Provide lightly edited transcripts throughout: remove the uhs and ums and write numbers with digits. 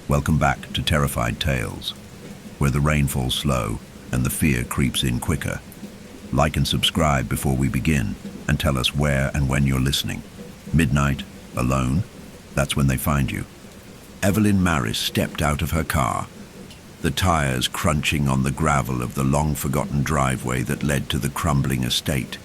Welcome back to Terrified Tales, where the rain falls slow and the fear creeps in quicker. Like and subscribe before we begin, and tell us where and when you're listening. Midnight, alone, that's when they find you. Evelyn Maris stepped out of her car, the tires crunching on the gravel of the long-forgotten driveway that led to the crumbling estate.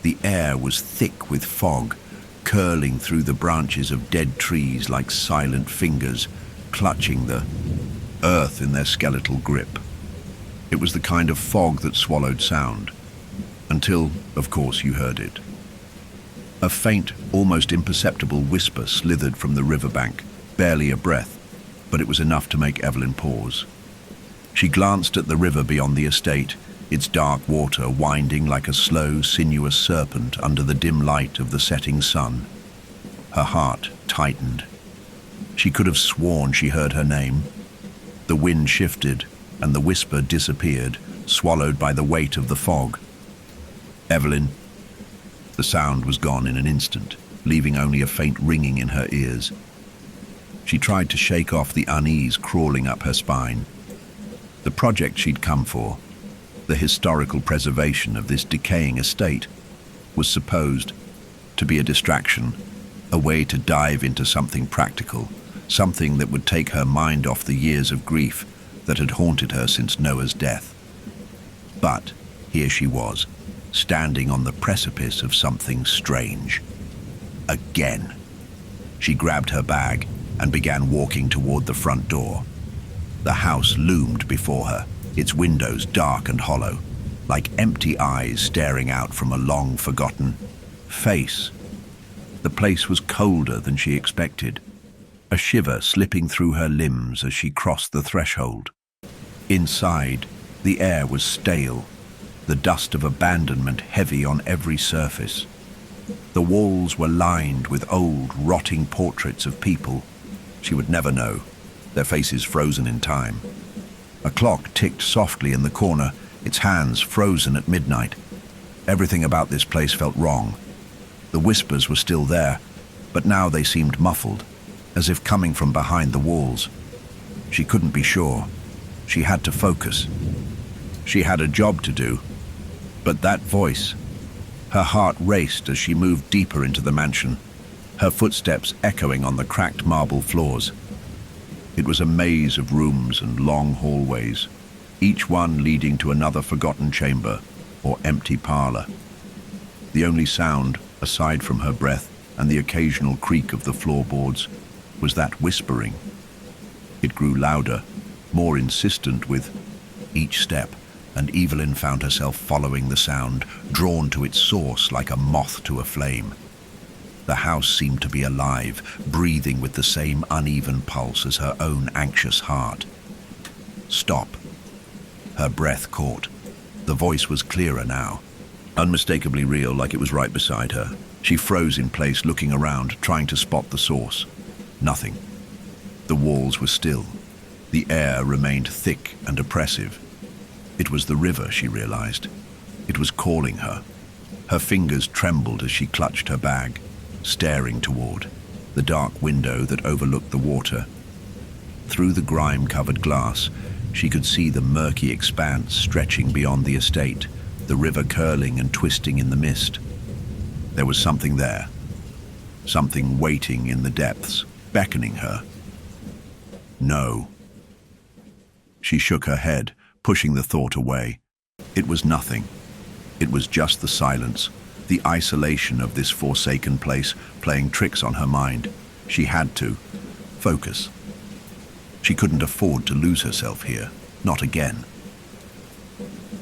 The air was thick with fog, curling through the branches of dead trees like silent fingers, clutching the earth in their skeletal grip. It was the kind of fog that swallowed sound, until, of course, you heard it. A faint, almost imperceptible whisper slithered from the riverbank, barely a breath, but it was enough to make Evelyn pause. She glanced at the river beyond the estate, its dark water winding like a slow, sinuous serpent under the dim light of the setting sun. Her heart tightened. She could have sworn she heard her name. The wind shifted, and the whisper disappeared, swallowed by the weight of the fog. Evelyn. The sound was gone in an instant, leaving only a faint ringing in her ears. She tried to shake off the unease crawling up her spine. The project she'd come for, the historical preservation of this decaying estate, was supposed to be a distraction, a way to dive into something practical, something that would take her mind off the years of grief that had haunted her since Noah's death. But here she was, standing on the precipice of something strange. Again. She grabbed her bag and began walking toward the front door. The house loomed before her, its windows dark and hollow, like empty eyes staring out from a long-forgotten face. The place was colder than she expected, a shiver slipping through her limbs as she crossed the threshold. Inside, the air was stale, the dust of abandonment heavy on every surface. The walls were lined with old, rotting portraits of people she would never know, their faces frozen in time. A clock ticked softly in the corner, its hands frozen at midnight. Everything about this place felt wrong. The whispers were still there, but now they seemed muffled, as if coming from behind the walls. She couldn't be sure. She had to focus. She had a job to do. But that voice... Her heart raced as she moved deeper into the mansion, her footsteps echoing on the cracked marble floors. It was a maze of rooms and long hallways, each one leading to another forgotten chamber or empty parlor. The only sound, aside from her breath and the occasional creak of the floorboards, was that whispering. It grew louder, more insistent with each step, and Evelyn found herself following the sound, drawn to its source like a moth to a flame. The house seemed to be alive, breathing with the same uneven pulse as her own anxious heart. Stop. Her breath caught. The voice was clearer now, unmistakably real, like it was right beside her. She froze in place, looking around, trying to spot the source. Nothing. The walls were still. The air remained thick and oppressive. It was the river, she realized. It was calling her. Her fingers trembled as she clutched her bag, staring toward the dark window that overlooked the water. Through the grime-covered glass, she could see the murky expanse stretching beyond the estate, the river curling and twisting in the mist. There was something there, something waiting in the depths, beckoning her. No. She shook her head, pushing the thought away. It was nothing. It was just the silence, the isolation of this forsaken place playing tricks on her mind. She had to focus. She couldn't afford to lose herself here, not again.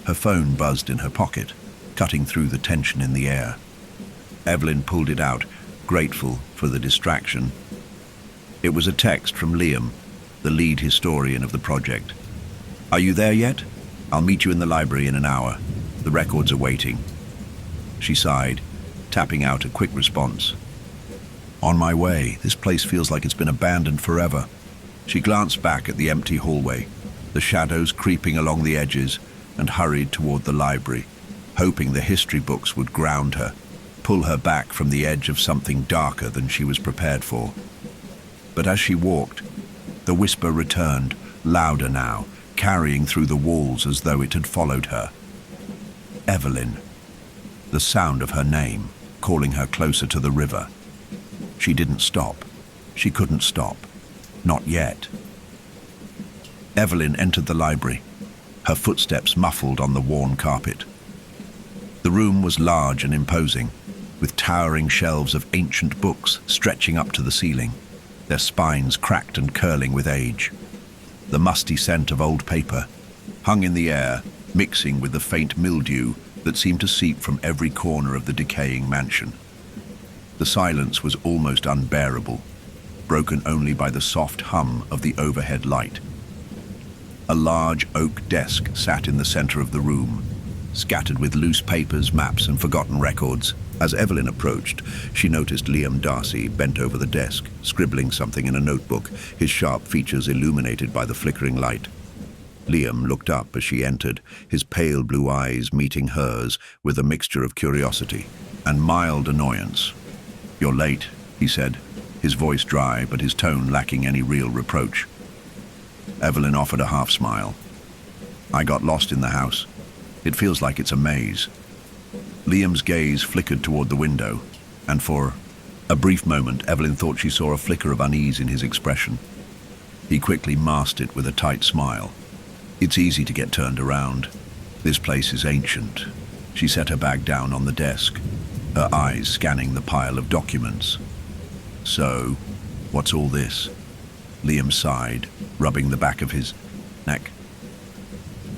Her phone buzzed in her pocket, cutting through the tension in the air. Evelyn pulled it out, grateful for the distraction. It was a text from Liam, the lead historian of the project. "Are you there yet? I'll meet you in the library in an hour. The records are waiting." She sighed, tapping out a quick response. "On my way. This place feels like it's been abandoned forever." She glanced back at the empty hallway, the shadows creeping along the edges, and hurried toward the library, hoping the history books would ground her, pull her back from the edge of something darker than she was prepared for. But as she walked, The whisper returned, louder now, carrying through the walls as though it had followed her. Evelyn. The sound of her name, calling her closer to the river. She didn't stop. She couldn't stop. Not yet. Evelyn entered the library, her footsteps muffled on the worn carpet. The room was large and imposing, with towering shelves of ancient books stretching up to the ceiling, their spines cracked and curling with age. The musty scent of old paper hung in the air, mixing with the faint mildew that seemed to seep from every corner of the decaying mansion. The silence was almost unbearable, broken only by the soft hum of the overhead light. A large oak desk sat in the center of the room, scattered with loose papers, maps, and forgotten records. As Evelyn approached, she noticed Liam Darcy bent over the desk, scribbling something in a notebook, his sharp features illuminated by the flickering light. Liam looked up as she entered, his pale blue eyes meeting hers with a mixture of curiosity and mild annoyance. "You're late," he said, his voice dry but his tone lacking any real reproach. Evelyn offered a half smile. "I got lost in the house. It feels like it's a maze." Liam's gaze flickered toward the window, and for a brief moment Evelyn thought she saw a flicker of unease in his expression. He quickly masked it with a tight smile. "It's easy to get turned around. This place is ancient." She set her bag down on the desk, her eyes scanning the pile of documents. "So, what's all this?" Liam sighed, rubbing the back of his neck.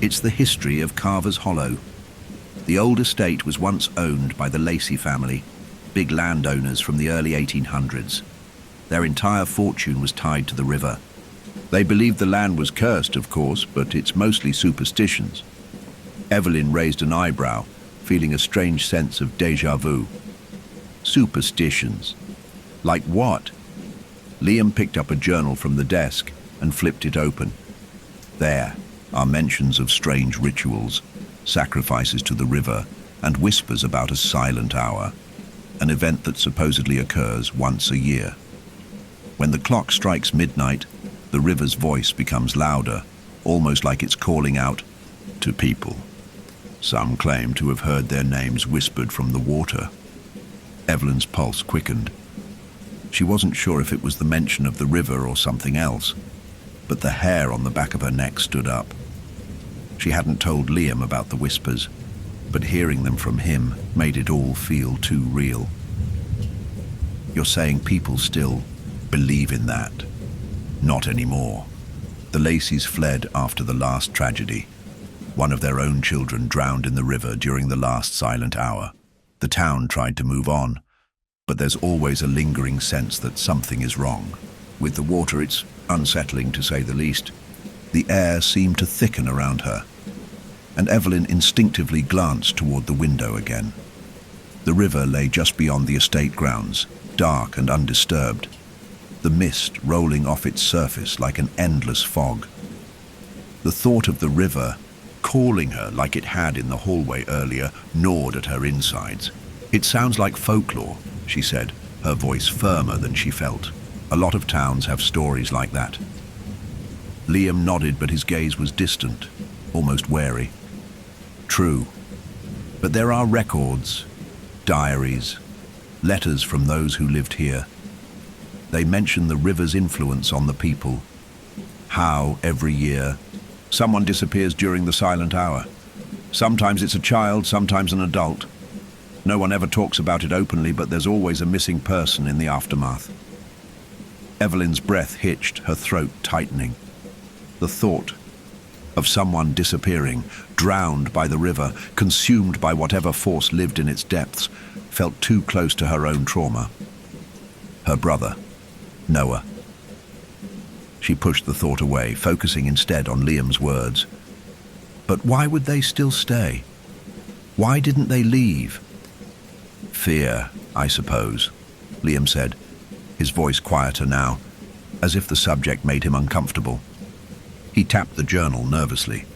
"It's the history of Carver's Hollow. The old estate was once owned by the Lacey family, big landowners from the early 1800s. Their entire fortune was tied to the river. They believed the land was cursed, of course, but it's mostly superstitions." Evelyn raised an eyebrow, feeling a strange sense of déjà vu. "Superstitions? Like what?" Liam picked up a journal from the desk and flipped it open. There are mentions of strange rituals, sacrifices to the river, and whispers about a silent hour, an event that supposedly occurs once a year. When the clock strikes midnight, the river's voice becomes louder, almost like it's calling out to people. Some claim to have heard their names whispered from the water. Evelyn's pulse quickened. She wasn't sure if it was the mention of the river or something else, but the hair on the back of her neck stood up. She hadn't told Liam about the whispers, but hearing them from him made it all feel too real. "You're saying people still believe in that?" "Not anymore. The Laceys fled after the last tragedy. One of their own children drowned in the river during the last silent hour. The town tried to move on, but there's always a lingering sense that something is wrong. With the water, it's unsettling to say the least." The air seemed to thicken around her, and Evelyn instinctively glanced toward the window again. The river lay just beyond the estate grounds, dark and undisturbed, the mist rolling off its surface like an endless fog. The thought of the river calling her like it had in the hallway earlier gnawed at her insides. "It sounds like folklore," she said, her voice firmer than she felt. "A lot of towns have stories like that." Liam nodded, but his gaze was distant, almost wary. "True. But there are records, diaries, letters from those who lived here. They mention the river's influence on the people. How, every year, someone disappears during the silent hour. Sometimes it's a child, sometimes an adult. No one ever talks about it openly, but there's always a missing person in the aftermath." Evelyn's breath hitched, her throat tightening. The thought of someone disappearing, drowned by the river, consumed by whatever force lived in its depths, felt too close to her own trauma. Her brother, Noah. She pushed the thought away, focusing instead on Liam's words. But why would they still stay? Why didn't they leave? "Fear, I suppose," Liam said, his voice quieter now, as if the subject made him uncomfortable. He tapped the journal nervously.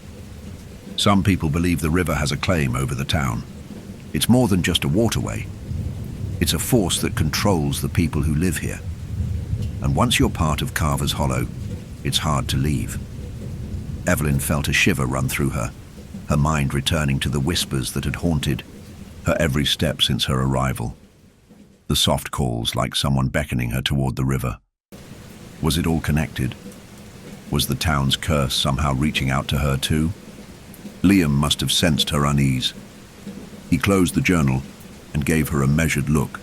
"Some people believe the river has a claim over the town. It's more than just a waterway. It's a force that controls the people who live here. And once you're part of Carver's Hollow, It's hard to leave. Evelyn felt a shiver run through her, her mind returning to the whispers that had haunted her every step since her arrival. The soft calls like someone beckoning her toward the river. Was it all connected? Was the town's curse somehow reaching out to her too? Liam must have sensed her unease. He closed the journal and gave her a measured look.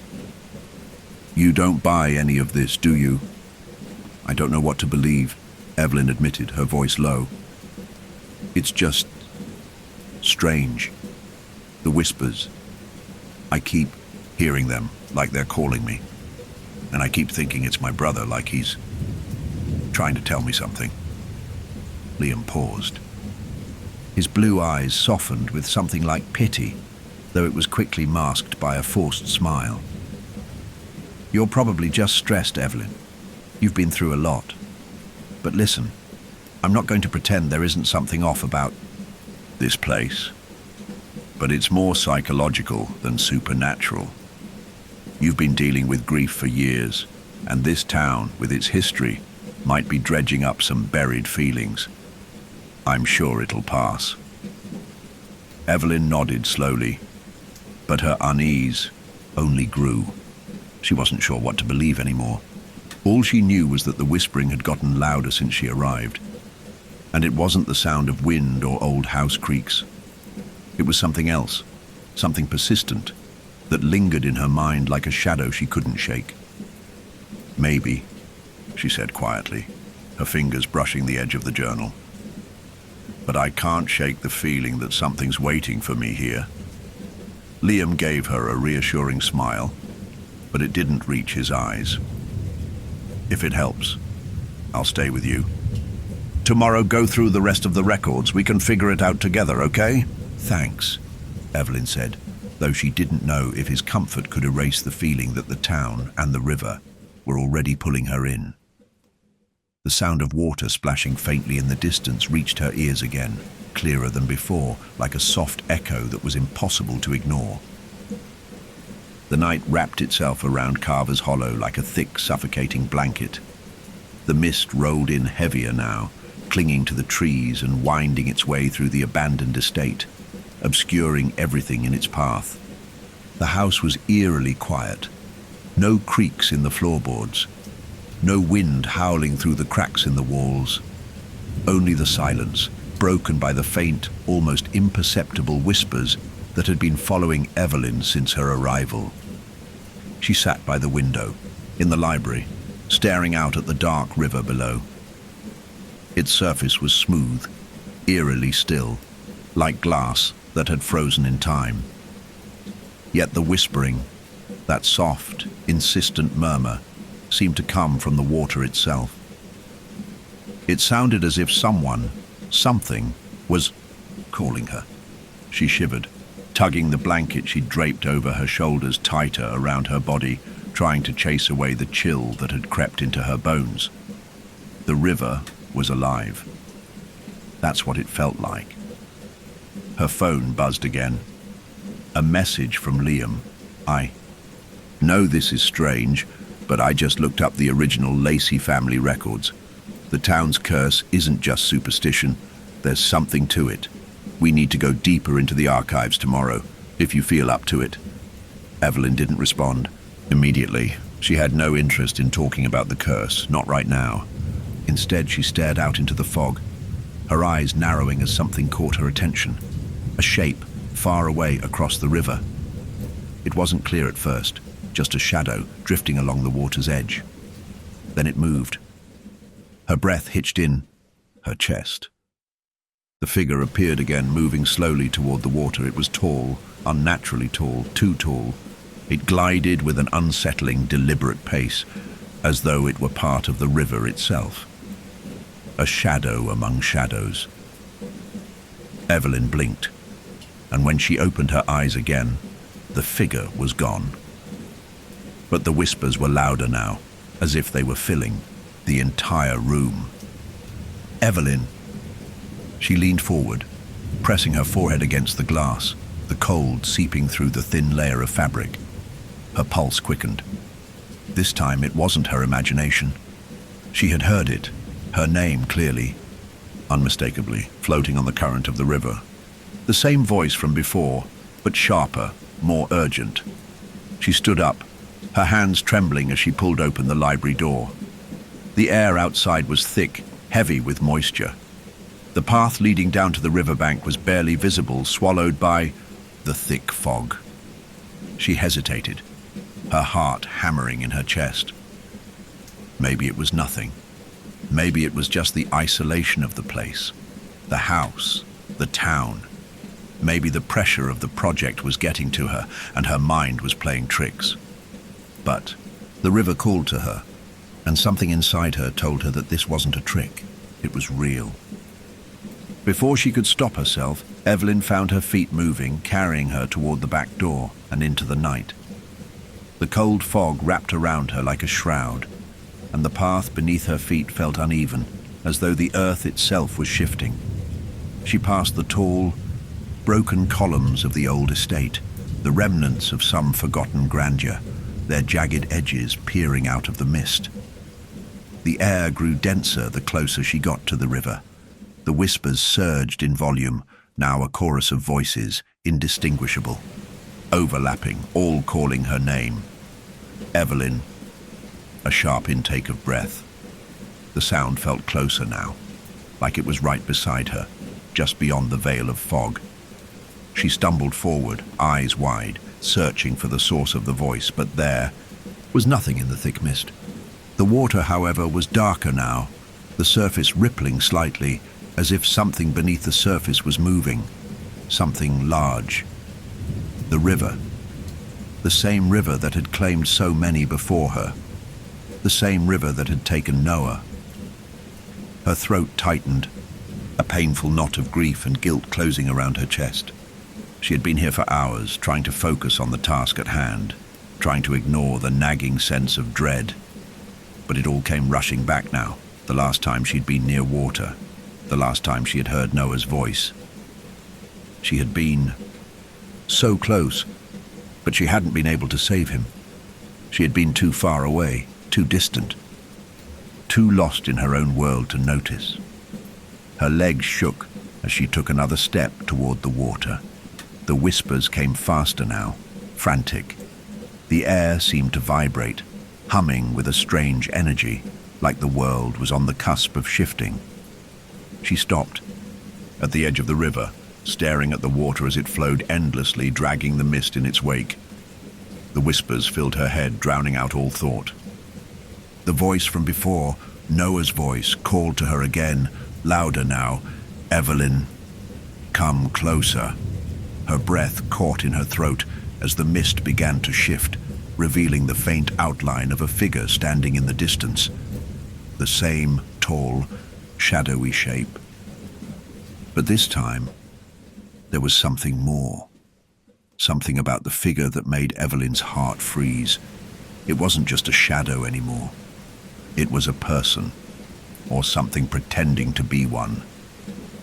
"You don't buy any of this, do you?" "I don't know what to believe," Evelyn admitted, her voice low. "It's just strange. The whispers. I keep hearing them like they're calling me. And I keep thinking it's my brother, like he's trying to tell me something." Liam paused. His blue eyes softened with something like pity, though it was quickly masked by a forced smile. "You're probably just stressed, Evelyn. You've been through a lot. But listen, I'm not going to pretend there isn't something off about this place. But it's more psychological than supernatural. You've been dealing with grief for years, and this town, with its history, might be dredging up some buried feelings. I'm sure it'll pass." Evelyn nodded slowly, but her unease only grew. She wasn't sure what to believe anymore. All she knew was that the whispering had gotten louder since she arrived, and it wasn't the sound of wind or old house creaks. It was something else, something persistent, that lingered in her mind like a shadow she couldn't shake. "Maybe," she said quietly, her fingers brushing the edge of the journal. "But I can't shake the feeling that something's waiting for me here." Liam gave her a reassuring smile, but it didn't reach his eyes. "If it helps, I'll stay with you. Tomorrow, go through the rest of the records. We can figure it out together, okay?" "Thanks," Evelyn said, though she didn't know if his comfort could erase the feeling that the town and the river were already pulling her in. The sound of water splashing faintly in the distance reached her ears again, clearer than before, like a soft echo that was impossible to ignore. The night wrapped itself around Carver's Hollow like a thick, suffocating blanket. The mist rolled in heavier now, clinging to the trees and winding its way through the abandoned estate, obscuring everything in its path. The house was eerily quiet. No creaks in the floorboards. No wind howling through the cracks in the walls. Only the silence, broken by the faint, almost imperceptible whispers that had been following Evelyn since her arrival. She sat by the window, in the library, staring out at the dark river below. Its surface was smooth, eerily still, like glass that had frozen in time. Yet the whispering, that soft, insistent murmur, seemed to come from the water itself. It sounded as if someone, something, was calling her. She shivered, tugging the blanket she'd draped over her shoulders tighter around her body, trying to chase away the chill that had crept into her bones. The river was alive. That's what it felt like. Her phone buzzed again. A message from Liam. "I know this is strange, but I just looked up the original Lacey family records. The town's curse isn't just superstition. There's something to it. We need to go deeper into the archives tomorrow, if you feel up to it." Evelyn didn't respond. Immediately, she had no interest in talking about the curse, not right now. Instead, she stared out into the fog, her eyes narrowing as something caught her attention. A shape, far away across the river. It wasn't clear at first, just a shadow drifting along the water's edge. Then it moved. Her breath hitched in her chest. The figure appeared again, moving slowly toward the water. It was tall, unnaturally tall, too tall. It glided with an unsettling, deliberate pace, as though it were part of the river itself. A shadow among shadows. Evelyn blinked, and when she opened her eyes again, the figure was gone. But the whispers were louder now, as if they were filling the entire room. "Evelyn." She leaned forward, pressing her forehead against the glass, the cold seeping through the thin layer of fabric. Her pulse quickened. This time it wasn't her imagination. She had heard it, Her name clearly, unmistakably, floating on the current of the river. The same voice from before, but sharper, more urgent. She stood up, her hands trembling as she pulled open the library door. The air outside was thick, heavy with moisture. The path leading down to the riverbank was barely visible, swallowed by the thick fog. She hesitated, her heart hammering in her chest. Maybe it was nothing. Maybe it was just the isolation of the place, the house, the town. Maybe the pressure of the project was getting to her and her mind was playing tricks. But the river called to her, and something inside her told her that this wasn't a trick. It was real. Before she could stop herself, Evelyn found her feet moving, carrying her toward the back door and into the night. The cold fog wrapped around her like a shroud, and the path beneath her feet felt uneven, as though the earth itself was shifting. She passed the tall, broken columns of the old estate, the remnants of some forgotten grandeur, their jagged edges peering out of the mist. The air grew denser the closer she got to the river. The whispers surged in volume, now a chorus of voices, indistinguishable, overlapping, all calling her name. Evelyn. A sharp intake of breath. The sound felt closer now, like it was right beside her, just beyond the veil of fog. She stumbled forward, eyes wide, searching for the source of the voice, but there was nothing in the thick mist. The water, however, was darker now, the surface rippling slightly, as if something beneath the surface was moving, something large. The river. The same river that had claimed so many before her. The same river that had taken Noah. Her throat tightened, a painful knot of grief and guilt closing around her chest. She had been here for hours, trying to focus on the task at hand, trying to ignore the nagging sense of dread. But it all came rushing back now, the last time she'd been near water, the last time she had heard Noah's voice. She had been so close, but she hadn't been able to save him. She had been too far away, too distant, too lost in her own world to notice. Her legs shook as she took another step toward the water. The whispers came faster now, frantic. The air seemed to vibrate, humming with a strange energy, like the world was on the cusp of shifting. She stopped, at the edge of the river, staring at the water as it flowed endlessly, dragging the mist in its wake. The whispers filled her head, drowning out all thought. The voice from before, Noah's voice, called to her again, louder now. Evelyn, come closer. Her breath caught in her throat as the mist began to shift, revealing the faint outline of a figure standing in the distance. The same tall, shadowy shape. But this time, there was something more. Something about the figure that made Evelyn's heart freeze. It wasn't just a shadow anymore. It was a person, or something pretending to be one.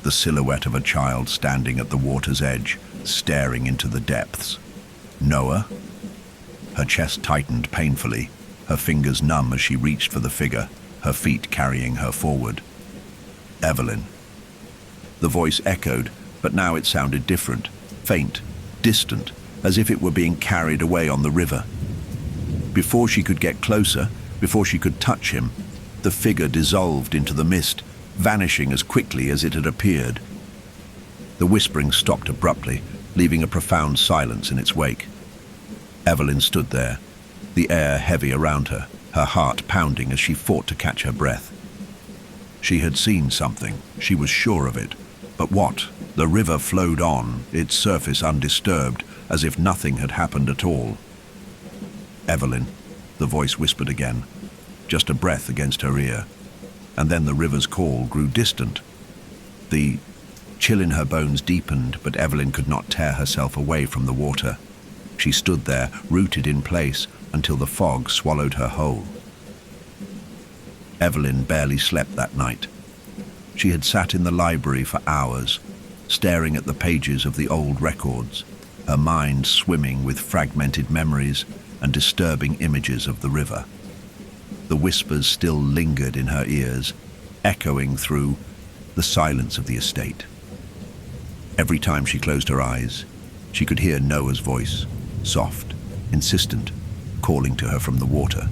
The silhouette of a child standing at the water's edge, staring into the depths. Noah? Her chest tightened painfully, her fingers numb as she reached for the figure, her feet carrying her forward. Evelyn. The voice echoed, but now it sounded different, faint, distant, as if it were being carried away on the river. Before she could get closer, before she could touch him, the figure dissolved into the mist, vanishing as quickly as it had appeared. The whispering stopped abruptly, leaving a profound silence in its wake. Evelyn stood there, the air heavy around her, her heart pounding as she fought to catch her breath. She had seen something, she was sure of it. But what? The river flowed on, its surface undisturbed, as if nothing had happened at all. Evelyn, the voice whispered again, just a breath against her ear. And then the river's call grew distant. The chill in her bones deepened, but Evelyn could not tear herself away from the water. She stood there, rooted in place, until the fog swallowed her whole. Evelyn barely slept that night. She had sat in the library for hours, staring at the pages of the old records, her mind swimming with fragmented memories and disturbing images of the river. The whispers still lingered in her ears, echoing through the silence of the estate. Every time she closed her eyes, she could hear Noah's voice, soft, insistent, calling to her from the water.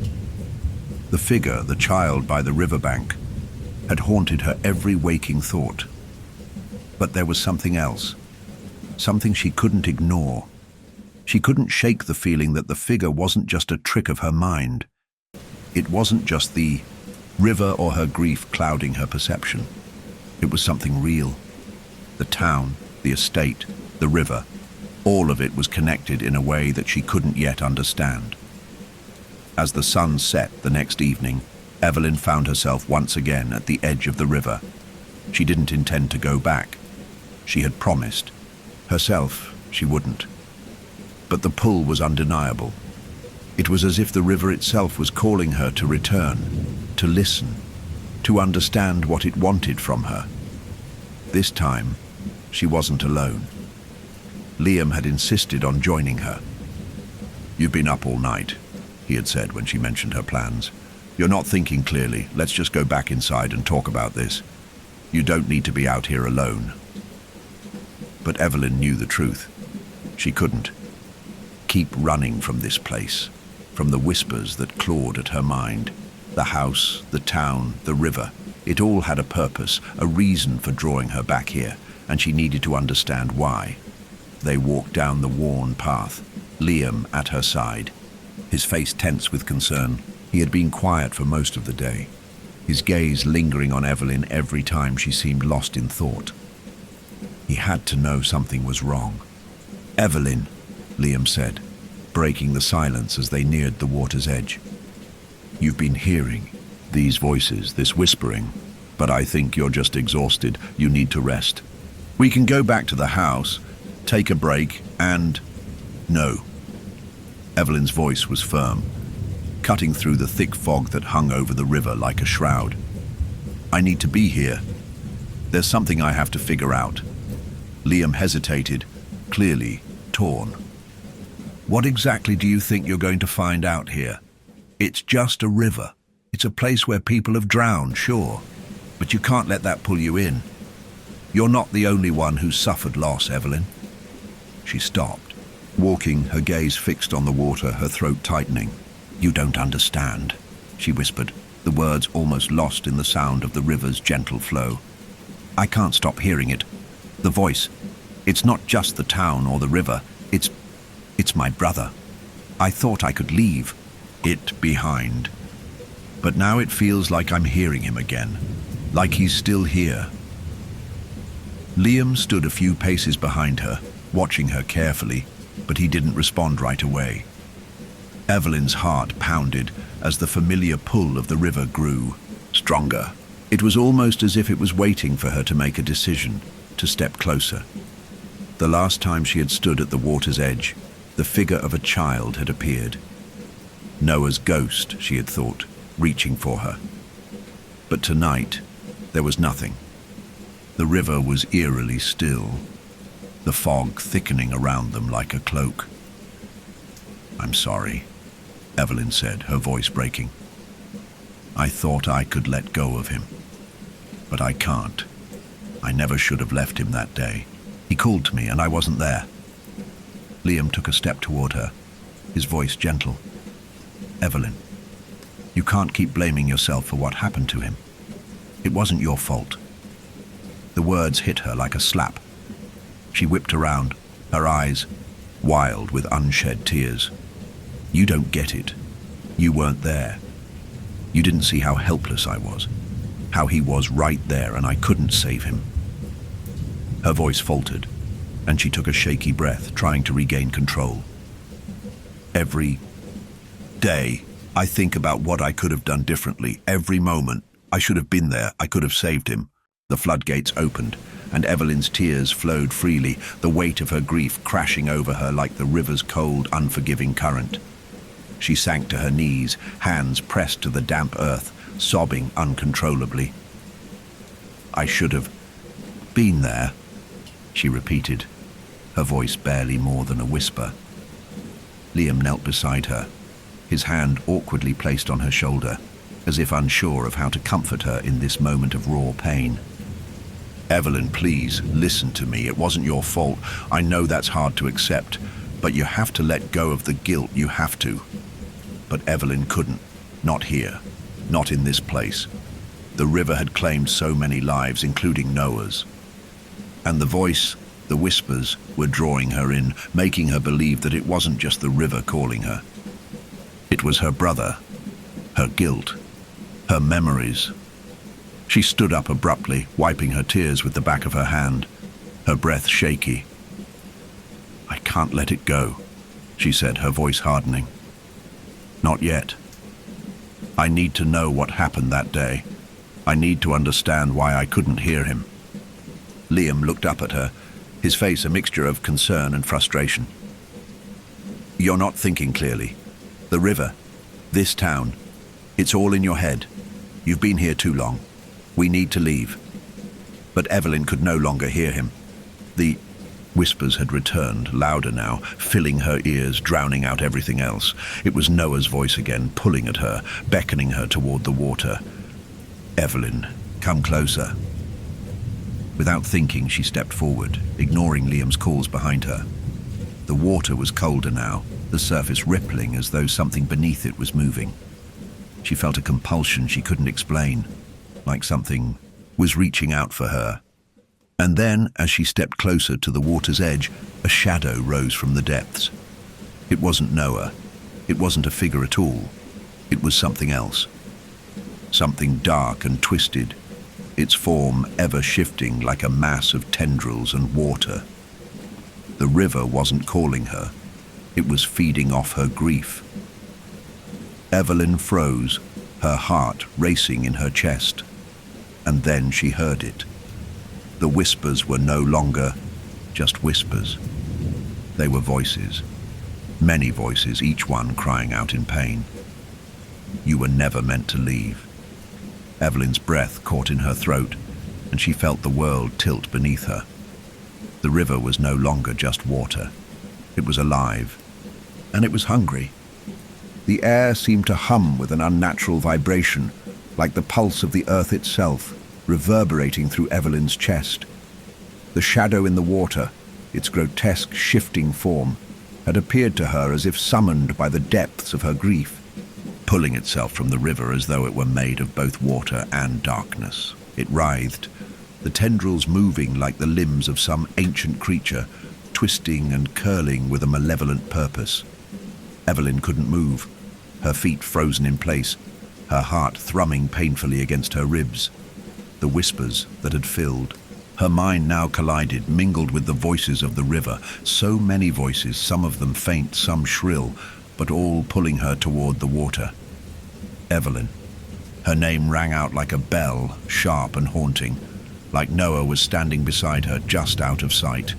The figure, the child by the riverbank, had haunted her every waking thought. But there was something else, something she couldn't ignore. She couldn't shake the feeling that the figure wasn't just a trick of her mind. It wasn't just the river or her grief clouding her perception. It was something real. The town, the estate, the river, all of it was connected in a way that she couldn't yet understand. As the sun set the next evening, Evelyn found herself once again at the edge of the river. She didn't intend to go back. She had promised. Herself, she wouldn't. But the pull was undeniable. It was as if the river itself was calling her to return, to listen, to understand what it wanted from her. This time, she wasn't alone. Liam had insisted on joining her. "You've been up all night," he had said when she mentioned her plans. "You're not thinking clearly. Let's just go back inside and talk about this. You don't need to be out here alone." But Evelyn knew the truth. She couldn't keep running from this place, from the whispers that clawed at her mind. The house, the town, the river, it all had a purpose, a reason for drawing her back here, and she needed to understand why. They walked down the worn path, Liam at her side, his face tense with concern. He had been quiet for most of the day, his gaze lingering on Evelyn every time she seemed lost in thought. He had to know something was wrong. "Evelyn," Liam said, breaking the silence as they neared the water's edge. "You've been hearing these voices, this whispering, but I think you're just exhausted. You need to rest. We can go back to the house, take a break, and—" "No." Evelyn's voice was firm, cutting through the thick fog that hung over the river like a shroud. "I need to be here. There's something I have to figure out." Liam hesitated, clearly torn. "What exactly do you think you're going to find out here? It's just a river. It's a place where people have drowned, sure, but you can't let that pull you in. You're not the only one who's suffered loss, Evelyn." She stopped, walking, her gaze fixed on the water, her throat tightening. "You don't understand," she whispered, the words almost lost in the sound of the river's gentle flow. "I can't stop hearing it. The voice. It's not just the town or the river. It's my brother. I thought I could leave it behind. But now it feels like I'm hearing him again, like he's still here." Liam stood a few paces behind her, watching her carefully, but he didn't respond right away. Evelyn's heart pounded as the familiar pull of the river grew stronger. It was almost as if it was waiting for her to make a decision, to step closer. The last time she had stood at the water's edge, the figure of a child had appeared. Noah's ghost, she had thought, reaching for her. But tonight, there was nothing. The river was eerily still, the fog thickening around them like a cloak. "I'm sorry," Evelyn said, her voice breaking. "I thought I could let go of him, but I can't. I never should have left him that day. He called to me and I wasn't there." Liam took a step toward her, his voice gentle. "Evelyn, you can't keep blaming yourself for what happened to him. It wasn't your fault." The words hit her like a slap. She whipped around, her eyes wild with unshed tears. "You don't get it. You weren't there. You didn't see how helpless I was, how he was right there and I couldn't save him." Her voice faltered, and she took a shaky breath, trying to regain control. "Every day, I think about what I could have done differently. Every moment, I should have been there. I could have saved him." The floodgates opened, and Evelyn's tears flowed freely, the weight of her grief crashing over her like the river's cold, unforgiving current. She sank to her knees, hands pressed to the damp earth, sobbing uncontrollably. "I should have been there," she repeated, her voice barely more than a whisper. Liam knelt beside her, his hand awkwardly placed on her shoulder. as if unsure of how to comfort her in this moment of raw pain. "Evelyn, please, listen to me. It wasn't your fault. I know that's hard to accept, but you have to let go of the guilt. You have to." But Evelyn couldn't. Not here. Not in this place. The river had claimed so many lives, including Noah's. And the voice, the whispers, were drawing her in, making her believe that it wasn't just the river calling her. It was her brother, her guilt, her memories. She stood up abruptly, wiping her tears with the back of her hand, her breath shaky. "I can't let it go," she said, her voice hardening. "Not yet. I need to know what happened that day. I need to understand why I couldn't hear him." Liam looked up at her, his face a mixture of concern and frustration. "You're not thinking clearly. The river, this town, it's all in your head. You've been here too long. We need to leave." But Evelyn could no longer hear him. The whispers had returned, louder now, filling her ears, drowning out everything else. It was Noah's voice again, pulling at her, beckoning her toward the water. "Evelyn, come closer." Without thinking, she stepped forward, ignoring Liam's calls behind her. The water was colder now, the surface rippling as though something beneath it was moving. She felt a compulsion she couldn't explain, like something was reaching out for her. And then, as she stepped closer to the water's edge, a shadow rose from the depths. It wasn't Noah. It wasn't a figure at all. It was something else. Something dark and twisted, its form ever shifting like a mass of tendrils and water. The river wasn't calling her. It was feeding off her grief. Evelyn froze, her heart racing in her chest. And then she heard it. The whispers were no longer just whispers. They were voices. Many voices, each one crying out in pain. "You were never meant to leave." Evelyn's breath caught in her throat, and she felt the world tilt beneath her. The river was no longer just water. It was alive, and it was hungry. The air seemed to hum with an unnatural vibration, like the pulse of the earth itself, reverberating through Evelyn's chest. The shadow in the water, its grotesque shifting form, had appeared to her as if summoned by the depths of her grief, pulling itself from the river as though it were made of both water and darkness. It writhed, the tendrils moving like the limbs of some ancient creature, twisting and curling with a malevolent purpose. Evelyn couldn't move, her feet frozen in place, her heart thrumming painfully against her ribs. The whispers that had filled her mind now collided, mingled with the voices of the river. So many voices, some of them faint, some shrill, but all pulling her toward the water. Evelyn. Her name rang out like a bell, sharp and haunting, like Noah was standing beside her, just out of sight.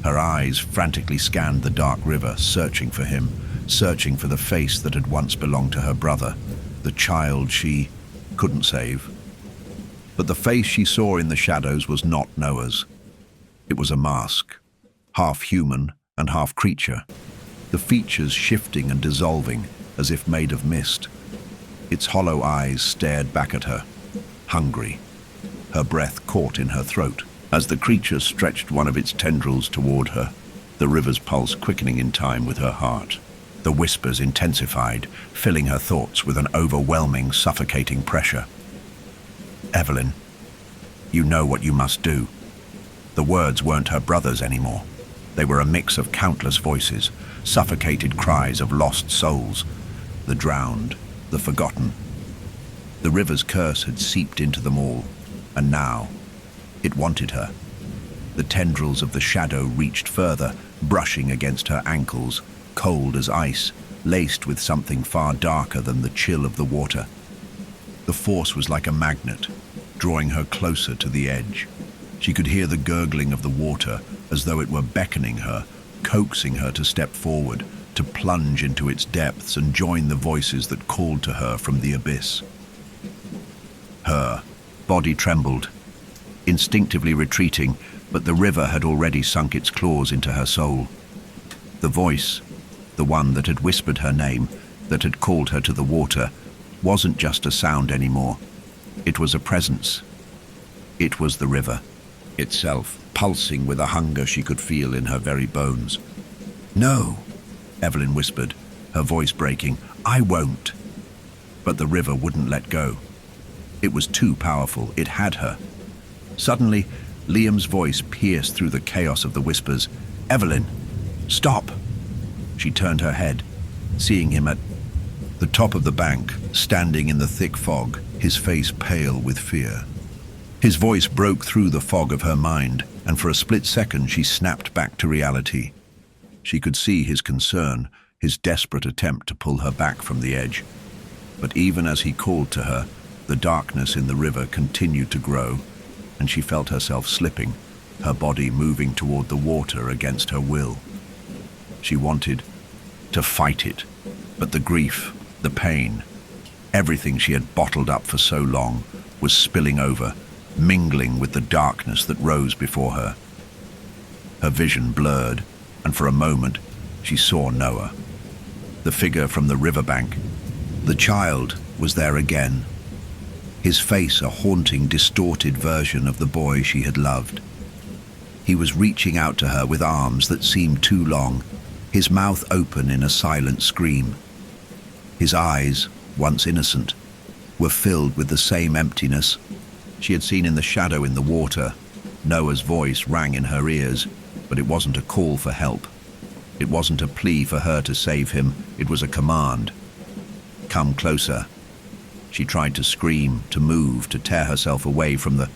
Her eyes frantically scanned the dark river, searching for him, searching for the face that had once belonged to her brother, the child she couldn't save. But the face she saw in the shadows was not Noah's. It was a mask, half human and half creature, the features shifting and dissolving as if made of mist. Its hollow eyes stared back at her, hungry, her breath caught in her throat as the creature stretched one of its tendrils toward her, the river's pulse quickening in time with her heart. The whispers intensified, filling her thoughts with an overwhelming, suffocating pressure. "Evelyn, you know what you must do." The words weren't her brother's anymore. They were a mix of countless voices, suffocated cries of lost souls, the drowned, the forgotten. The river's curse had seeped into them all, and now it wanted her. The tendrils of the shadow reached further, brushing against her ankles, cold as ice, laced with something far darker than the chill of the water. The force was like a magnet, drawing her closer to the edge. She could hear the gurgling of the water as though it were beckoning her, coaxing her to step forward, to plunge into its depths and join the voices that called to her from the abyss. Her body trembled, instinctively retreating, but the river had already sunk its claws into her soul. The voice, the one that had whispered her name, that had called her to the water, wasn't just a sound anymore. It was a presence. It was the river itself, pulsing with a hunger she could feel in her very bones. "No," Evelyn whispered, her voice breaking. "I won't." But the river wouldn't let go. It was too powerful. It had her. Suddenly, Liam's voice pierced through the chaos of the whispers. "Evelyn, stop!" She turned her head, seeing him at the top of the bank, standing in the thick fog, his face pale with fear. His voice broke through the fog of her mind, and for a split second she snapped back to reality. She could see his concern, his desperate attempt to pull her back from the edge. But even as he called to her, the darkness in the river continued to grow, and she felt herself slipping, her body moving toward the water against her will. She wanted to fight it, but the grief, the pain, everything she had bottled up for so long was spilling over, mingling with the darkness that rose before her. Her vision blurred, and for a moment she saw Noah. The figure from the riverbank. The child was there again, his face a haunting, distorted version of the boy she had loved. He was reaching out to her with arms that seemed too long, his mouth open in a silent scream. His eyes, once innocent, were filled with the same emptiness she had seen in the shadow in the water. Noah's voice rang in her ears, but it wasn't a call for help. It wasn't a plea for her to save him. It was a command. "Come closer." She tried to scream, to move, to tear herself away from the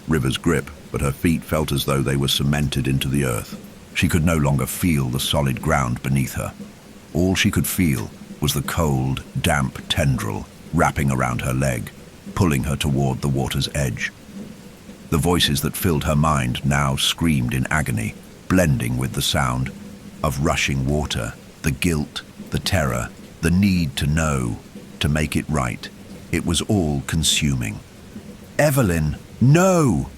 river's grip, but her feet felt as though they were cemented into the earth. She could no longer feel the solid ground beneath her. All she could feel was the cold, damp tendril wrapping around her leg, pulling her toward the water's edge. The voices that filled her mind now screamed in agony, blending with the sound of rushing water, the guilt, the terror, the need to know, to make it right. It was all consuming. "Evelyn, no!"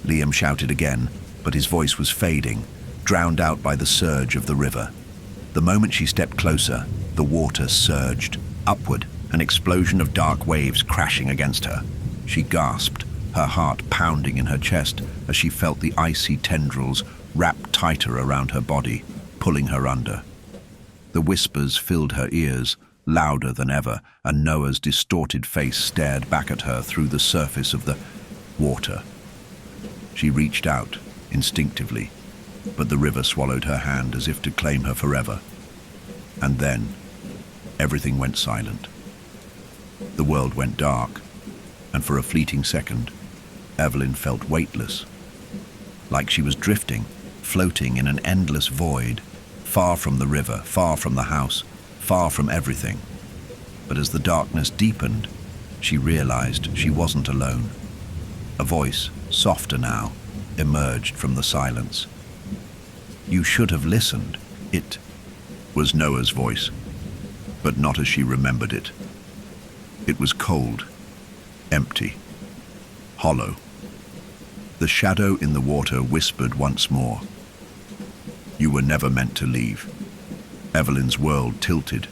Liam shouted again, but his voice was fading, drowned out by the surge of the river. The moment she stepped closer, the water surged upward, an explosion of dark waves crashing against her. She gasped, her heart pounding in her chest as she felt the icy tendrils wrap tighter around her body, pulling her under. The whispers filled her ears, louder than ever, and Noah's distorted face stared back at her through the surface of the water. She reached out, instinctively, but the river swallowed her hand as if to claim her forever. And then, everything went silent. The world went dark, and for a fleeting second, Evelyn felt weightless, like she was drifting, floating in an endless void, far from the river, far from the house, far from everything. But as the darkness deepened, she realized she wasn't alone. A voice, softer now, emerged from the silence. "You should have listened." It was Noah's voice, but not as she remembered it. It was cold, empty, hollow. The shadow in the water whispered once more. "You were never meant to leave." Evelyn's world tilted.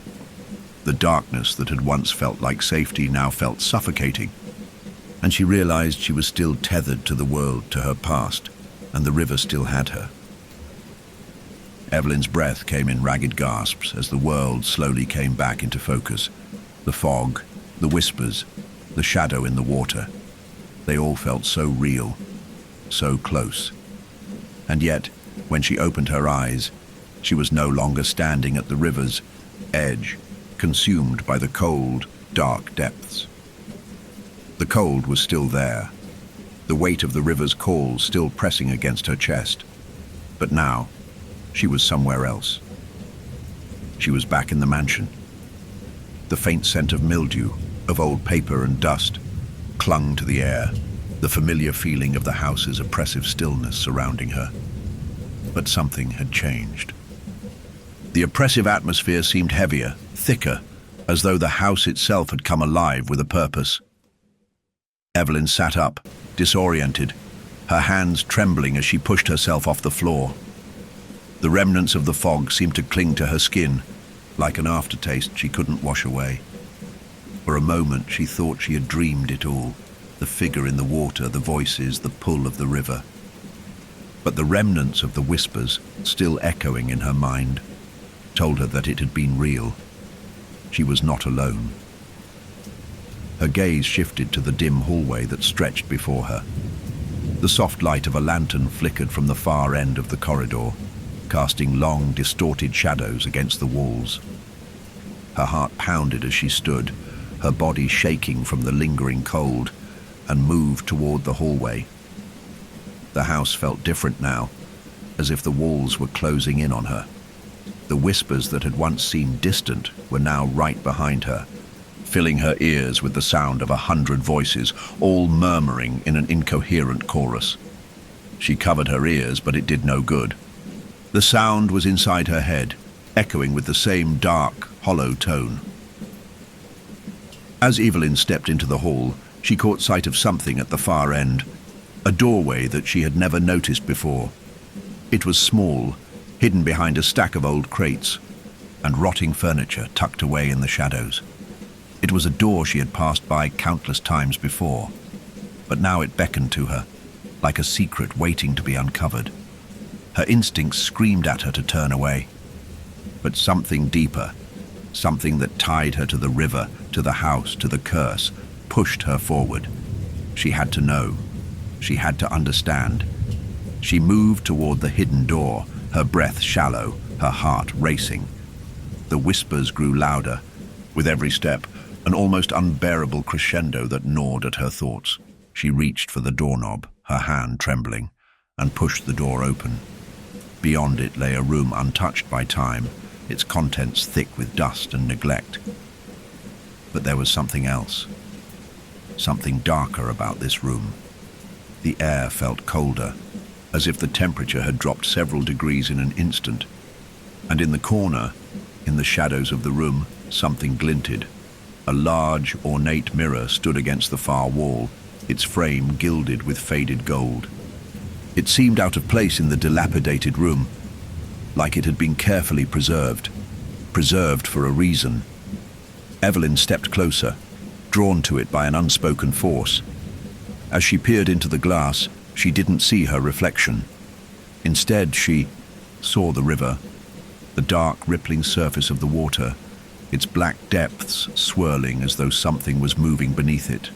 The darkness that had once felt like safety now felt suffocating, and she realized she was still tethered to the world, to her past, and the river still had her. Evelyn's breath came in ragged gasps as the world slowly came back into focus. The fog, the whispers, the shadow in the water. They all felt so real, so close. And yet, when she opened her eyes, she was no longer standing at the river's edge, consumed by the cold, dark depths. The cold was still there, the weight of the river's call still pressing against her chest. But now, she was somewhere else. She was back in the mansion. The faint scent of mildew, of old paper and dust, clung to the air, the familiar feeling of the house's oppressive stillness surrounding her. But something had changed. The oppressive atmosphere seemed heavier, thicker, as though the house itself had come alive with a purpose. Evelyn sat up, disoriented, her hands trembling as she pushed herself off the floor. The remnants of the fog seemed to cling to her skin, like an aftertaste she couldn't wash away. For a moment she thought she had dreamed it all, the figure in the water, the voices, the pull of the river. But the remnants of the whispers, still echoing in her mind, told her that it had been real. She was not alone. Her gaze shifted to the dim hallway that stretched before her. The soft light of a lantern flickered from the far end of the corridor, casting long, distorted shadows against the walls. Her heart pounded as she stood, her body shaking from the lingering cold, and moved toward the hallway. The house felt different now, as if the walls were closing in on her. The whispers that had once seemed distant were now right behind her, filling her ears with the sound of 100 voices, all murmuring in an incoherent chorus. She covered her ears, but it did no good. The sound was inside her head, echoing with the same dark, hollow tone. As Evelyn stepped into the hall, she caught sight of something at the far end, a doorway that she had never noticed before. It was small, hidden behind a stack of old crates and rotting furniture tucked away in the shadows. It was a door she had passed by countless times before, but now it beckoned to her, like a secret waiting to be uncovered. Her instincts screamed at her to turn away, but something deeper, something that tied her to the river, to the house, to the curse, pushed her forward. She had to know. She had to understand. She moved toward the hidden door, her breath shallow, her heart racing. The whispers grew louder, with every step, an almost unbearable crescendo that gnawed at her thoughts. She reached for the doorknob, her hand trembling, and pushed the door open. Beyond it lay a room untouched by time, its contents thick with dust and neglect. But there was something else, something darker about this room. The air felt colder, as if the temperature had dropped several degrees in an instant, and in the corner, in the shadows of the room, something glinted. A large, ornate mirror stood against the far wall, its frame gilded with faded gold. It seemed out of place in the dilapidated room, like it had been carefully preserved for a reason. Evelyn stepped closer, drawn to it by an unspoken force. As she peered into the glass, she didn't see her reflection. Instead, she saw the river, the dark, rippling surface of the water, its black depths swirling as though something was moving beneath it.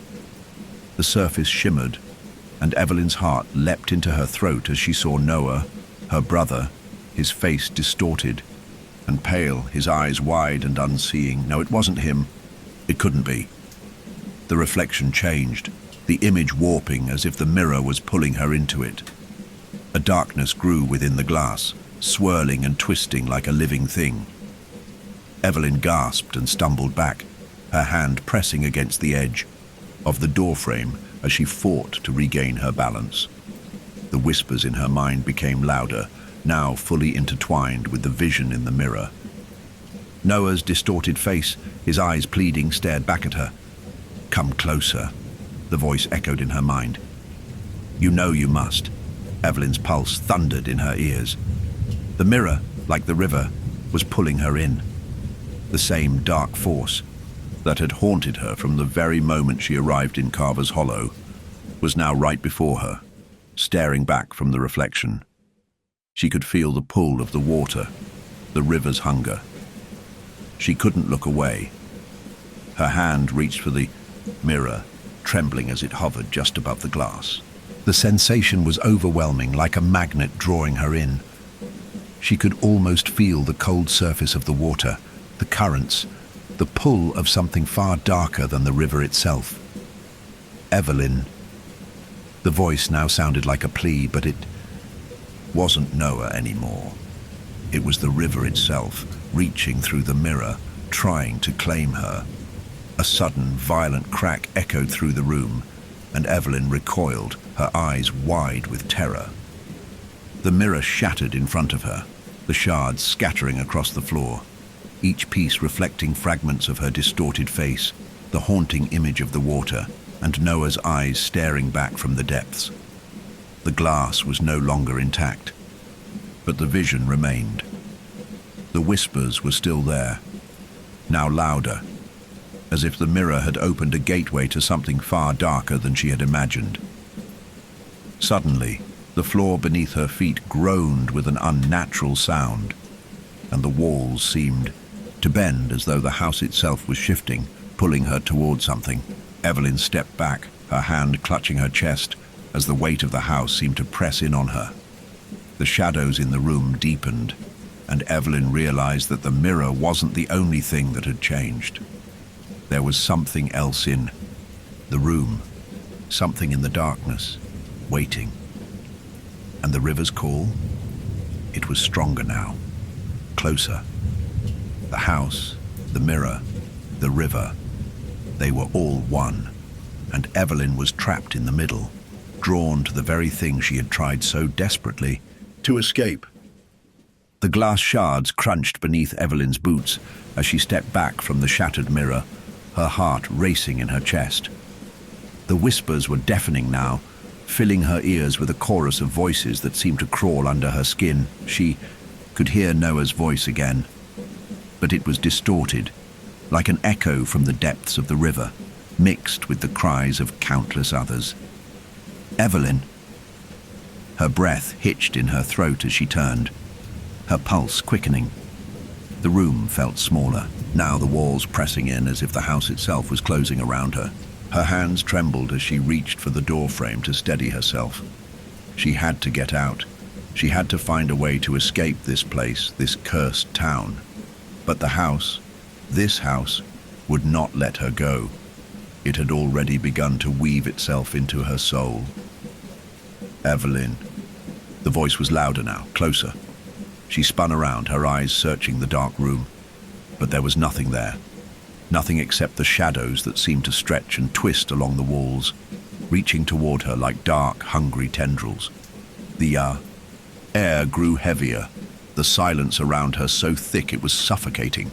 The surface shimmered, and Evelyn's heart leapt into her throat as she saw Noah, her brother, his face distorted and pale, his eyes wide and unseeing. No, it wasn't him. It couldn't be. The reflection changed, the image warping as if the mirror was pulling her into it. A darkness grew within the glass, swirling and twisting like a living thing. Evelyn gasped and stumbled back, her hand pressing against the edge of the doorframe as she fought to regain her balance. The whispers in her mind became louder, now fully intertwined with the vision in the mirror. Noah's distorted face, his eyes pleading, stared back at her. "Come closer," the voice echoed in her mind. "You know you must." Evelyn's pulse thundered in her ears. The mirror, like the river, was pulling her in. The same dark force that had haunted her from the very moment she arrived in Carver's Hollow was now right before her, staring back from the reflection. She could feel the pull of the water, the river's hunger. She couldn't look away. Her hand reached for the mirror, trembling as it hovered just above the glass. The sensation was overwhelming, like a magnet drawing her in. She could almost feel the cold surface of the water, the currents, the pull of something far darker than the river itself. "Evelyn." The voice now sounded like a plea, but it wasn't Noah anymore. It was the river itself, reaching through the mirror, trying to claim her. A sudden, violent crack echoed through the room, and Evelyn recoiled, her eyes wide with terror. The mirror shattered in front of her, the shards scattering across the floor, each piece reflecting fragments of her distorted face, the haunting image of the water, and Noah's eyes staring back from the depths. The glass was no longer intact, but the vision remained. The whispers were still there, now louder, as if the mirror had opened a gateway to something far darker than she had imagined. Suddenly, the floor beneath her feet groaned with an unnatural sound, and the walls seemed to bend as though the house itself was shifting, pulling her toward something. Evelyn stepped back, her hand clutching her chest as the weight of the house seemed to press in on her. The shadows in the room deepened, and Evelyn realized that the mirror wasn't the only thing that had changed. There was something else in the room, something in the darkness, waiting. And the river's call? It was stronger now, closer. The house, the mirror, the river, they were all one, and Evelyn was trapped in the middle, drawn to the very thing she had tried so desperately to escape. The glass shards crunched beneath Evelyn's boots as she stepped back from the shattered mirror, her heart racing in her chest. The whispers were deafening now, filling her ears with a chorus of voices that seemed to crawl under her skin. She could hear Noah's voice again, but it was distorted, like an echo from the depths of the river, mixed with the cries of countless others. Evelyn. Her breath hitched in her throat as she turned, her pulse quickening. The room felt smaller, now the walls pressing in as if the house itself was closing around her. Her hands trembled as she reached for the door frame to steady herself. She had to get out. She had to find a way to escape this place, this cursed town. But the house, this house, would not let her go. It had already begun to weave itself into her soul. Evelyn. The voice was louder now, closer. She spun around, her eyes searching the dark room. But there was nothing there. Nothing except the shadows that seemed to stretch and twist along the walls, reaching toward her like dark, hungry tendrils. The air grew heavier, the silence around her so thick it was suffocating.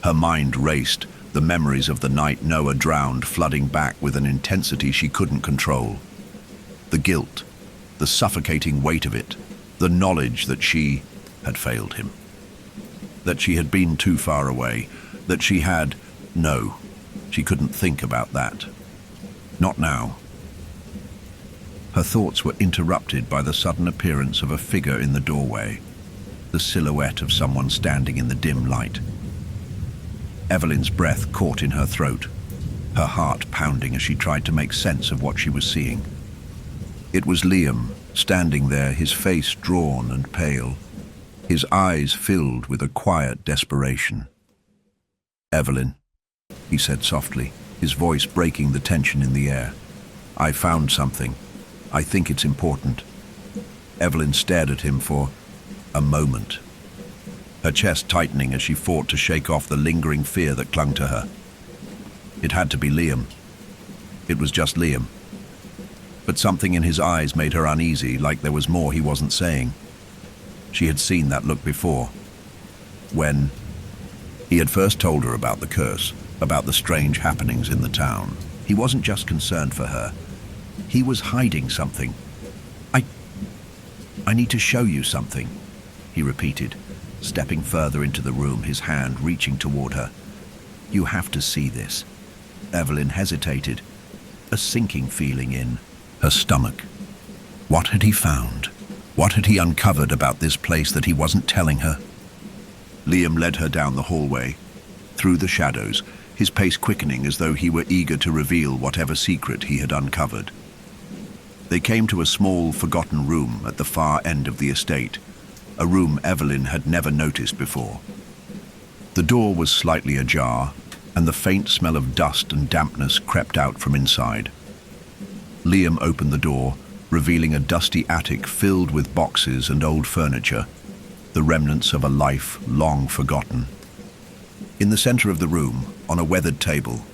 Her mind raced, the memories of the night Noah drowned flooding back with an intensity she couldn't control. The guilt, the suffocating weight of it, the knowledge that she had failed him. That she had been too far away, that she had... No, she couldn't think about that. Not now. Her thoughts were interrupted by the sudden appearance of a figure in the doorway, the silhouette of someone standing in the dim light. Evelyn's breath caught in her throat, her heart pounding as she tried to make sense of what she was seeing. It was Liam, standing there, his face drawn and pale, his eyes filled with a quiet desperation. "Evelyn," he said softly, his voice breaking the tension in the air. "I found something. I think it's important." Evelyn stared at him for a moment, her chest tightening as she fought to shake off the lingering fear that clung to her. It had to be Liam. It was just Liam. But something in his eyes made her uneasy, like there was more he wasn't saying. She had seen that look before, when he had first told her about the curse, about the strange happenings in the town. He wasn't just concerned for her. He was hiding something. I need to show you something," he repeated, stepping further into the room, his hand reaching toward her. "You have to see this." Evelyn hesitated, a sinking feeling in her stomach. What had he found? What had he uncovered about this place that he wasn't telling her? Liam led her down the hallway, through the shadows, his pace quickening as though he were eager to reveal whatever secret he had uncovered. They came to a small, forgotten room at the far end of the estate, a room Evelyn had never noticed before. The door was slightly ajar, and the faint smell of dust and dampness crept out from inside. Liam opened the door, revealing a dusty attic filled with boxes and old furniture, the remnants of a life long forgotten. In the center of the room, on a weathered table,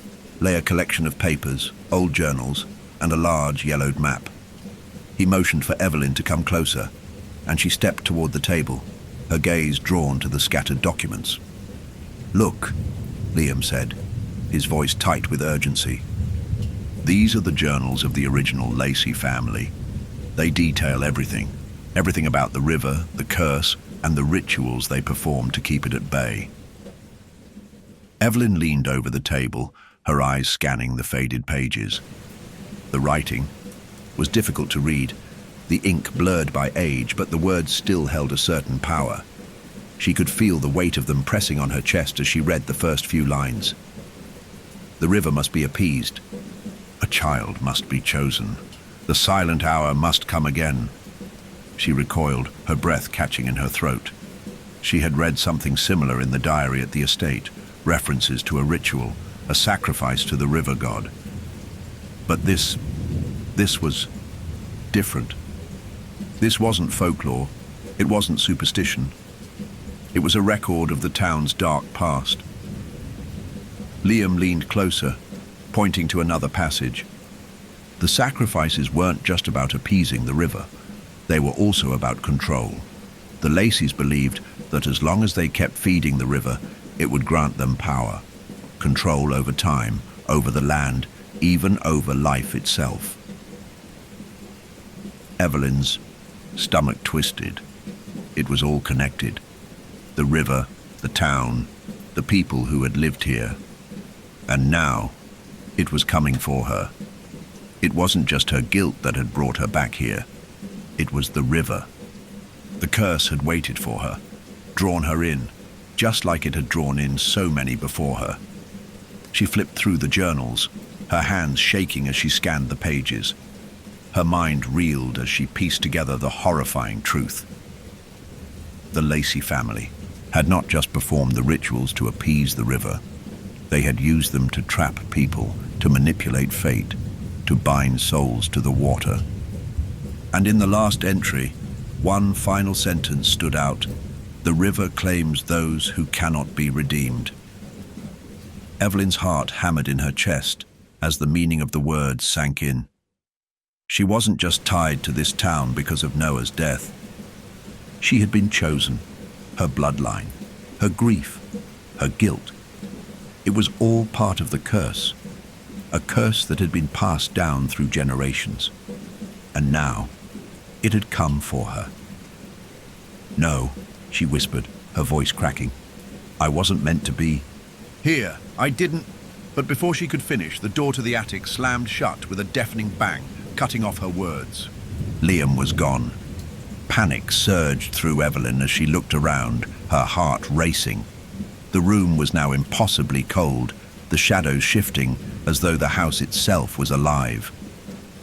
lay a collection of papers, old journals, and a large yellowed map. He motioned for Evelyn to come closer, and she stepped toward the table, her gaze drawn to the scattered documents. "Look," Liam said, his voice tight with urgency. "These are the journals of the original Lacey family. They detail everything about the river, the curse, and the rituals they performed to keep it at bay." Evelyn leaned over the table, her eyes scanning the faded pages. The writing was difficult to read, the ink blurred by age, but the words still held a certain power. She could feel the weight of them pressing on her chest as she read the first few lines. The river must be appeased. A child must be chosen. The silent hour must come again. She recoiled, her breath catching in her throat. She had read something similar in the diary at the estate, references to a ritual, a sacrifice to the river god. But this was different. This wasn't folklore. It wasn't superstition. It was a record of the town's dark past. Liam leaned closer, pointing to another passage. The sacrifices weren't just about appeasing the river. They were also about control. The Lacys believed that as long as they kept feeding the river, it would grant them power, control over time, over the land, even over life itself. Evelyn's stomach twisted. It was all connected. The river, the town, the people who had lived here. And now, it was coming for her. It wasn't just her guilt that had brought her back here. It was the river. The curse had waited for her, drawn her in, just like it had drawn in so many before her. She flipped through the journals, her hands shaking as she scanned the pages. Her mind reeled as she pieced together the horrifying truth. The Lacey family had not just performed the rituals to appease the river. They had used them to trap people, to manipulate fate, to bind souls to the water. And in the last entry, one final sentence stood out: "The river claims those who cannot be redeemed." Evelyn's heart hammered in her chest as the meaning of the words sank in. She wasn't just tied to this town because of Noah's death. She had been chosen, her bloodline, her grief, her guilt. It was all part of the curse, a curse that had been passed down through generations. And now, it had come for her. "No," she whispered, her voice cracking. "I wasn't meant to be here. I didn't..." But before she could finish, the door to the attic slammed shut with a deafening bang, cutting off her words. Liam was gone. Panic surged through Evelyn as she looked around, her heart racing. The room was now impossibly cold, the shadows shifting as though the house itself was alive.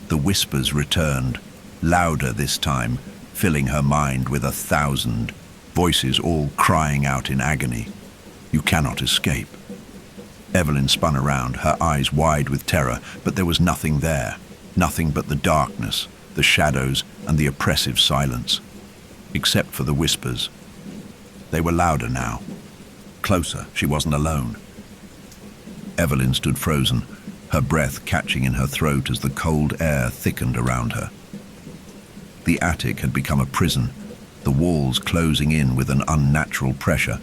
The whispers returned, louder this time, filling her mind with 1,000 voices, all crying out in agony. "You cannot escape." Evelyn spun around, her eyes wide with terror, but there was nothing there. Nothing but the darkness, the shadows, and the oppressive silence. Except for the whispers. They were louder now. Closer, she wasn't alone. Evelyn stood frozen, her breath catching in her throat as the cold air thickened around her. The attic had become a prison, the walls closing in with an unnatural pressure,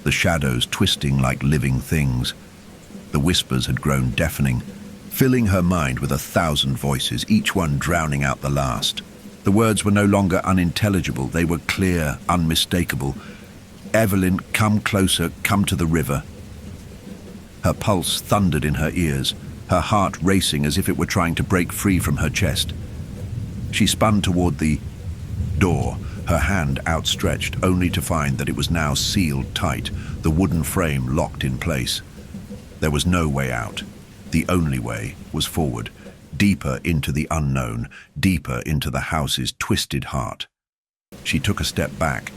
the shadows twisting like living things. The whispers had grown deafening, filling her mind with 1,000 voices, each one drowning out the last. The words were no longer unintelligible, they were clear, unmistakable. "Evelyn, come closer, come to the river." Her pulse thundered in her ears, her heart racing as if it were trying to break free from her chest. She spun toward the door, her hand outstretched, only to find that it was now sealed tight, the wooden frame locked in place. There was no way out. The only way was forward, deeper into the unknown, deeper into the house's twisted heart. She took a step back,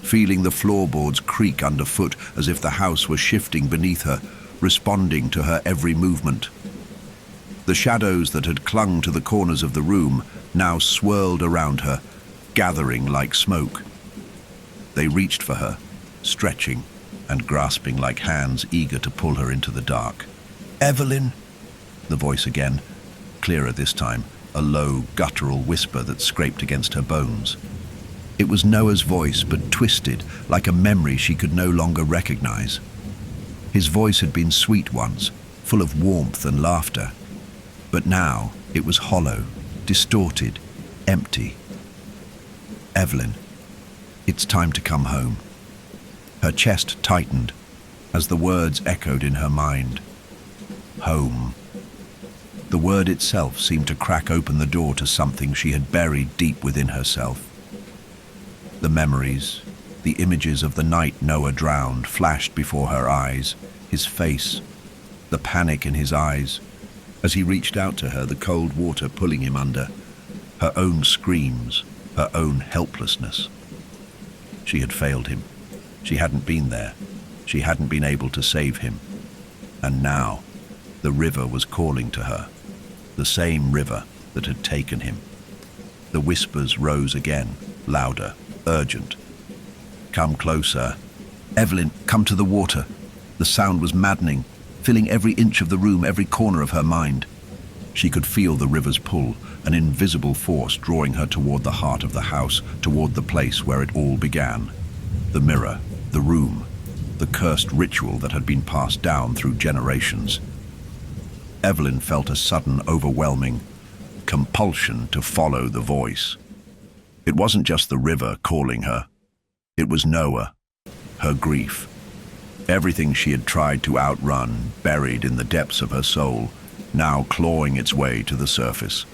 feeling the floorboards creak underfoot as if the house were shifting beneath her, responding to her every movement. The shadows that had clung to the corners of the room now swirled around her, gathering like smoke. They reached for her, stretching and grasping like hands eager to pull her into the dark. "Evelyn!" The voice again, clearer this time, a low, guttural whisper that scraped against her bones. It was Noah's voice, but twisted, like a memory she could no longer recognize. His voice had been sweet once, full of warmth and laughter. But now it was hollow, distorted, empty. "Evelyn, it's time to come home." Her chest tightened, as the words echoed in her mind. Home. The word itself seemed to crack open the door to something she had buried deep within herself. The memories, the images of the night Noah drowned flashed before her eyes, his face, the panic in his eyes. As he reached out to her, the cold water pulling him under, her own screams, her own helplessness. She had failed him. She hadn't been there. She hadn't been able to save him. And now, the river was calling to her, the same river that had taken him. The whispers rose again, louder, urgent. Come closer. Evelyn, come to the water. The sound was maddening, filling every inch of the room, every corner of her mind. She could feel the river's pull, an invisible force drawing her toward the heart of the house, toward the place where it all began. The mirror, the room, the cursed ritual that had been passed down through generations. Evelyn felt a sudden, overwhelming compulsion to follow the voice. It wasn't just the river calling her. It was Noah, her grief. Everything she had tried to outrun, buried in the depths of her soul, now clawing its way to the surface.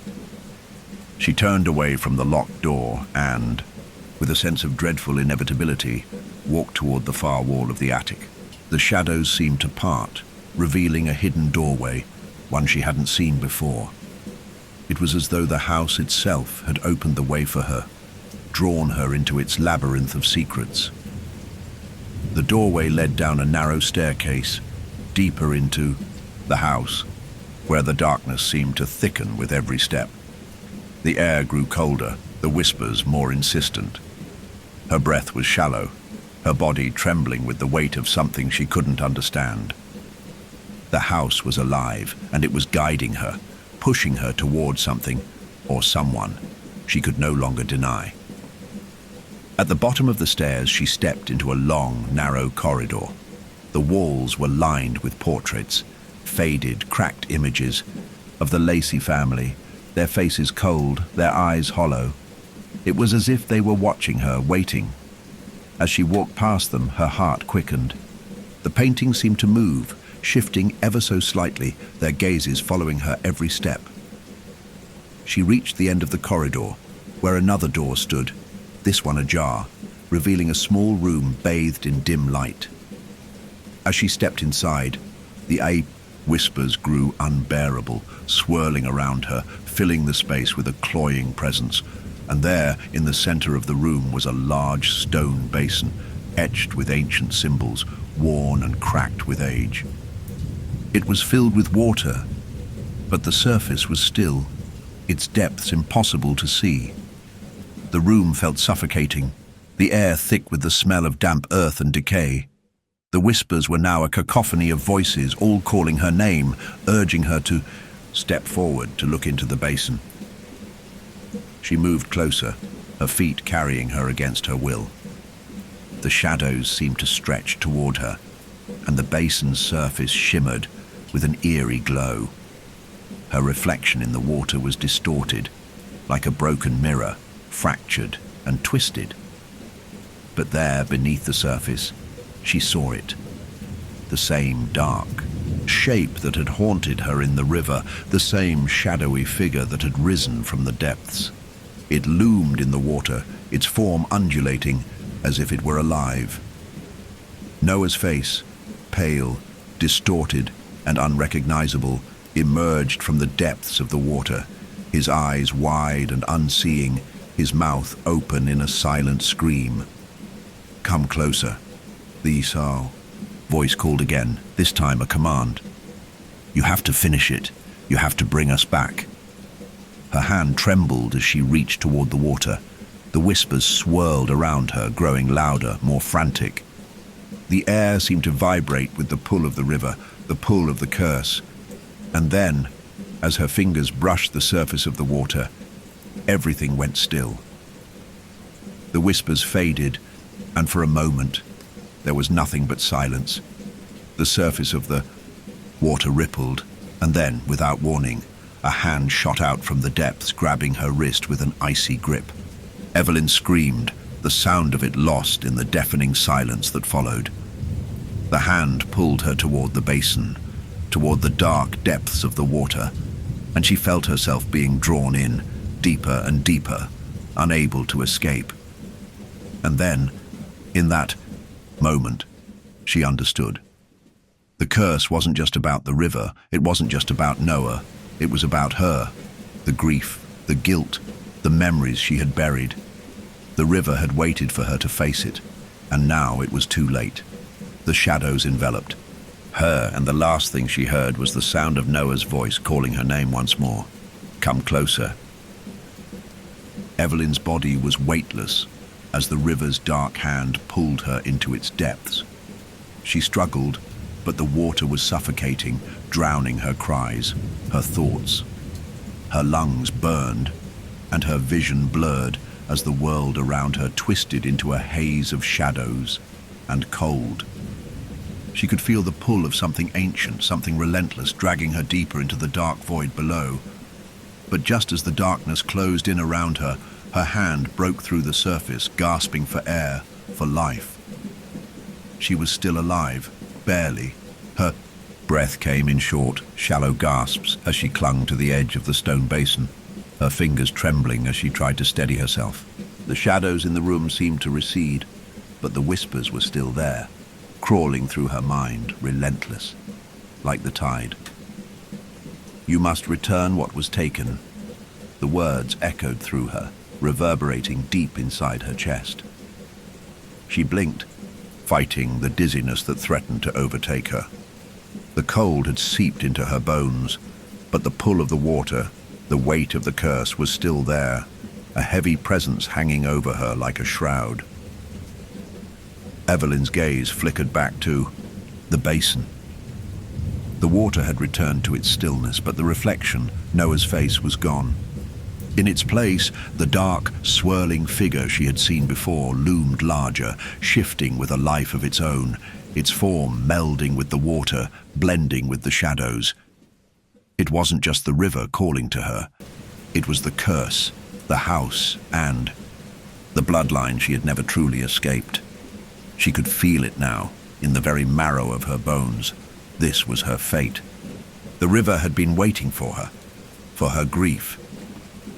She turned away from the locked door and, with a sense of dreadful inevitability, walked toward the far wall of the attic. The shadows seemed to part, revealing a hidden doorway, one she hadn't seen before. It was as though the house itself had opened the way for her, drawn her into its labyrinth of secrets. The doorway led down a narrow staircase, deeper into the house, where the darkness seemed to thicken with every step. The air grew colder, the whispers more insistent. Her breath was shallow, her body trembling with the weight of something she couldn't understand. The house was alive, and it was guiding her, pushing her toward something, or someone, she could no longer deny. At the bottom of the stairs, she stepped into a long, narrow corridor. The walls were lined with portraits, faded, cracked images of the Lacey family, their faces cold, their eyes hollow. It was as if they were watching her, waiting. As she walked past them, her heart quickened. The paintings seemed to move, shifting ever so slightly, their gazes following her every step. She reached the end of the corridor, where another door stood, this one ajar, revealing a small room bathed in dim light. As she stepped inside, the whispers grew unbearable, swirling around her, filling the space with a cloying presence. And there, in the center of the room, was a large stone basin, etched with ancient symbols, worn and cracked with age. It was filled with water, but the surface was still, its depths impossible to see. The room felt suffocating, the air thick with the smell of damp earth and decay. The whispers were now a cacophony of voices, all calling her name, urging her to step forward to look into the basin. She moved closer, her feet carrying her against her will. The shadows seemed to stretch toward her, and the basin's surface shimmered with an eerie glow. Her reflection in the water was distorted, like a broken mirror, fractured and twisted. But there, beneath the surface, she saw it. The same dark shape that had haunted her in the river, the same shadowy figure that had risen from the depths. It loomed in the water, its form undulating as if it were alive. Noah's face, pale, distorted, and unrecognizable, emerged from the depths of the water, his eyes wide and unseeing, his mouth open in a silent scream. Come closer. The Esau voice called again, this time a command. You have to finish it. You have to bring us back. Her hand trembled as she reached toward the water. The whispers swirled around her, growing louder, more frantic. The air seemed to vibrate with the pull of the river, the pull of the curse. And then, as her fingers brushed the surface of the water, everything went still. The whispers faded, and for a moment, there was nothing but silence. The surface of the water rippled, and then, without warning, a hand shot out from the depths, grabbing her wrist with an icy grip. Evelyn screamed, the sound of it lost in the deafening silence that followed. The hand pulled her toward the basin, toward the dark depths of the water, and she felt herself being drawn in, deeper and deeper, unable to escape. And then, in that moment, she understood. The curse wasn't just about the river, it wasn't just about Noah, it was about her, the grief, the guilt, the memories she had buried. The river had waited for her to face it, and now it was too late. The shadows enveloped her, and the last thing she heard was the sound of Noah's voice calling her name once more. Come closer. Evelyn's body was weightless as the river's dark hand pulled her into its depths. She struggled, but the water was suffocating, drowning her cries, her thoughts. Her lungs burned, and her vision blurred as the world around her twisted into a haze of shadows and cold. She could feel the pull of something ancient, something relentless, dragging her deeper into the dark void below. But just as the darkness closed in around her, her hand broke through the surface, gasping for air, for life. She was still alive, barely. Her breath came in short, shallow gasps as she clung to the edge of the stone basin, her fingers trembling as she tried to steady herself. The shadows in the room seemed to recede, but the whispers were still there, crawling through her mind, relentless, like the tide. You must return what was taken. The words echoed through her, reverberating deep inside her chest. She blinked, fighting the dizziness that threatened to overtake her. The cold had seeped into her bones, but the pull of the water, the weight of the curse was still there, a heavy presence hanging over her like a shroud. Evelyn's gaze flickered back to the basin. The water had returned to its stillness, but the reflection, Noah's face, was gone. In its place, the dark, swirling figure she had seen before loomed larger, shifting with a life of its own, its form melding with the water, blending with the shadows. It wasn't just the river calling to her. It was the curse, the house, and the bloodline she had never truly escaped. She could feel it now, in the very marrow of her bones. This was her fate. The river had been waiting for her grief,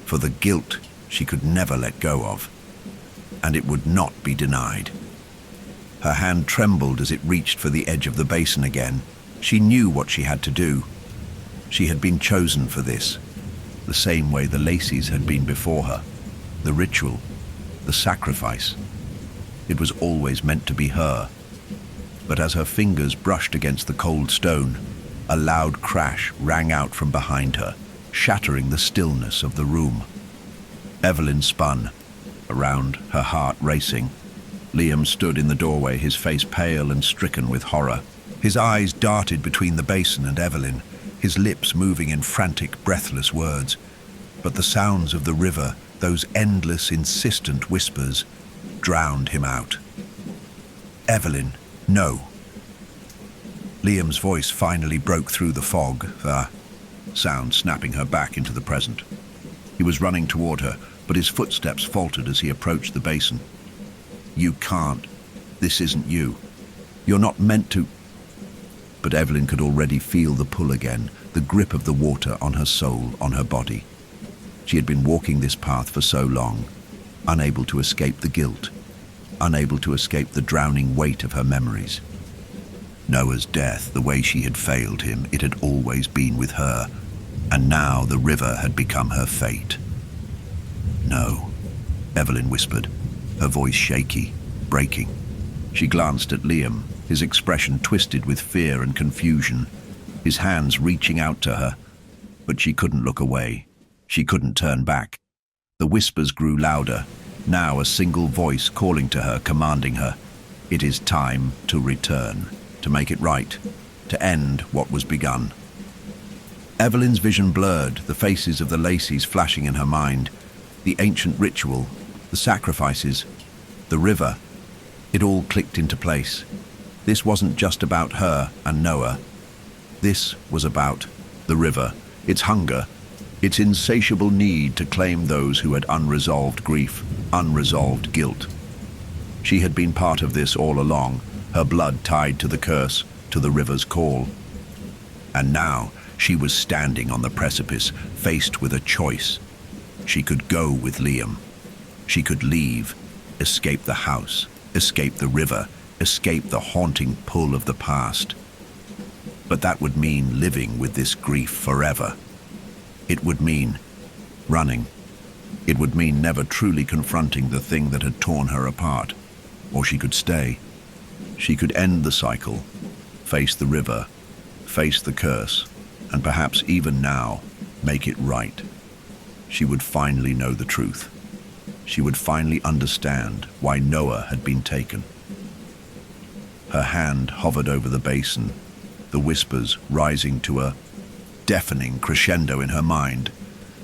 for the guilt she could never let go of, and it would not be denied. Her hand trembled as it reached for the edge of the basin again. She knew what she had to do. She had been chosen for this, the same way the Lacys had been before her. The ritual, the sacrifice. It was always meant to be her. But as her fingers brushed against the cold stone, a loud crash rang out from behind her, shattering the stillness of the room. Evelyn spun around, her heart racing. Liam stood in the doorway, his face pale and stricken with horror. His eyes darted between the basin and Evelyn, his lips moving in frantic, breathless words. But the sounds of the river, those endless, insistent whispers, drowned him out. Evelyn, no. Liam's voice finally broke through the fog, the sound snapping her back into the present. He was running toward her, but his footsteps faltered as he approached the basin. You can't. This isn't you. You're not meant to. But Evelyn could already feel the pull again, the grip of the water on her soul, on her body. She had been walking this path for so long, unable to escape the guilt, unable to escape the drowning weight of her memories. Noah's death, the way she had failed him, it had always been with her, and now the river had become her fate. No, Evelyn whispered, her voice shaky, breaking. She glanced at Liam, his expression twisted with fear and confusion, his hands reaching out to her, but she couldn't look away. She couldn't turn back. The whispers grew louder, now a single voice calling to her, commanding her. It is time to return, to make it right, to end what was begun. Evelyn's vision blurred, the faces of the Lacys flashing in her mind, the ancient ritual, the sacrifices, the river. It all clicked into place. This wasn't just about her and Noah. This was about the river, its hunger, its insatiable need to claim those who had unresolved grief, unresolved guilt. She had been part of this all along, her blood tied to the curse, to the river's call. And now she was standing on the precipice, faced with a choice. She could go with Liam. She could leave, escape the house, escape the river, escape the haunting pull of the past. But that would mean living with this grief forever. It would mean running. It would mean never truly confronting the thing that had torn her apart. Or she could stay. She could end the cycle, face the river, face the curse, and perhaps even now, make it right. She would finally know the truth. She would finally understand why Noah had been taken. Her hand hovered over the basin, the whispers rising to a deafening crescendo in her mind,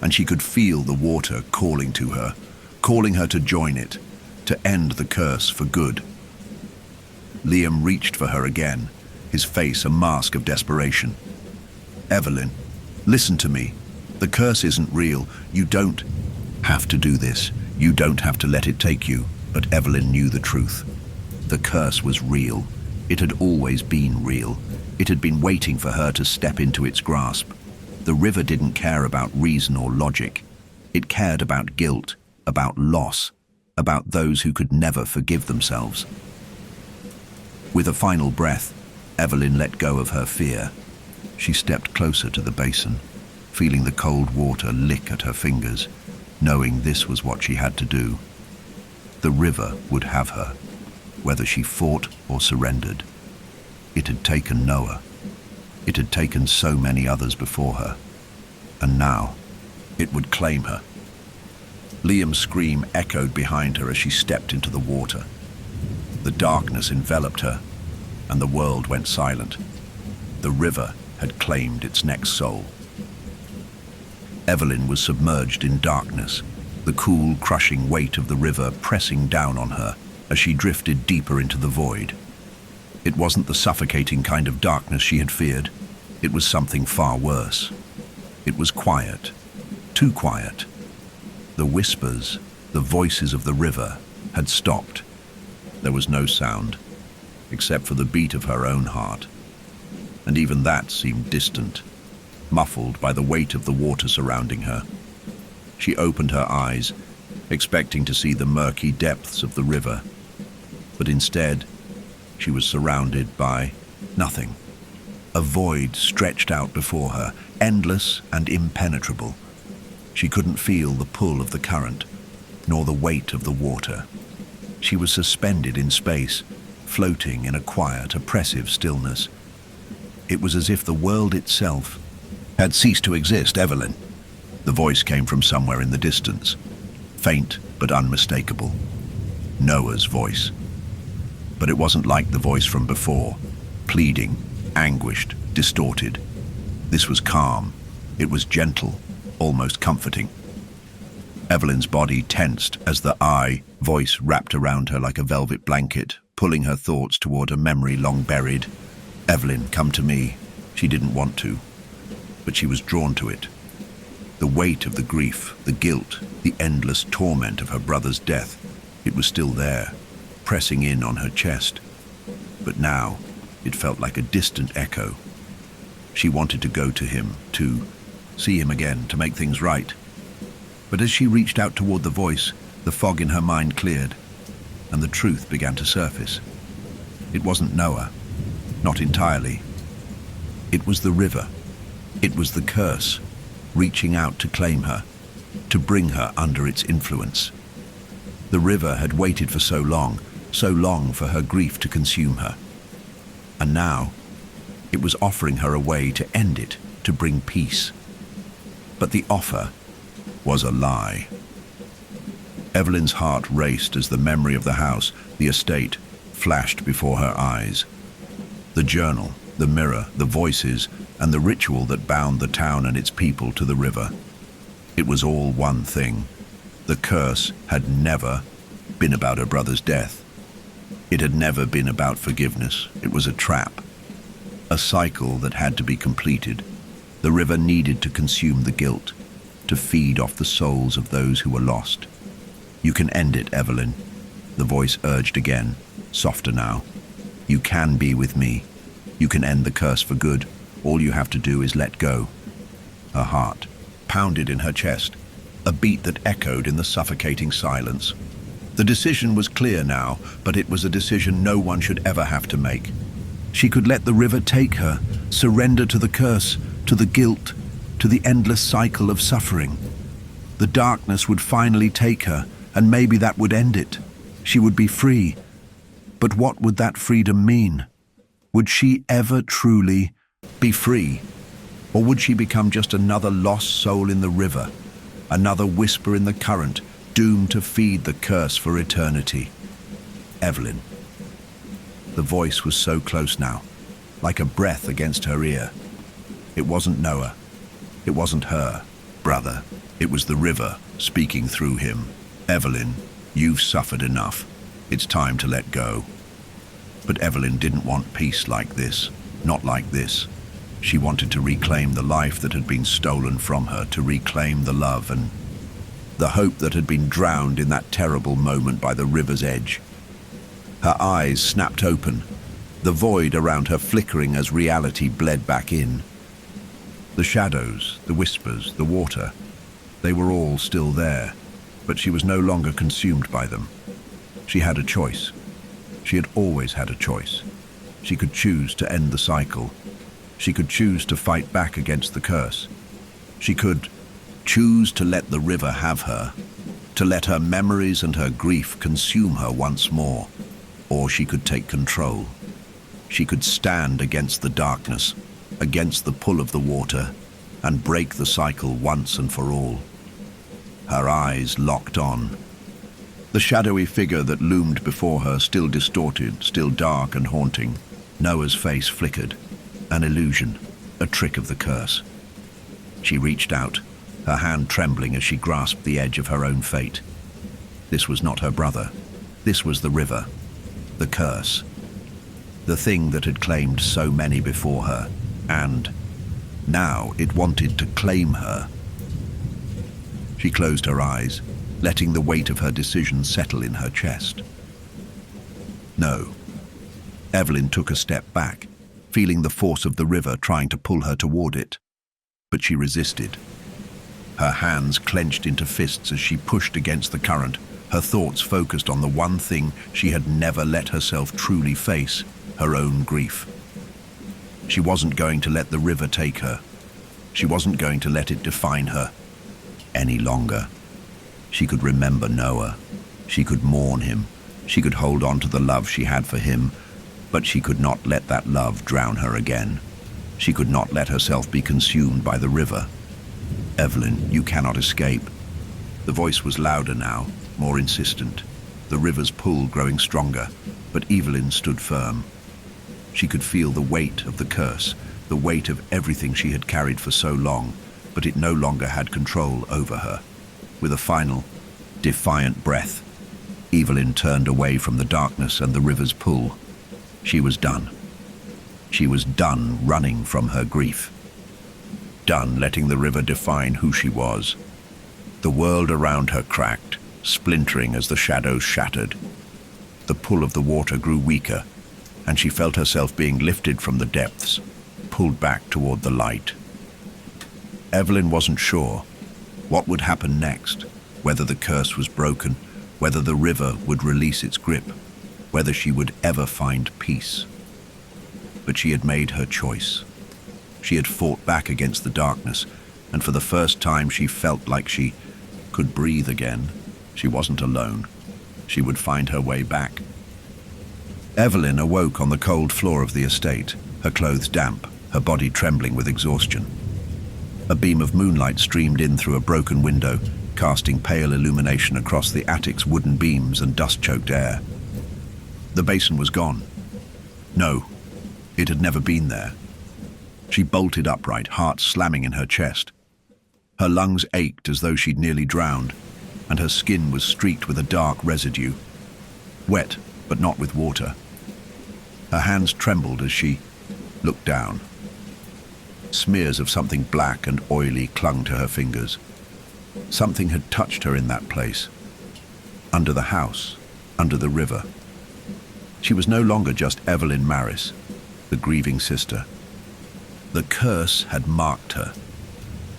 and she could feel the water calling to her, calling her to join it, to end the curse for good. Liam reached for her again, his face a mask of desperation. "Evelyn, listen to me. The curse isn't real. You don't have to do this. You don't have to let it take you." But Evelyn knew the truth. The curse was real. It had always been real. It had been waiting for her to step into its grasp. The river didn't care about reason or logic. It cared about guilt, about loss, about those who could never forgive themselves. With a final breath, Evelyn let go of her fear. She stepped closer to the basin, feeling the cold water lick at her fingers, knowing this was what she had to do. The river would have her, whether she fought or surrendered. It had taken Noah. It had taken so many others before her. And now, it would claim her. Liam's scream echoed behind her as she stepped into the water. The darkness enveloped her, and the world went silent. The river had claimed its next soul. Evelyn was submerged in darkness, the cool, crushing weight of the river pressing down on her as she drifted deeper into the void. It wasn't the suffocating kind of darkness she had feared. It was something far worse. It was quiet, too quiet. The whispers, the voices of the river, had stopped. There was no sound, except for the beat of her own heart. And even that seemed distant, muffled by the weight of the water surrounding her. She opened her eyes, expecting to see the murky depths of the river. But instead, she was surrounded by nothing. A void stretched out before her, endless and impenetrable. She couldn't feel the pull of the current, nor the weight of the water. She was suspended in space, floating in a quiet, oppressive stillness. It was as if the world itself had ceased to exist. "Evelyn." The voice came from somewhere in the distance, faint but unmistakable. Noah's voice. But it wasn't like the voice from before, pleading, anguished, distorted. This was calm. It was gentle, almost comforting. Evelyn's body tensed as the voice wrapped around her like a velvet blanket, pulling her thoughts toward a memory long buried. "Evelyn, come to me." She didn't want to, but she was drawn to it. The weight of the grief, the guilt, the endless torment of her brother's death, it was still there, pressing in on her chest. But now, it felt like a distant echo. She wanted to go to him, to see him again, to make things right. But as she reached out toward the voice, the fog in her mind cleared, and the truth began to surface. It wasn't Noah, not entirely. It was the river. It was the curse, reaching out to claim her, to bring her under its influence. The river had waited for so long for her grief to consume her. And now, it was offering her a way to end it, to bring peace. But the offer was a lie. Evelyn's heart raced as the memory of the house, the estate, flashed before her eyes. The journal, the mirror, the voices, and the ritual that bound the town and its people to the river. It was all one thing. The curse had never been about her brother's death. It had never been about forgiveness. It was a trap, a cycle that had to be completed. The river needed to consume the guilt, to feed off the souls of those who were lost. "You can end it, Evelyn," the voice urged again, softer now. You can be with me. You can end the curse for good. All you have to do is let go. Her heart pounded in her chest, a beat that echoed in the suffocating silence. The decision was clear now, but it was a decision no one should ever have to make. She could let the river take her, surrender to the curse, to the guilt, to the endless cycle of suffering. The darkness would finally take her, and maybe that would end it. She would be free. But what would that freedom mean? Would she ever truly be free? Or would she become just another lost soul in the river, another whisper in the current, doomed to feed the curse for eternity? Evelyn. The voice was so close now, like a breath against her ear. It wasn't Noah. It wasn't her brother. It was the river speaking through him. Evelyn, you've suffered enough. It's time to let go. But Evelyn didn't want peace like this, not like this. She wanted to reclaim the life that had been stolen from her, to reclaim the love and the hope that had been drowned in that terrible moment by the river's edge. Her eyes snapped open, the void around her flickering as reality bled back in. The shadows, the whispers, the water, they were all still there, but she was no longer consumed by them. She had a choice. She had always had a choice. She could choose to end the cycle. She could choose to fight back against the curse. She could choose to let the river have her, to let her memories and her grief consume her once more. Or she could take control. She could stand against the darkness, against the pull of the water, and break the cycle once and for all. Her eyes locked on. The shadowy figure that loomed before her, still distorted, still dark and haunting. Noah's face flickered. An illusion, a trick of the curse. She reached out, her hand trembling as she grasped the edge of her own fate. This was not her brother. This was the river, the curse, the thing that had claimed so many before her, and now it wanted to claim her. She closed her eyes, letting the weight of her decision settle in her chest. No. Evelyn took a step back, feeling the force of the river trying to pull her toward it. But she resisted. Her hands clenched into fists as she pushed against the current, her thoughts focused on the one thing she had never let herself truly face, her own grief. She wasn't going to let the river take her. She wasn't going to let it define her any longer. She could remember Noah. She could mourn him. She could hold on to the love she had for him, but she could not let that love drown her again. She could not let herself be consumed by the river. Evelyn, you cannot escape. The voice was louder now, more insistent, the river's pull growing stronger, but Evelyn stood firm. She could feel the weight of the curse, the weight of everything she had carried for so long, but it no longer had control over her. With a final, defiant breath, Evelyn turned away from the darkness and the river's pull. She was done. She was done running from her grief. Done letting the river define who she was. The world around her cracked, splintering as the shadows shattered. The pull of the water grew weaker, and she felt herself being lifted from the depths, pulled back toward the light. Evelyn wasn't sure what would happen next, whether the curse was broken, whether the river would release its grip, whether she would ever find peace. But she had made her choice. She had fought back against the darkness, and for the first time she felt like she could breathe again. She wasn't alone. She would find her way back. Evelyn awoke on the cold floor of the estate, her clothes damp, her body trembling with exhaustion. A beam of moonlight streamed in through a broken window, casting pale illumination across the attic's wooden beams and dust-choked air. The basin was gone. No, it had never been there. She bolted upright, heart slamming in her chest. Her lungs ached as though she'd nearly drowned, and her skin was streaked with a dark residue. Wet, but not with water. Her hands trembled as she looked down. Smears of something black and oily clung to her fingers. Something had touched her in that place. Under the house, under the river. She was no longer just Evelyn Maris, the grieving sister. The curse had marked her.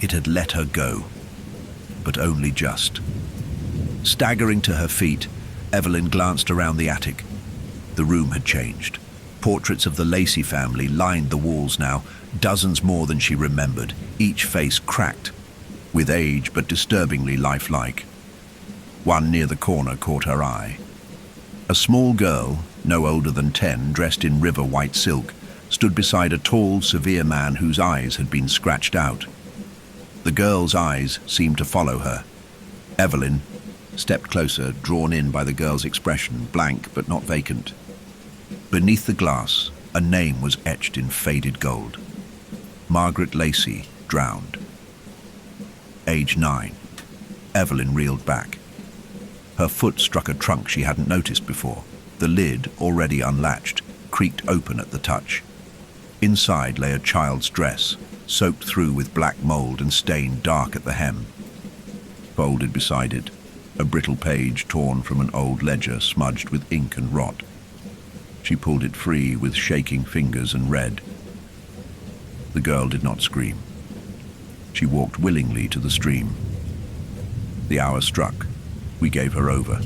It had let her go, but only just. Staggering to her feet, Evelyn glanced around the attic. The room had changed. Portraits of the Lacey family lined the walls now, dozens more than she remembered, each face cracked, with age but disturbingly lifelike. One near the corner caught her eye. A small girl, no older than 10, dressed in river white silk, stood beside a tall, severe man whose eyes had been scratched out. The girl's eyes seemed to follow her. Evelyn stepped closer, drawn in by the girl's expression, blank but not vacant. Beneath the glass, a name was etched in faded gold. Margaret Lacey, drowned. Age 9. Evelyn reeled back. Her foot struck a trunk she hadn't noticed before. The lid, already unlatched, creaked open at the touch. Inside lay a child's dress, soaked through with black mold and stained dark at the hem. Folded beside it, a brittle page torn from an old ledger smudged with ink and rot. She pulled it free with shaking fingers and read. The girl did not scream. She walked willingly to the stream. The hour struck. We gave her over.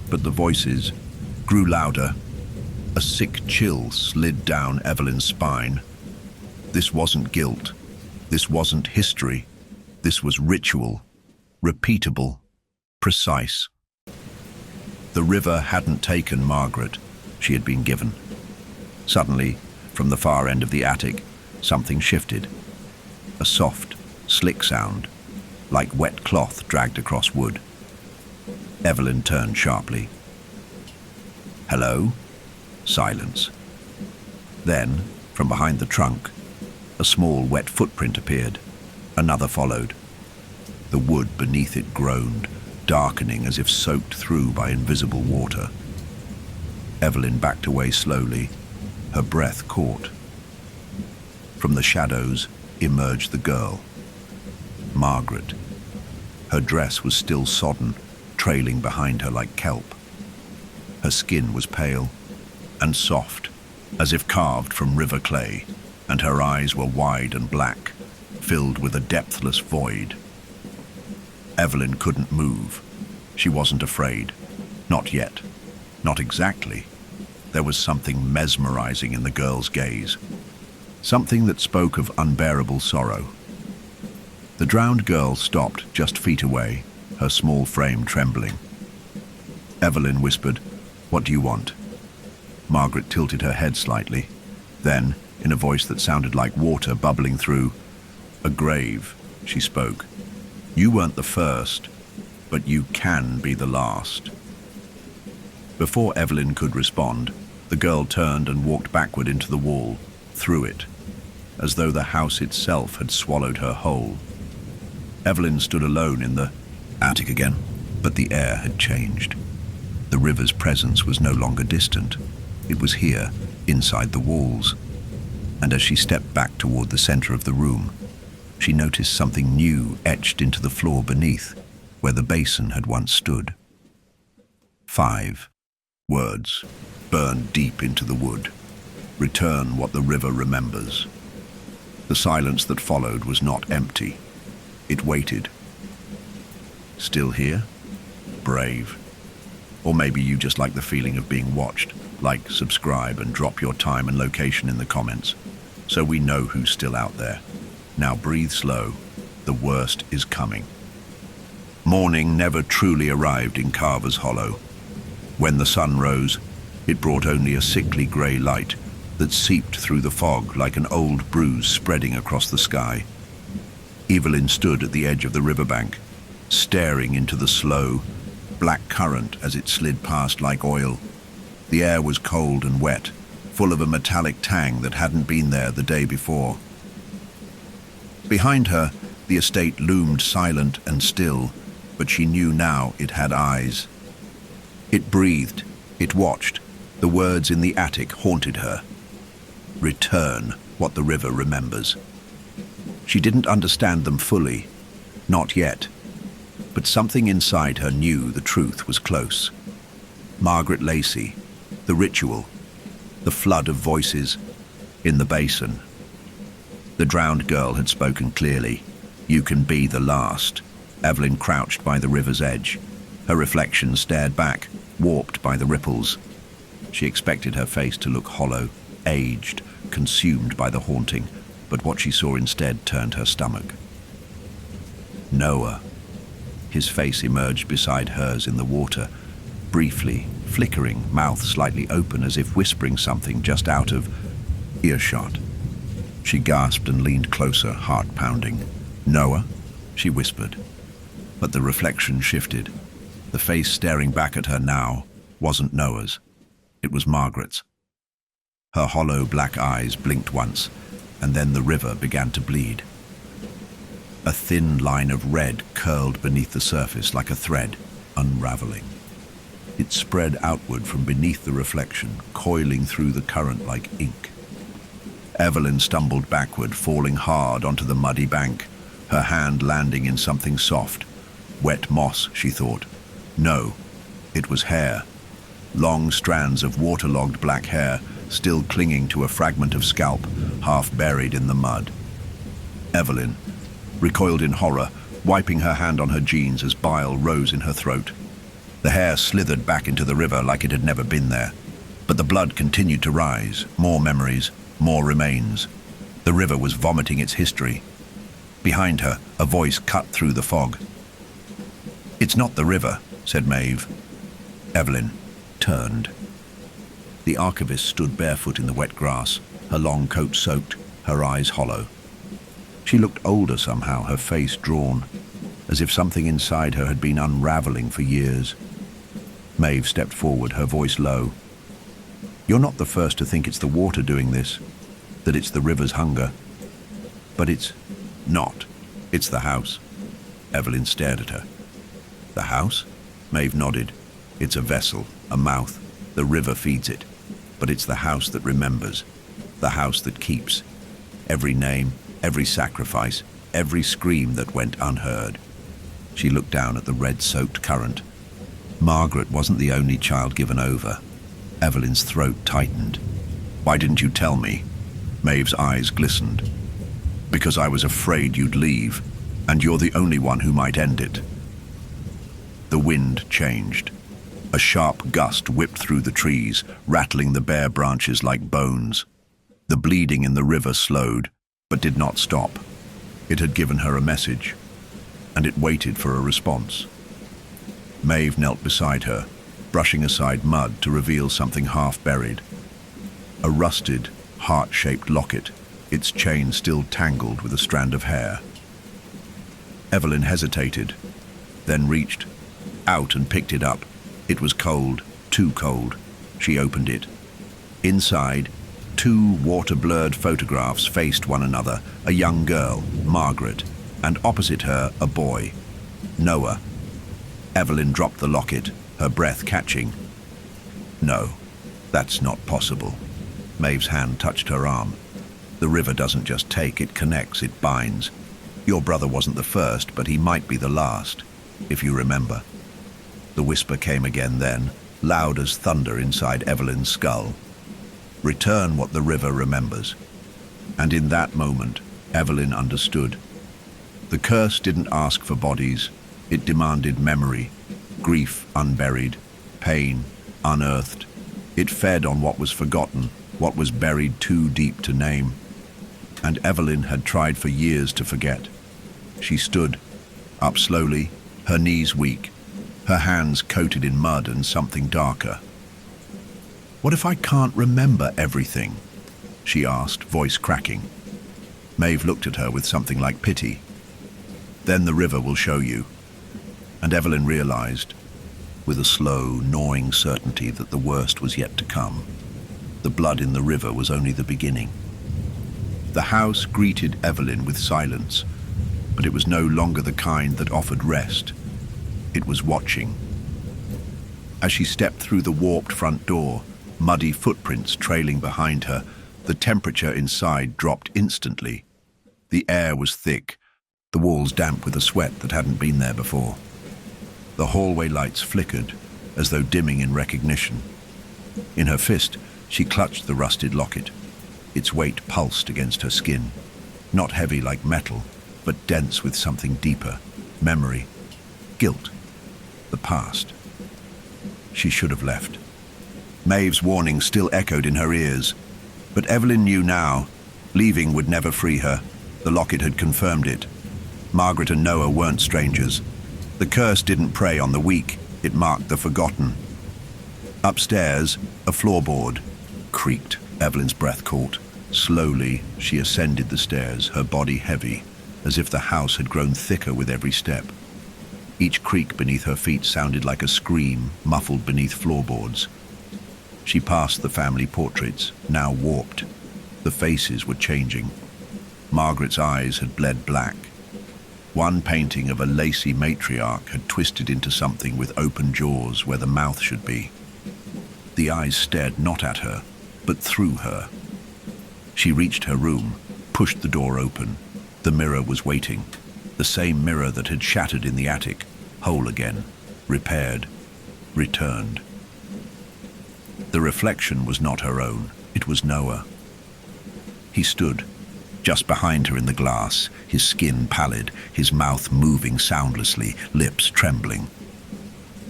But the voices grew louder. A sick chill slid down Evelyn's spine. This wasn't guilt. This wasn't history. This was ritual, repeatable, precise. The river hadn't taken Margaret. She had been given. Suddenly, from the far end of the attic, something shifted. A soft, slick sound, like wet cloth dragged across wood. Evelyn turned sharply. Hello? Silence. Then, from behind the trunk, a small wet footprint appeared. Another followed. The wood beneath it groaned, darkening as if soaked through by invisible water. Evelyn backed away slowly, her breath caught. From the shadows emerged the girl, Margaret. Her dress was still sodden, trailing behind her like kelp. Her skin was pale and soft, as if carved from river clay, and her eyes were wide and black, filled with a depthless void. Evelyn couldn't move. She wasn't afraid. Not yet. Not exactly. There was something mesmerizing in the girl's gaze. Something that spoke of unbearable sorrow. The drowned girl stopped just feet away, her small frame trembling. Evelyn whispered, "What do you want?" Margaret tilted her head slightly. Then, in a voice that sounded like water bubbling through, "A grave," she spoke. "You weren't the first, but you can be the last." Before Evelyn could respond, the girl turned and walked backward into the wall, through it, as though the house itself had swallowed her whole. Evelyn stood alone in the attic again, but the air had changed. The river's presence was no longer distant. It was here, inside the walls. And as she stepped back toward the center of the room, she noticed something new etched into the floor beneath, where the basin had once stood. 5 words, burned deep into the wood. Return what the river remembers. The silence that followed was not empty. It waited. Still here? Brave. Or maybe you just like the feeling of being watched. Like, subscribe, and drop your time and location in the comments, so we know who's still out there. Now breathe slow. The worst is coming. Morning never truly arrived in Carver's Hollow. When the sun rose, it brought only a sickly grey light that seeped through the fog like an old bruise spreading across the sky. Evelyn stood at the edge of the riverbank, staring into the slow, black current as it slid past like oil. The air was cold and wet, full of a metallic tang that hadn't been there the day before. Behind her, the estate loomed silent and still, but she knew now it had eyes. It breathed, it watched. The words in the attic haunted her. Return what the river remembers. She didn't understand them fully, not yet, but something inside her knew the truth was close. Margaret Lacey, The ritual, the flood of voices in the basin. The drowned girl had spoken clearly. You can be the last. Evelyn crouched by the river's edge. Her reflection stared back, warped by the ripples. She expected her face to look hollow, aged, consumed by the haunting, but what she saw instead turned her stomach. Noah. His face emerged beside hers in the water, briefly, flickering, mouth slightly open as if whispering something just out of earshot. She gasped and leaned closer, heart pounding. "Noah?" she whispered. But the reflection shifted. The face staring back at her now wasn't Noah's. It was Margaret's. Her hollow black eyes blinked once, and then the river began to bleed. A thin line of red curled beneath the surface like a thread, unraveling. It spread outward from beneath the reflection, coiling through the current like ink. Evelyn stumbled backward, falling hard onto the muddy bank, her hand landing in something soft. Wet moss, she thought. No, it was hair. Long strands of waterlogged black hair, still clinging to a fragment of scalp, half buried in the mud. Evelyn recoiled in horror, wiping her hand on her jeans as bile rose in her throat. The hair slithered back into the river like it had never been there. But the blood continued to rise, more memories, more remains. The river was vomiting its history. Behind her, a voice cut through the fog. "It's not the river," said Maeve. Evelyn turned. The archivist stood barefoot in the wet grass, her long coat soaked, her eyes hollow. She looked older somehow, her face drawn, as if something inside her had been unraveling for years. Maeve stepped forward, her voice low. "You're not the first to think it's the water doing this, that it's the river's hunger. But it's not. It's the house." Evelyn stared at her. "The house?" Maeve nodded. "It's a vessel, a mouth. The river feeds it. But it's the house that remembers, the house that keeps. Every name, every sacrifice, every scream that went unheard." She looked down at the red-soaked current. Margaret wasn't the only child given over. Evelyn's throat tightened. "Why didn't you tell me?" Maeve's eyes glistened. "Because I was afraid you'd leave, and you're the only one who might end it." The wind changed. A sharp gust whipped through the trees, rattling the bare branches like bones. The bleeding in the river slowed, but did not stop. It had given her a message, and it waited for a response. Maeve knelt beside her, brushing aside mud to reveal something half-buried. A rusted, heart-shaped locket, its chain still tangled with a strand of hair. Evelyn hesitated, then reached out and picked it up. It was cold, too cold. She opened it. Inside, two water-blurred photographs faced one another, a young girl, Margaret, and opposite her, a boy, Noah. Evelyn dropped the locket, her breath catching. "No, that's not possible." Maeve's hand touched her arm. "The river doesn't just take, it connects, it binds. Your brother wasn't the first, but he might be the last, if you remember." The whisper came again then, loud as thunder inside Evelyn's skull. "Return what the river remembers." And in that moment, Evelyn understood. The curse didn't ask for bodies. It demanded memory, grief unburied, pain unearthed. It fed on what was forgotten, what was buried too deep to name. And Evelyn had tried for years to forget. She stood, up slowly, her knees weak, her hands coated in mud and something darker. "What if I can't remember everything?" she asked, voice cracking. Maeve looked at her with something like pity. "Then the river will show you." And Evelyn realized, with a slow, gnawing certainty, that the worst was yet to come. The blood in the river was only the beginning. The house greeted Evelyn with silence, but it was no longer the kind that offered rest. It was watching. As she stepped through the warped front door, muddy footprints trailing behind her, the temperature inside dropped instantly. The air was thick, the walls damp with a sweat that hadn't been there before. The hallway lights flickered, as though dimming in recognition. In her fist, she clutched the rusted locket. Its weight pulsed against her skin. Not heavy like metal, but dense with something deeper. Memory. Guilt. The past. She should have left. Maeve's warning still echoed in her ears. But Evelyn knew now. Leaving would never free her. The locket had confirmed it. Margaret and Noah weren't strangers. The curse didn't prey on the weak. It marked the forgotten. Upstairs, a floorboard creaked. Evelyn's breath caught. Slowly, she ascended the stairs, her body heavy, as if the house had grown thicker with every step. Each creak beneath her feet sounded like a scream, muffled beneath floorboards. She passed the family portraits, now warped. The faces were changing. Margaret's eyes had bled black. One painting of a lacy matriarch had twisted into something with open jaws where the mouth should be. The eyes stared not at her, but through her. She reached her room, pushed the door open. The mirror was waiting. The same mirror that had shattered in the attic, whole again, repaired, returned. The reflection was not her own, it was Noah. He stood, just behind her in the glass, his skin pallid, his mouth moving soundlessly, lips trembling.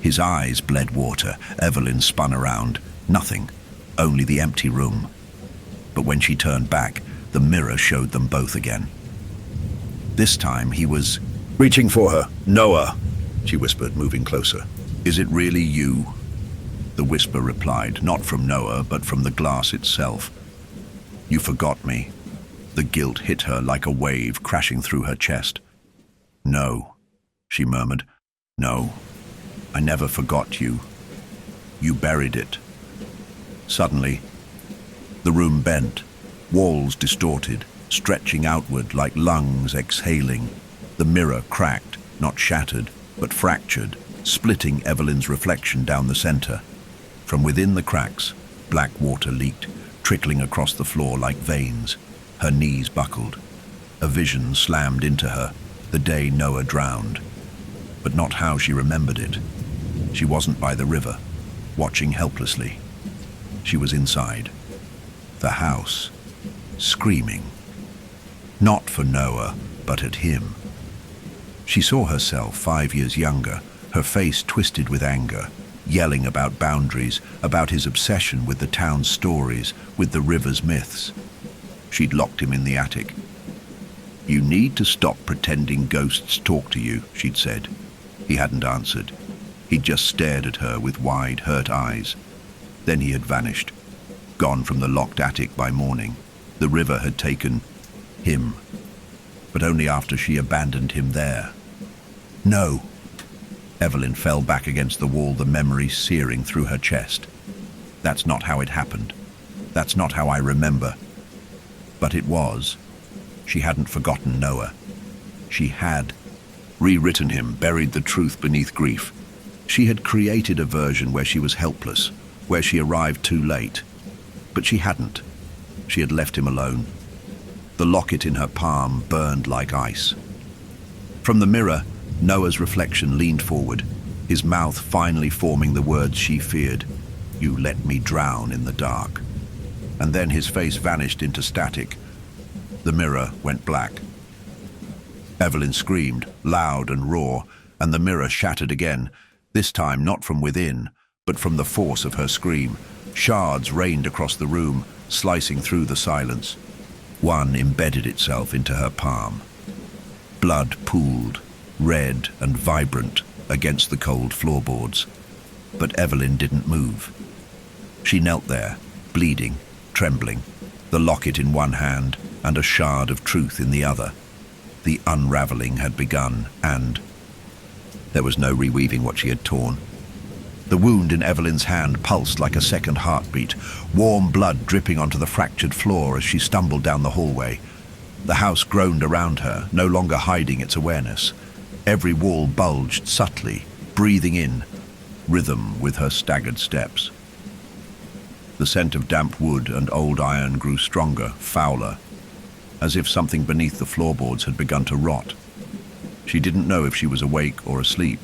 His eyes bled water. Evelyn spun around. Nothing, only the empty room. But when she turned back, the mirror showed them both again. This time he was reaching for her. "Noah," she whispered, moving closer. "Is it really you?" The whisper replied, not from Noah, but from the glass itself. "You forgot me." The guilt hit her like a wave crashing through her chest. "No," she murmured. "No, I never forgot you. You buried it." Suddenly, the room bent, walls distorted, stretching outward like lungs exhaling. The mirror cracked, not shattered, but fractured, splitting Evelyn's reflection down the center. From within the cracks, black water leaked, trickling across the floor like veins. Her knees buckled. A vision slammed into her, the day Noah drowned. But not how she remembered it. She wasn't by the river, watching helplessly. She was inside. The house, screaming. Not for Noah, but at him. She saw herself 5 years younger, her face twisted with anger, yelling about boundaries, about his obsession with the town's stories, with the river's myths. She'd locked him in the attic. "You need to stop pretending ghosts talk to you," she'd said. He hadn't answered. He'd just stared at her with wide, hurt eyes. Then he had vanished, gone from the locked attic by morning. The river had taken him, but only after she abandoned him there. "No." Evelyn fell back against the wall, the memory searing through her chest. "That's not how it happened. That's not how I remember." But it was. She hadn't forgotten Noah. She had rewritten him, buried the truth beneath grief. She had created a version where she was helpless, where she arrived too late. But she hadn't. She had left him alone. The locket in her palm burned like ice. From the mirror, Noah's reflection leaned forward, his mouth finally forming the words she feared. "You let me drown in the dark." And then his face vanished into static. The mirror went black. Evelyn screamed, loud and raw, and the mirror shattered again, this time not from within, but from the force of her scream. Shards rained across the room, slicing through the silence. One embedded itself into her palm. Blood pooled, red and vibrant, against the cold floorboards. But Evelyn didn't move. She knelt there, bleeding, trembling, the locket in one hand and a shard of truth in the other. The unraveling had begun, and there was no reweaving what she had torn. The wound in Evelyn's hand pulsed like a second heartbeat, warm blood dripping onto the fractured floor as she stumbled down the hallway. The house groaned around her, no longer hiding its awareness. Every wall bulged subtly, breathing in rhythm with her staggered steps. The scent of damp wood and old iron grew stronger, fouler, as if something beneath the floorboards had begun to rot. She didn't know if she was awake or asleep.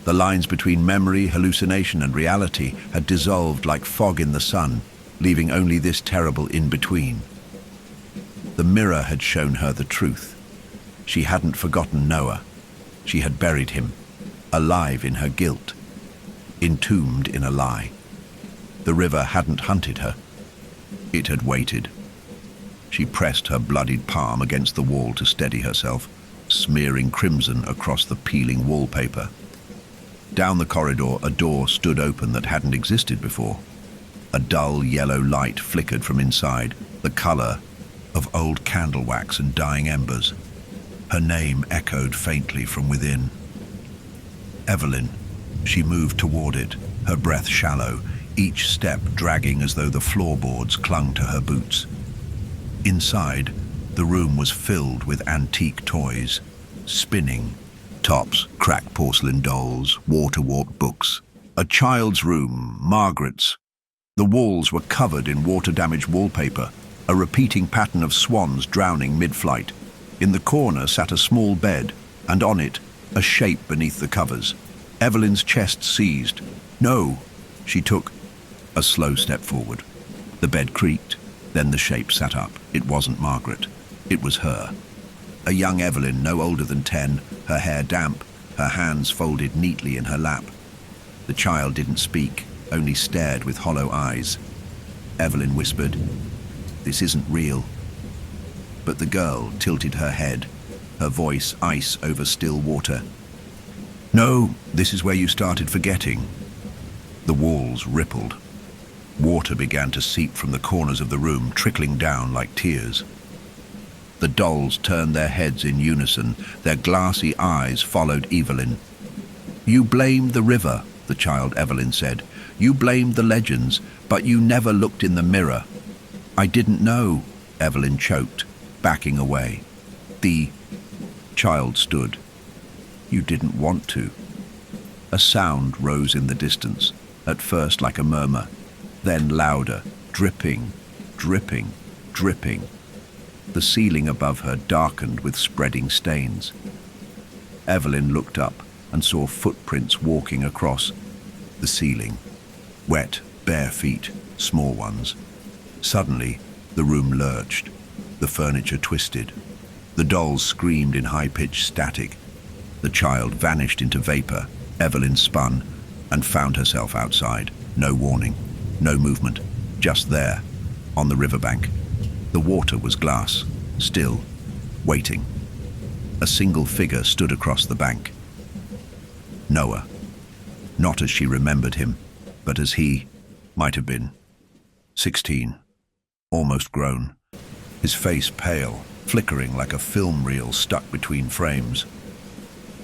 The lines between memory, hallucination, and reality had dissolved like fog in the sun, leaving only this terrible in-between. The mirror had shown her the truth. She hadn't forgotten Noah. She had buried him, alive in her guilt, entombed in a lie. The river hadn't hunted her. It had waited. She pressed her bloodied palm against the wall to steady herself, smearing crimson across the peeling wallpaper. Down the corridor, a door stood open that hadn't existed before. A dull yellow light flickered from inside, the color of old candle wax and dying embers. Her name echoed faintly from within. Evelyn. She moved toward it, her breath shallow, each step dragging as though the floorboards clung to her boots. Inside, the room was filled with antique toys, spinning tops, cracked porcelain dolls, water-warped books. A child's room, Margaret's. The walls were covered in water-damaged wallpaper, a repeating pattern of swans drowning mid-flight. In the corner sat a small bed, and on it, a shape beneath the covers. Evelyn's chest seized. No! She took a slow step forward. The bed creaked, then the shape sat up. It wasn't Margaret. It was her. A young Evelyn, no older than 10, her hair damp, her hands folded neatly in her lap. The child didn't speak, only stared with hollow eyes. Evelyn whispered, "This isn't real." But the girl tilted her head, her voice ice over still water. "No, this is where you started forgetting." The walls rippled. Water began to seep from the corners of the room, trickling down like tears. The dolls turned their heads in unison, their glassy eyes followed Evelyn. "You blamed the river," the child Evelyn said. "You blamed the legends, but you never looked in the mirror." "I didn't know," Evelyn choked, backing away. The child stood. "You didn't want to." A sound rose in the distance, at first like a murmur, then louder, dripping, dripping, dripping. The ceiling above her darkened with spreading stains. Evelyn looked up and saw footprints walking across the ceiling. Wet, bare feet, small ones. Suddenly, the room lurched. The furniture twisted. The dolls screamed in high-pitched static. The child vanished into vapor. Evelyn spun and found herself outside. No warning, no movement, just there, on the riverbank. The water was glass, still, waiting. A single figure stood across the bank. Noah. Not as she remembered him, but as he might have been. 16, almost grown. His face pale, flickering like a film reel stuck between frames.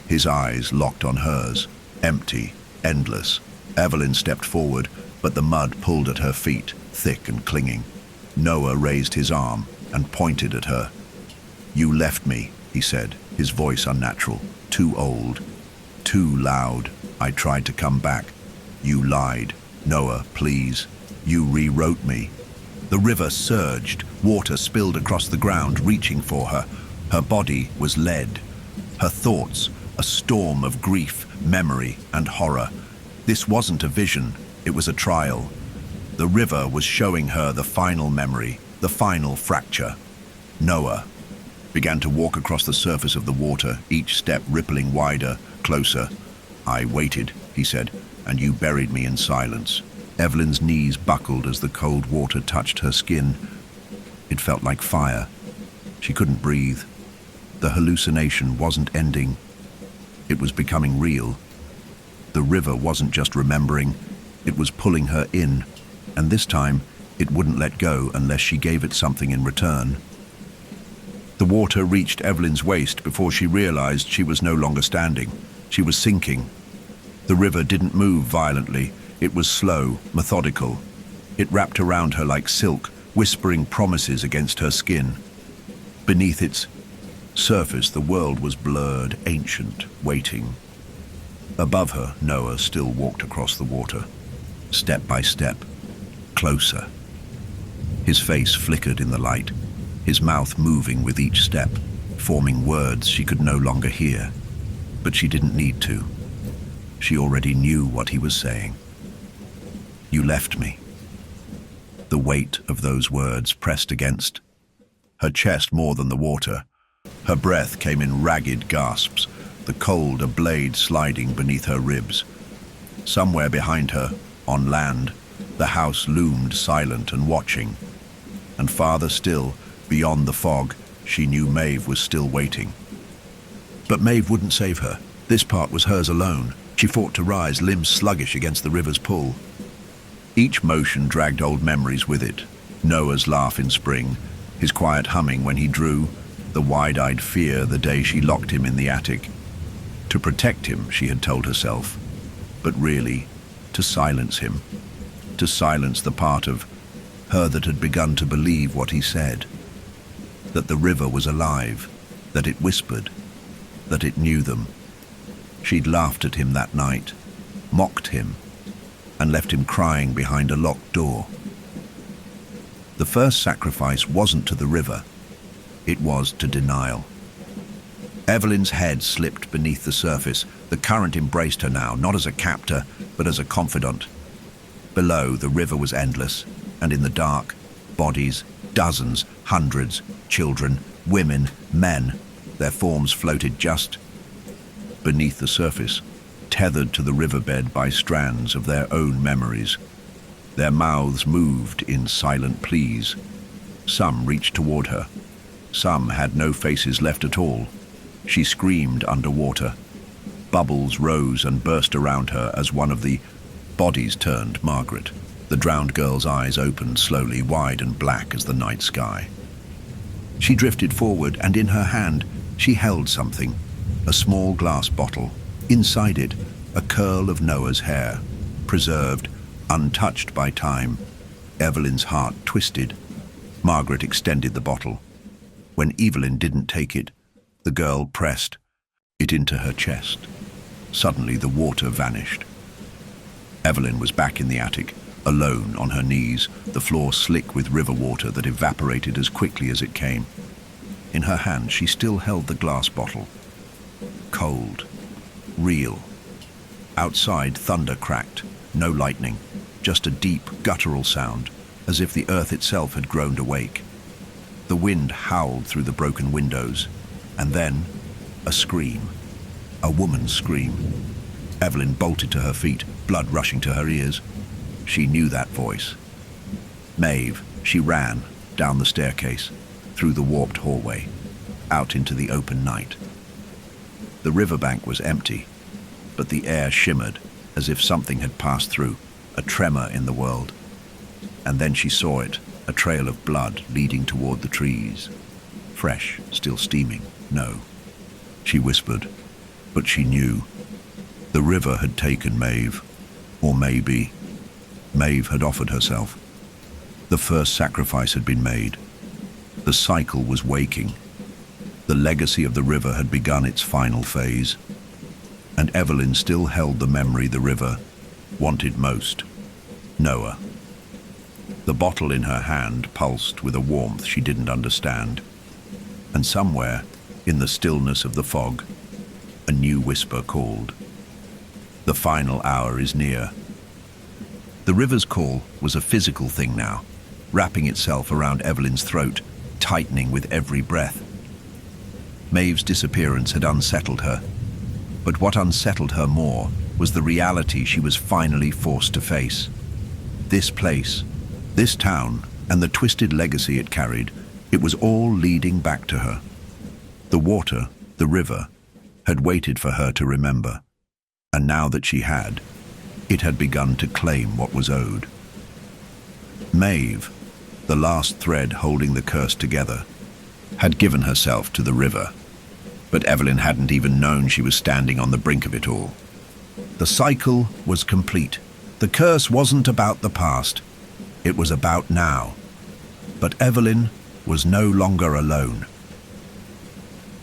His eyes locked on hers, empty, endless. Evelyn stepped forward, but the mud pulled at her feet, thick and clinging. Noah raised his arm and pointed at her. "You left me," he said, his voice unnatural, too old, too loud. "I tried to come back. You lied. Noah, please. You rewrote me." The river surged, water spilled across the ground, reaching for her. Her body was lead. Her thoughts, a storm of grief, memory, and horror. This wasn't a vision, it was a trial. The river was showing her the final memory, the final fracture. Noah began to walk across the surface of the water, each step rippling wider, closer. "I waited," he said, "and you buried me in silence." Evelyn's knees buckled as the cold water touched her skin. It felt like fire. She couldn't breathe. The hallucination wasn't ending. It was becoming real. The river wasn't just remembering, it was pulling her in, and this time it wouldn't let go unless she gave it something in return. The water reached Evelyn's waist before she realized she was no longer standing. She was sinking. The river didn't move violently. It was slow, methodical. It wrapped around her like silk, whispering promises against her skin. Beneath its surface, the world was blurred, ancient, waiting. Above her, Noah still walked across the water, step by step, closer. His face flickered in the light, his mouth moving with each step, forming words she could no longer hear. But she didn't need to. She already knew what he was saying. You left me. The weight of those words pressed against her chest more than the water. Her breath came in ragged gasps, the cold a blade sliding beneath her ribs. Somewhere behind her, on land, the house loomed silent and watching. And farther still, beyond the fog, she knew Maeve was still waiting. But Maeve wouldn't save her. This part was hers alone. She fought to rise, limbs sluggish against the river's pull. Each motion dragged old memories with it. Noah's laugh in spring, his quiet humming when he drew, the wide-eyed fear the day she locked him in the attic. To protect him, she had told herself, but really, to silence him. To silence the part of her that had begun to believe what he said. That the river was alive, that it whispered, that it knew them. She'd laughed at him that night, mocked him, and left him crying behind a locked door. The first sacrifice wasn't to the river, it was to denial. Evelyn's head slipped beneath the surface. The current embraced her now, not as a captor, but as a confidant. Below, the river was endless, and in the dark, bodies, dozens, hundreds, children, women, men. Their forms floated just beneath the surface, tethered to the riverbed by strands of their own memories. Their mouths moved in silent pleas. Some reached toward her. Some had no faces left at all. She screamed underwater. Bubbles rose and burst around her as one of the bodies turned Margaret. The drowned girl's eyes opened slowly, wide and black as the night sky. She drifted forward, and in her hand she held something, a small glass bottle. Inside it, a curl of Noah's hair, preserved, untouched by time. Evelyn's heart twisted. Margaret extended the bottle. When Evelyn didn't take it, the girl pressed it into her chest. Suddenly the water vanished. Evelyn was back in the attic, alone on her knees, the floor slick with river water that evaporated as quickly as it came. In her hand she still held the glass bottle. Cold. Real. Outside, thunder cracked. No lightning. Just a deep, guttural sound, as if the earth itself had groaned awake. The wind howled through the broken windows. And then, a scream. A woman's scream. Evelyn bolted to her feet, blood rushing to her ears. She knew that voice. Maeve. She ran, down the staircase, through the warped hallway, out into the open night. The riverbank was empty, but the air shimmered as if something had passed through, a tremor in the world. And then she saw it, a trail of blood leading toward the trees. Fresh, still steaming. No, she whispered, but she knew. The river had taken Maeve, or maybe Maeve had offered herself. The first sacrifice had been made. The cycle was waking. The legacy of the river had begun its final phase, and Evelyn still held the memory the river wanted most. Noah. The bottle in her hand pulsed with a warmth she didn't understand, and somewhere, in the stillness of the fog, a new whisper called. The final hour is near. The river's call was a physical thing now, wrapping itself around Evelyn's throat, tightening with every breath. Maeve's disappearance had unsettled her, but what unsettled her more was the reality she was finally forced to face. This place, this town, and the twisted legacy it carried, it was all leading back to her. The water, the river, had waited for her to remember, and now that she had, it had begun to claim what was owed. Maeve, the last thread holding the curse together, had given herself to the river, but Evelyn hadn't even known she was standing on the brink of it all. The cycle was complete. The curse wasn't about the past, it was about now. But Evelyn was no longer alone.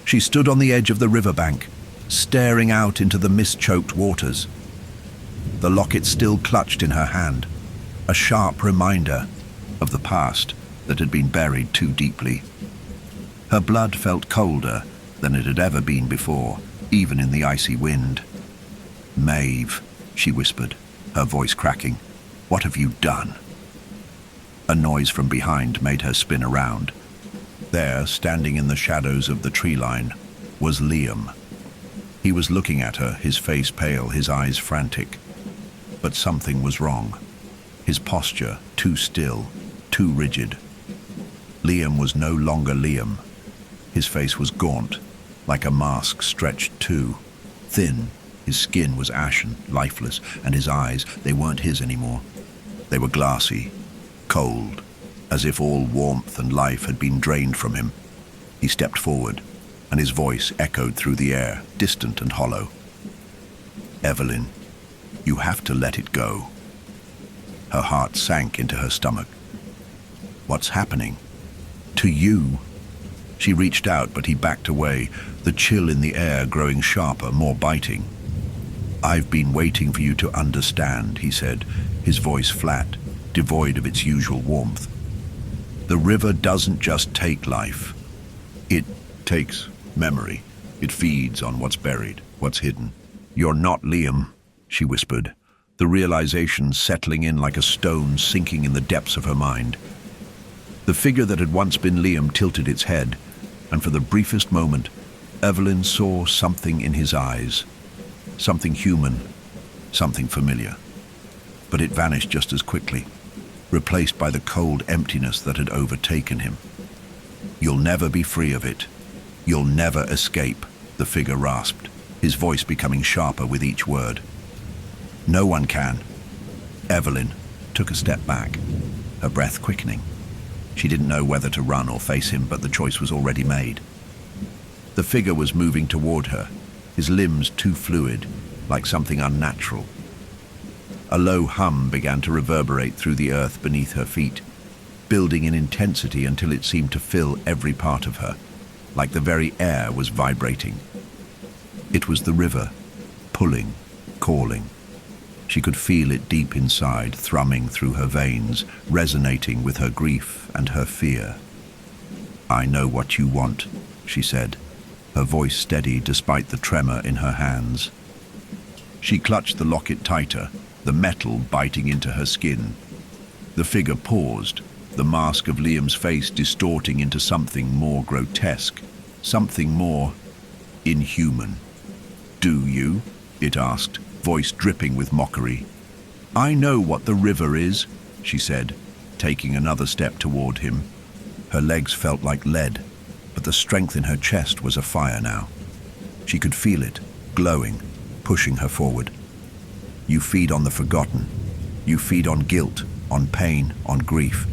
She stood on the edge of the riverbank, staring out into the mist-choked waters. The locket still clutched in her hand, a sharp reminder of the past that had been buried too deeply. Her blood felt colder than it had ever been before, even in the icy wind. Maeve, she whispered, her voice cracking. What have you done? A noise from behind made her spin around. There, standing in the shadows of the tree line, was Liam. He was looking at her, his face pale, his eyes frantic. But something was wrong. His posture, too still, too rigid. Liam was no longer Liam. His face was gaunt, like a mask stretched too. Thin, his skin was ashen, lifeless, and his eyes, they weren't his anymore. They were glassy, cold, as if all warmth and life had been drained from him. He stepped forward, and his voice echoed through the air, distant and hollow. Evelyn, you have to let it go. Her heart sank into her stomach. What's happening? To you? She reached out, but he backed away, the chill in the air growing sharper, more biting. I've been waiting for you to understand, he said, his voice flat, devoid of its usual warmth. The river doesn't just take life. It takes memory. It feeds on what's buried, what's hidden. You're not Liam, she whispered, the realization settling in like a stone sinking in the depths of her mind. The figure that had once been Liam tilted its head, and for the briefest moment, Evelyn saw something in his eyes. Something human, something familiar. But it vanished just as quickly, replaced by the cold emptiness that had overtaken him. You'll never be free of it. You'll never escape, the figure rasped, his voice becoming sharper with each word. No one can. Evelyn took a step back, her breath quickening. She didn't know whether to run or face him, but the choice was already made. The figure was moving toward her, his limbs too fluid, like something unnatural. A low hum began to reverberate through the earth beneath her feet, building in intensity until it seemed to fill every part of her, like the very air was vibrating. It was the river, pulling, calling. She could feel it deep inside, thrumming through her veins, resonating with her grief and her fear. I know what you want, she said, her voice steady despite the tremor in her hands. She clutched the locket tighter, the metal biting into her skin. The figure paused, the mask of Liam's face distorting into something more grotesque, something more inhuman. Do you? It asked, voice dripping with mockery. I know what the river is, she said, taking another step toward him. Her legs felt like lead, but the strength in her chest was afire now. She could feel it, glowing, pushing her forward. You feed on the forgotten. You feed on guilt, on pain, on grief.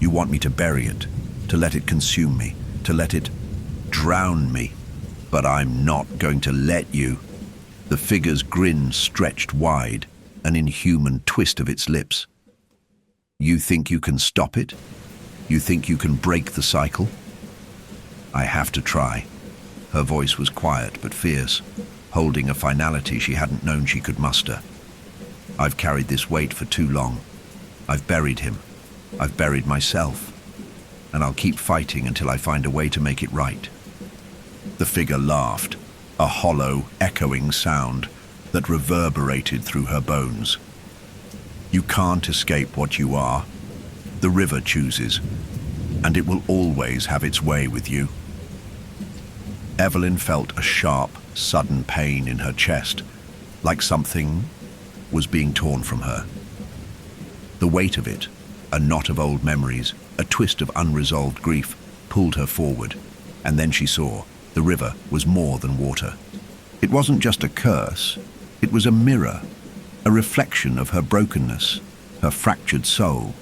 You want me to bury it, to let it consume me, to let it drown me. But I'm not going to let you. The figure's grin stretched wide, an inhuman twist of its lips. You think you can stop it? You think you can break the cycle? I have to try. Her voice was quiet but fierce, holding a finality she hadn't known she could muster. I've carried this weight for too long. I've buried him. I've buried myself. And I'll keep fighting until I find a way to make it right. The figure laughed, a hollow, echoing sound that reverberated through her bones. You can't escape what you are. The river chooses, and it will always have its way with you. Evelyn felt a sharp, sudden pain in her chest, like something was being torn from her. The weight of it, a knot of old memories, a twist of unresolved grief, pulled her forward, and then she saw the river was more than water. It wasn't just a curse, it was a mirror, a reflection of her brokenness, her fractured soul.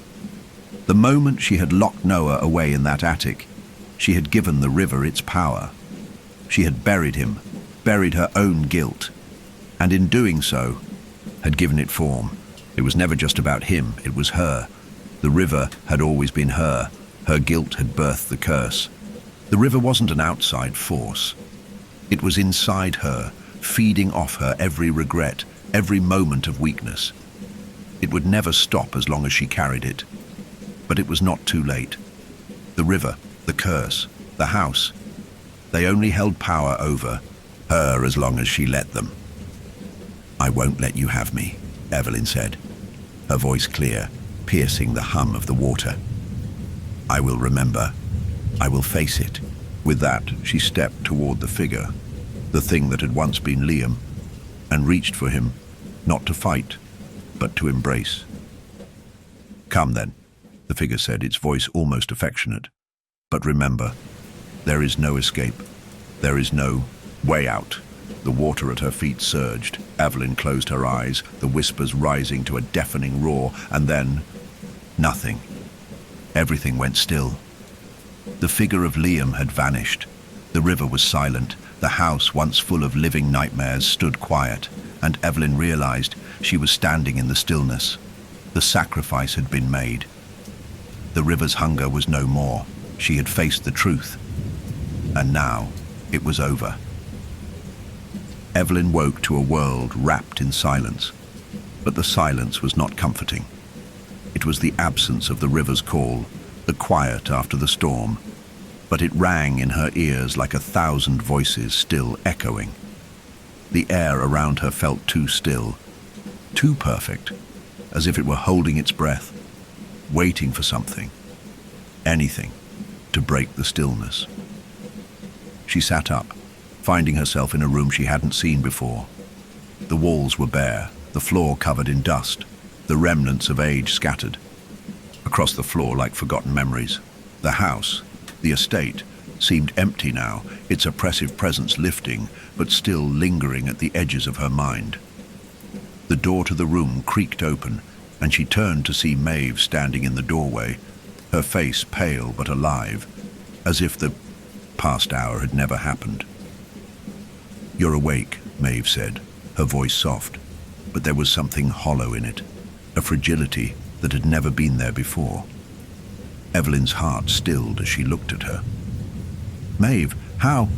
The moment she had locked Noah away in that attic, she had given the river its power. She had buried him, buried her own guilt, and in doing so, had given it form. It was never just about him, it was her. The river had always been her. Her guilt had birthed the curse. The river wasn't an outside force. It was inside her, feeding off her every regret, every moment of weakness. It would never stop as long as she carried it. But it was not too late. The river, the curse, the house, they only held power over her as long as she let them. "I won't let you have me," Evelyn said, her voice clear, piercing the hum of the water. "I will remember. I will face it." With that, she stepped toward the figure, the thing that had once been Liam, and reached for him, not to fight, but to embrace. "Come then," the figure said, its voice almost affectionate. "But remember, there is no escape. There is no way out." The water at her feet surged. Evelyn closed her eyes, the whispers rising to a deafening roar, and then nothing. Everything went still. The figure of Liam had vanished. The river was silent. The house, once full of living nightmares, stood quiet, and Evelyn realized she was standing in the stillness. The sacrifice had been made. The river's hunger was no more. She had faced the truth. And now it was over. Evelyn woke to a world wrapped in silence. But the silence was not comforting. It was the absence of the river's call, the quiet after the storm. But it rang in her ears like 1,000 voices still echoing. The air around her felt too still, too perfect, as if it were holding its breath, waiting for something, anything, to break the stillness. She sat up, finding herself in a room she hadn't seen before. The walls were bare, the floor covered in dust, the remnants of age scattered. Across the floor like forgotten memories. The house, the estate, seemed empty now, its oppressive presence lifting, but still lingering at the edges of her mind. The door to the room creaked open, and she turned to see Maeve standing in the doorway, her face pale but alive, as if the past hour had never happened. "You're awake," Maeve said, her voice soft, but there was something hollow in it, a fragility that had never been there before. Evelyn's heart stilled as she looked at her. "Maeve, how?"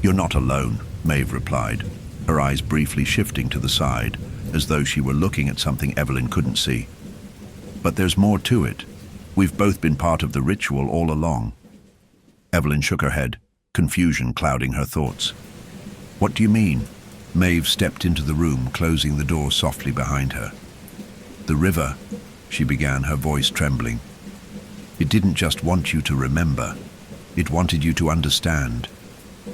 "You're not alone," Maeve replied, her eyes briefly shifting to the side, as though she were looking at something Evelyn couldn't see. "But there's more to it. We've both been part of the ritual all along." Evelyn shook her head, confusion clouding her thoughts. "What do you mean?" Maeve stepped into the room, closing the door softly behind her. "The river," she began, her voice trembling. "It didn't just want you to remember. It wanted you to understand.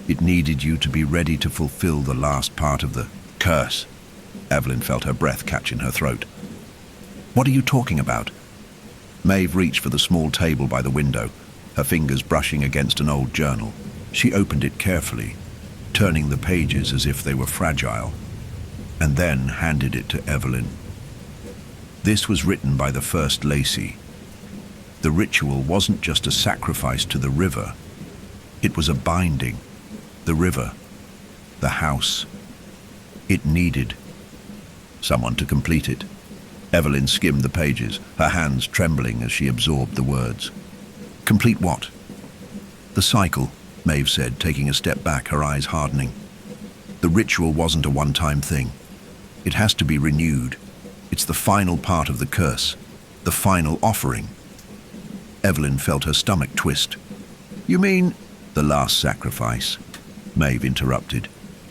It needed you to be ready to fulfill the last part of the curse." Evelyn felt her breath catch in her throat. "What are you talking about?" Maeve reached for the small table by the window, her fingers brushing against an old journal. She opened it carefully, turning the pages as if they were fragile, and then handed it to Evelyn. This was written by the first Lacey. The ritual wasn't just a sacrifice to the river. It was a binding. The river, the house. It needed someone to complete it. Evelyn skimmed the pages, her hands trembling as she absorbed the words. "Complete what?" "The cycle," Maeve said, taking a step back, her eyes hardening. "The ritual wasn't a one-time thing. It has to be renewed. It's the final part of the curse, the final offering." Evelyn felt her stomach twist. "You mean—" "The last sacrifice," Maeve interrupted.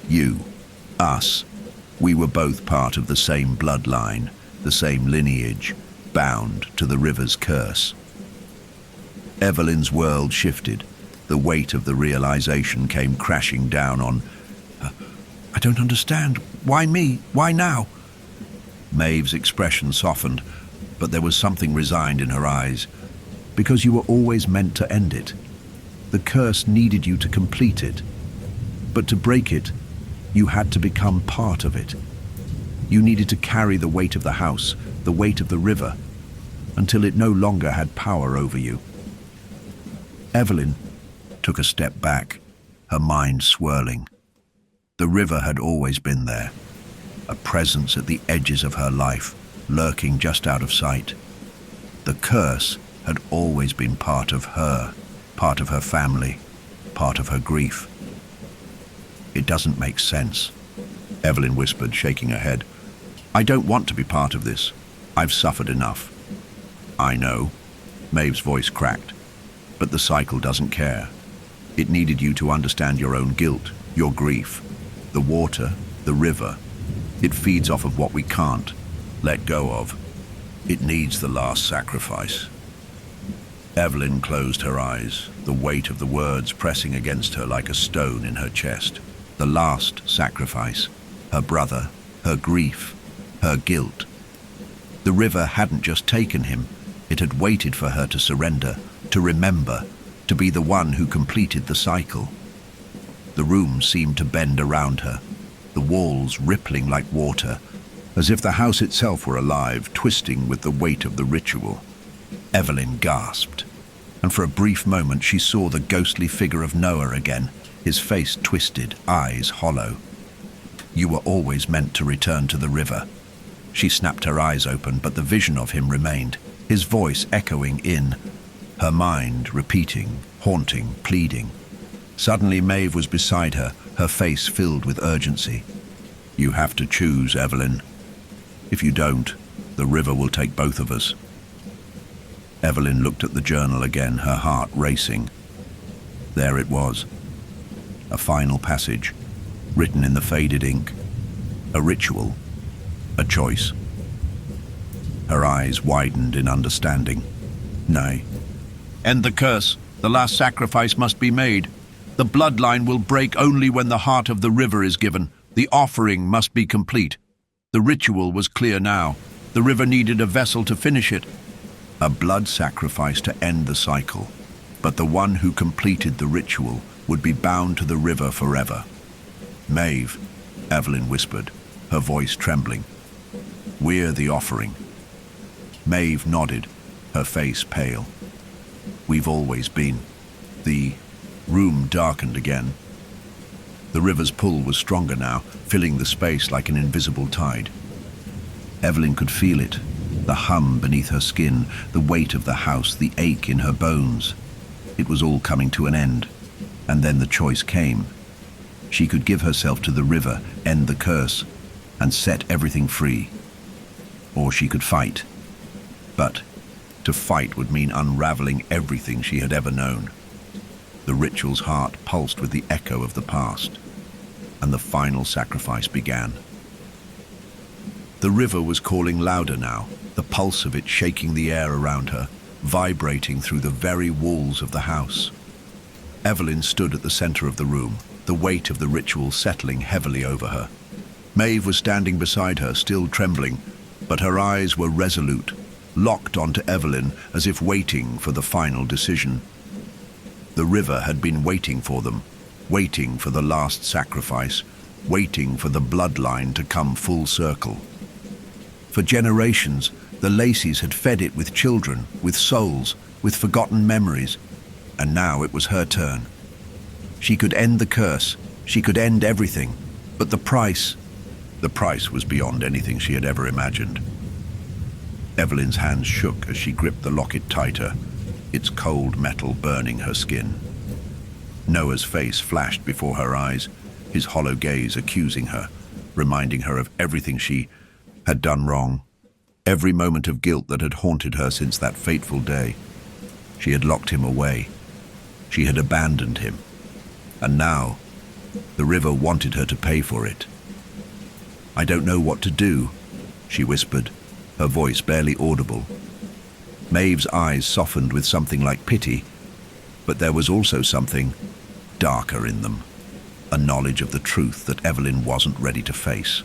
"You, us, we were both part of the same bloodline, the same lineage, bound to the river's curse." Evelyn's world shifted. The weight of the realization came crashing down on her. "I don't understand. Why me? Why now?" Maeve's expression softened, but there was something resigned in her eyes. "Because you were always meant to end it. The curse needed you to complete it. But to break it, you had to become part of it. You needed to carry the weight of the house, the weight of the river, until it no longer had power over you." Evelyn took a step back, her mind swirling. The river had always been there, a presence at the edges of her life, lurking just out of sight. The curse had always been part of her family, part of her grief. "It doesn't make sense," Evelyn whispered, shaking her head. "I don't want to be part of this. I've suffered enough." "I know," Maeve's voice cracked, "but the cycle doesn't care. It needed you to understand your own guilt, your grief, the water, the river. It feeds off of what we can't let go of. It needs the last sacrifice. Evelyn closed her eyes, the weight of the words pressing against her like a stone in her chest. The last sacrifice. Her brother, her grief, her guilt. The river hadn't just taken him, it had waited for her to surrender, to remember, to be the one who completed the cycle. The room seemed to bend around her, the walls rippling like water, as if the house itself were alive, twisting with the weight of the ritual. Evelyn gasped, and for a brief moment she saw the ghostly figure of Noah again, his face twisted, eyes hollow. You were always meant to return to the river. She snapped her eyes open, but the vision of him remained, his voice echoing in, her mind repeating, haunting, pleading. Suddenly Maeve was beside her, her face filled with urgency. You have to choose, Evelyn. If you don't, the river will take both of us. Evelyn looked at the journal again, her heart racing. There it was, a final passage, written in the faded ink. A ritual, a choice. Her eyes widened in understanding. Nay. End the curse. The last sacrifice must be made. The bloodline will break only when the heart of the river is given. The offering must be complete. The ritual was clear now. The river needed a vessel to finish it. A blood sacrifice to end the cycle. But the one who completed the ritual would be bound to the river forever. Maeve, Evelyn whispered, her voice trembling. We're the offering. Maeve nodded, her face pale. We've always been. The room darkened again. The river's pull was stronger now, filling the space like an invisible tide. Evelyn could feel it, the hum beneath her skin, the weight of the house, the ache in her bones. It was all coming to an end, and then the choice came. She could give herself to the river, end the curse, and set everything free. Or she could fight. But to fight would mean unraveling everything she had ever known. The ritual's heart pulsed with the echo of the past, and the final sacrifice began. The river was calling louder now, the pulse of it shaking the air around her, vibrating through the very walls of the house. Evelyn stood at the center of the room, the weight of the ritual settling heavily over her. Maeve was standing beside her, still trembling, but her eyes were resolute, locked onto Evelyn as if waiting for the final decision. The river had been waiting for them, waiting for the last sacrifice, waiting for the bloodline to come full circle. For generations, the Lacys had fed it with children, with souls, with forgotten memories, and now it was her turn. She could end the curse, she could end everything, but the price was beyond anything she had ever imagined. Evelyn's hands shook as she gripped the locket tighter, its cold metal burning her skin. Noah's face flashed before her eyes, his hollow gaze accusing her, reminding her of everything she had done wrong, every moment of guilt that had haunted her since that fateful day. She had locked him away. She had abandoned him. And now, the river wanted her to pay for it. I don't know what to do, she whispered, her voice barely audible. Maeve's eyes softened with something like pity, but there was also something darker in them, a knowledge of the truth that Evelyn wasn't ready to face.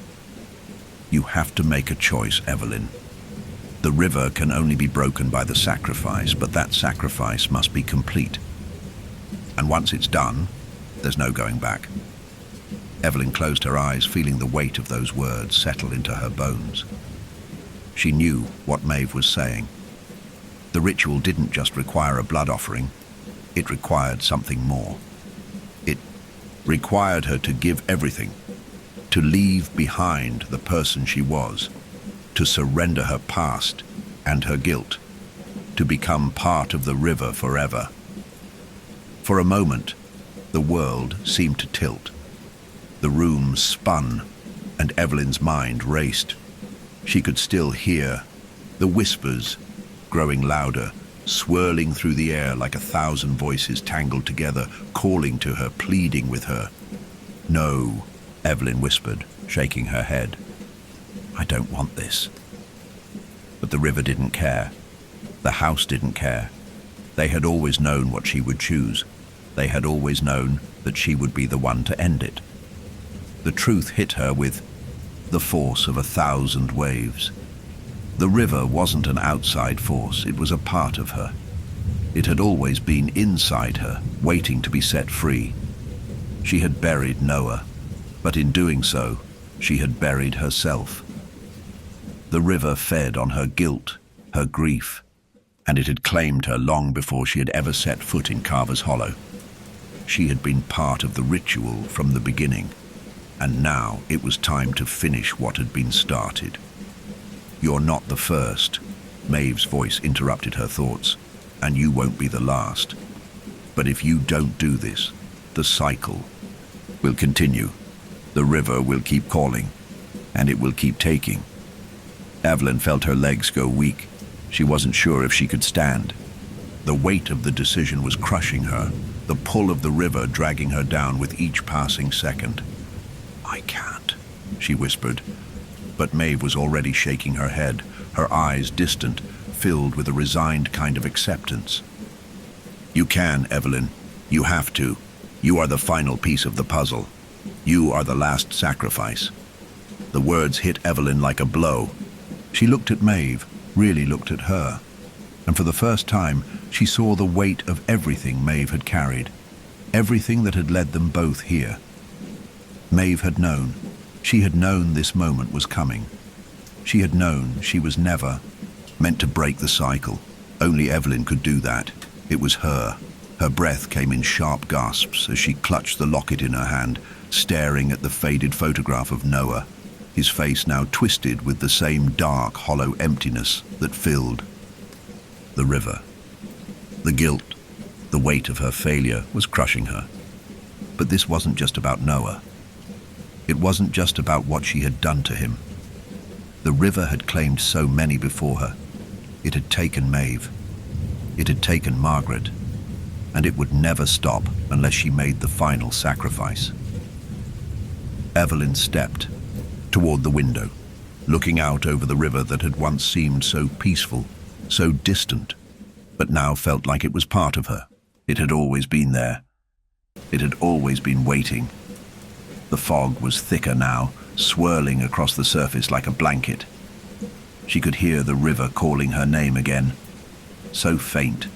You have to make a choice, Evelyn. The river can only be broken by the sacrifice, but that sacrifice must be complete. And once it's done, there's no going back. Evelyn closed her eyes, feeling the weight of those words settle into her bones. She knew what Maeve was saying. The ritual didn't just require a blood offering, it required something more. It required her to give everything, to leave behind the person she was, to surrender her past and her guilt, to become part of the river forever. For a moment, the world seemed to tilt. The room spun, and Evelyn's mind raced. She could still hear the whispers growing louder, swirling through the air like 1,000 voices tangled together, calling to her, pleading with her. No, Evelyn whispered, shaking her head. I don't want this. But the river didn't care. The house didn't care. They had always known what she would choose. They had always known that she would be the one to end it. The truth hit her with the force of 1,000 waves. The river wasn't an outside force, it was a part of her. It had always been inside her, waiting to be set free. She had buried Noah, but in doing so, she had buried herself. The river fed on her guilt, her grief, and it had claimed her long before she had ever set foot in Carver's Hollow. She had been part of the ritual from the beginning, and now it was time to finish what had been started. "You're not the first," Maeve's voice interrupted her thoughts, "and you won't be the last. But if you don't do this, the cycle will continue. The river will keep calling, and it will keep taking." Evelyn felt her legs go weak. She wasn't sure if she could stand. The weight of the decision was crushing her, the pull of the river dragging her down with each passing second. "I can't," she whispered. But Maeve was already shaking her head, her eyes distant, filled with a resigned kind of acceptance. "You can, Evelyn. You have to. You are the final piece of the puzzle. You are the last sacrifice." The words hit Evelyn like a blow. She looked at Maeve, really looked at her, and for the first time she saw the weight of everything Maeve had carried, everything that had led them both here. Maeve had known. She had known this moment was coming. She had known she was never meant to break the cycle. Only Evelyn could do that. It was her. Her breath came in sharp gasps as she clutched the locket in her hand, staring at the faded photograph of Noah, his face now twisted with the same dark, hollow emptiness that filled the river. The guilt, the weight of her failure was crushing her. But this wasn't just about Noah. It wasn't just about what she had done to him. The river had claimed so many before her. It had taken Maeve. It had taken Margaret. And it would never stop unless she made the final sacrifice. Evelyn stepped toward the window, looking out over the river that had once seemed so peaceful, so distant, but now felt like it was part of her. It had always been there. It had always been waiting. The fog was thicker now, swirling across the surface like a blanket. She could hear the river calling her name again, so faint.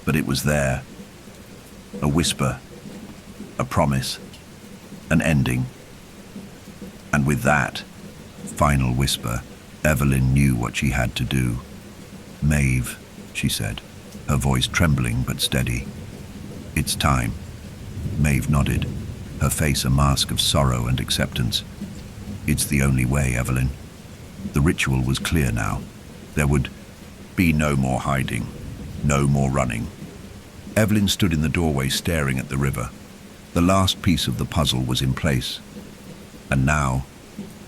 But it was there. A whisper, a promise, an ending. And with that final whisper, Evelyn knew what she had to do. "Maeve," she said, her voice trembling but steady. "It's time." Maeve nodded, her face a mask of sorrow and acceptance. "It's the only way, Evelyn." The ritual was clear now. There would be no more hiding, no more running. Evelyn stood in the doorway staring at the river. The last piece of the puzzle was in place. And now,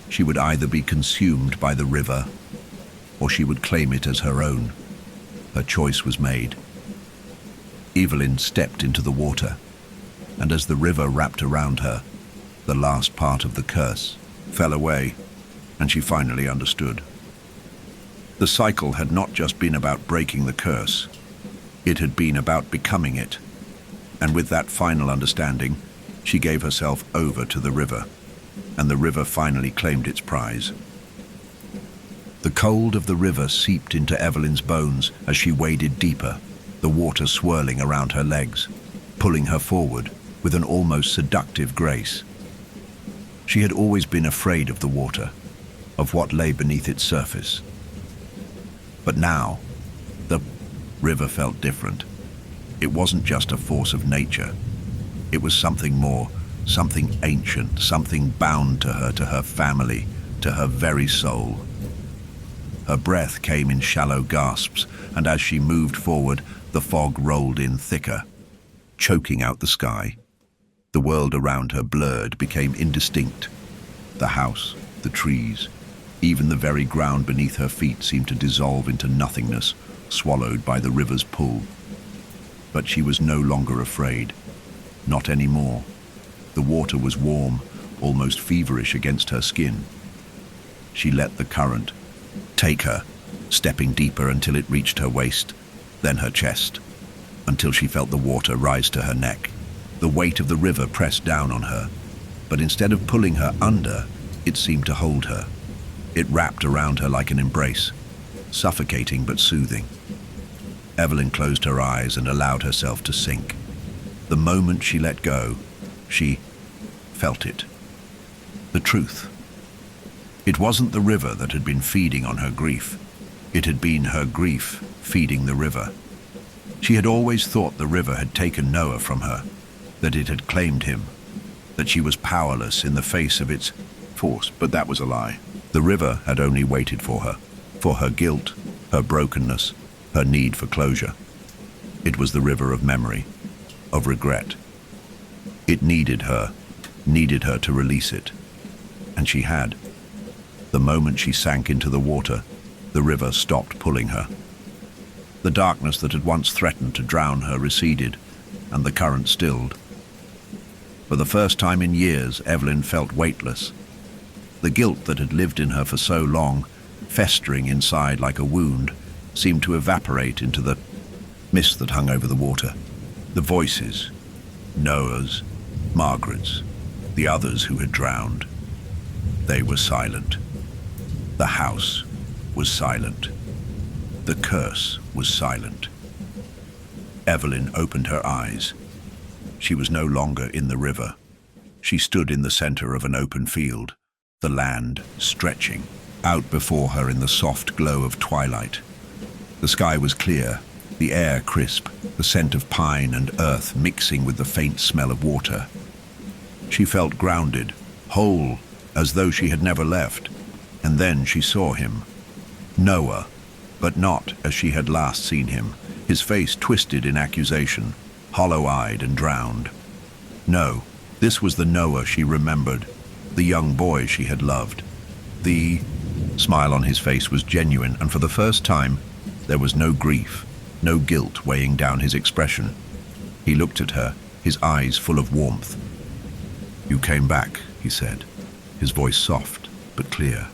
she would either be consumed by the river, or she would claim it as her own. Her choice was made. Evelyn stepped into the water, and as the river wrapped around her, the last part of the curse fell away, and she finally understood. The cycle had not just been about breaking the curse, it had been about becoming it. And with that final understanding, she gave herself over to the river, and the river finally claimed its prize. The cold of the river seeped into Evelyn's bones as she waded deeper, the water swirling around her legs, pulling her forward with an almost seductive grace. She had always been afraid of the water, of what lay beneath its surface. But now, the river felt different. It wasn't just a force of nature. It was something more, something ancient, something bound to her family, to her very soul. Her breath came in shallow gasps, and as she moved forward, the fog rolled in thicker, choking out the sky. The world around her blurred, became indistinct. The house, the trees, even the very ground beneath her feet seemed to dissolve into nothingness, swallowed by the river's pull. But she was no longer afraid. Not anymore. The water was warm, almost feverish against her skin. She let the current take her, stepping deeper until it reached her waist, then her chest, until she felt the water rise to her neck. The weight of the river pressed down on her, but instead of pulling her under, it seemed to hold her. It wrapped around her like an embrace, suffocating but soothing. Evelyn closed her eyes and allowed herself to sink. The moment she let go, she felt it. The truth. It wasn't the river that had been feeding on her grief. It had been her grief feeding the river. She had always thought the river had taken Noah from her, that it had claimed him, that she was powerless in the face of its force, but that was a lie. The river had only waited for her guilt, her brokenness, her need for closure. It was the river of memory, of regret. It needed her to release it, and she had. The moment she sank into the water, the river stopped pulling her. The darkness that had once threatened to drown her receded, and the current stilled. For the first time in years, Evelyn felt weightless. The guilt that had lived in her for so long, festering inside like a wound, seemed to evaporate into the mist that hung over the water. The voices, Noah's, Margaret's, the others who had drowned, they were silent. The house was silent. The curse was silent. Evelyn opened her eyes. She was no longer in the river. She stood in the center of an open field, the land stretching out before her in the soft glow of twilight. The sky was clear, the air crisp, the scent of pine and earth mixing with the faint smell of water. She felt grounded, whole, as though she had never left. And then she saw him. Noah, but not as she had last seen him, his face twisted in accusation, hollow-eyed and drowned. No, this was the Noah she remembered, the young boy she had loved. The smile on his face was genuine, and for the first time, there was no grief, no guilt weighing down his expression. He looked at her, his eyes full of warmth. "You came back," he said, his voice soft but clear.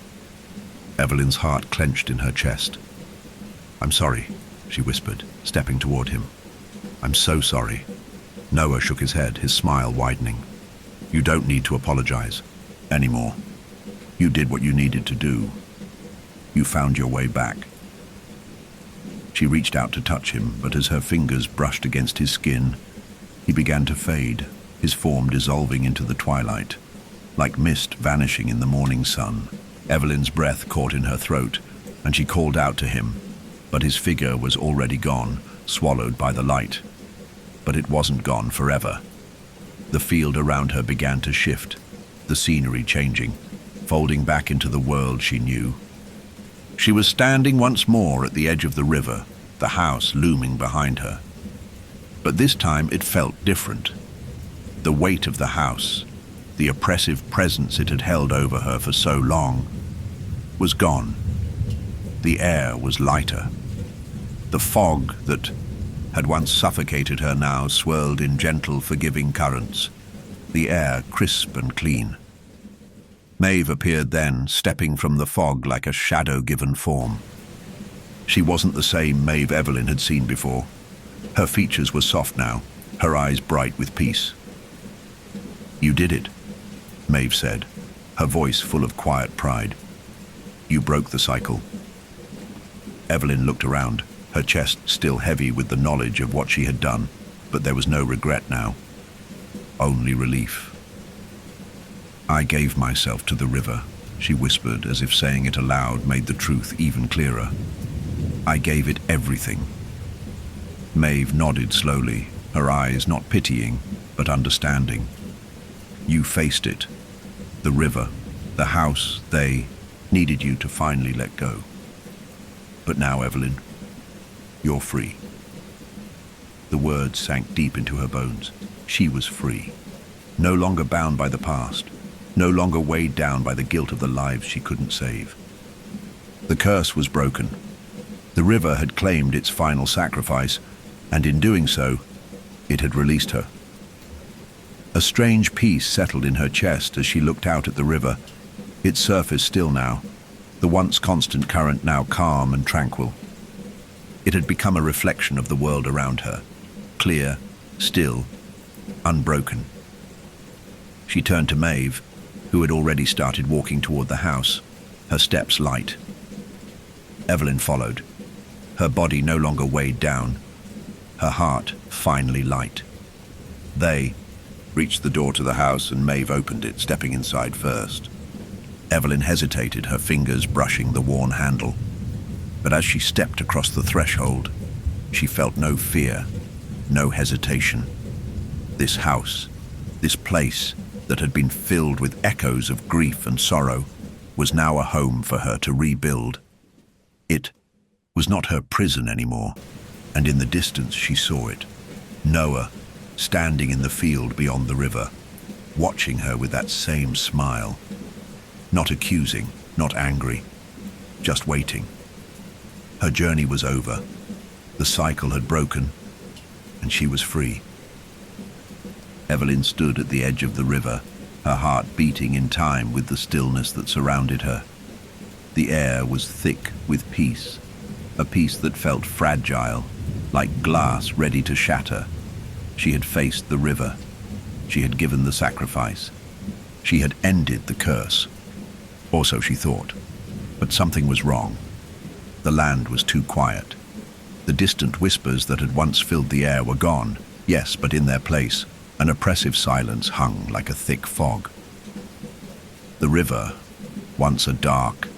Evelyn's heart clenched in her chest. "I'm sorry," she whispered, stepping toward him. "I'm so sorry." Noah shook his head, his smile widening. "You don't need to apologize anymore. You did what you needed to do. You found your way back." She reached out to touch him, but as her fingers brushed against his skin, he began to fade, his form dissolving into the twilight, like mist vanishing in the morning sun. Evelyn's breath caught in her throat, and she called out to him, but his figure was already gone, swallowed by the light. But it wasn't gone forever. The field around her began to shift, the scenery changing, folding back into the world she knew. She was standing once more at the edge of the river, the house looming behind her. But this time it felt different. The weight of the house, the oppressive presence it had held over her for so long, was gone. The air was lighter. The fog that had once suffocated her now swirled in gentle, forgiving currents, the air crisp and clean. Maeve appeared then, stepping from the fog like a shadow-given form. She wasn't the same Maeve Evelyn had seen before. Her features were soft now, her eyes bright with peace. "You did it," Maeve said, her voice full of quiet pride. "You broke the cycle." Evelyn looked around, her chest still heavy with the knowledge of what she had done, but there was no regret now, only relief. "I gave myself to the river," she whispered, as if saying it aloud made the truth even clearer. "I gave it everything." Maeve nodded slowly, her eyes not pitying, but understanding. "You faced it. The river, the house, they needed you to finally let go. But now, Evelyn, you're free." The words sank deep into her bones. She was free, no longer bound by the past, no longer weighed down by the guilt of the lives she couldn't save. The curse was broken. The river had claimed its final sacrifice, and in doing so, it had released her. A strange peace settled in her chest as she looked out at the river, its surface still now, the once constant current now calm and tranquil. It had become a reflection of the world around her, clear, still, unbroken. She turned to Maeve, who had already started walking toward the house, her steps light. Evelyn followed, her body no longer weighed down, her heart finally light. They reached the door to the house and Maeve opened it, stepping inside first. Evelyn hesitated, her fingers brushing the worn handle. But as she stepped across the threshold, she felt no fear, no hesitation. This house, this place that had been filled with echoes of grief and sorrow, was now a home for her to rebuild. It was not her prison anymore, and in the distance she saw it. Noah, standing in the field beyond the river, watching her with that same smile. Not accusing, not angry, just waiting. Her journey was over. The cycle had broken, and she was free. Evelyn stood at the edge of the river, her heart beating in time with the stillness that surrounded her. The air was thick with peace, a peace that felt fragile, like glass ready to shatter. She had faced the river. She had given the sacrifice. She had ended the curse. Or so she thought. But something was wrong. The land was too quiet. The distant whispers that had once filled the air were gone, yes, but in their place, an oppressive silence hung like a thick fog. The river, once a dark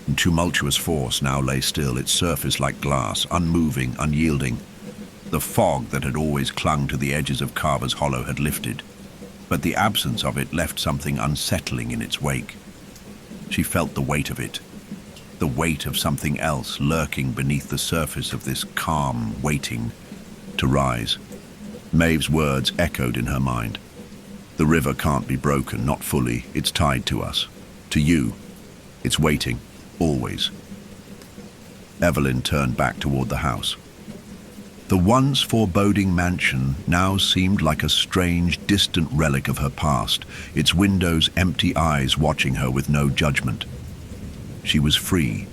and tumultuous force, now lay still, its surface like glass, unmoving, unyielding. The fog that had always clung to the edges of Carver's Hollow had lifted, but the absence of it left something unsettling in its wake. She felt the weight of it, the weight of something else lurking beneath the surface of this calm, waiting to rise. Maeve's words echoed in her mind. The river can't be broken, not fully. It's tied to us, to you. It's waiting, always. Evelyn turned back toward the house. The once foreboding mansion now seemed like a strange, distant relic of her past, its windows empty eyes watching her with no judgment. She was free,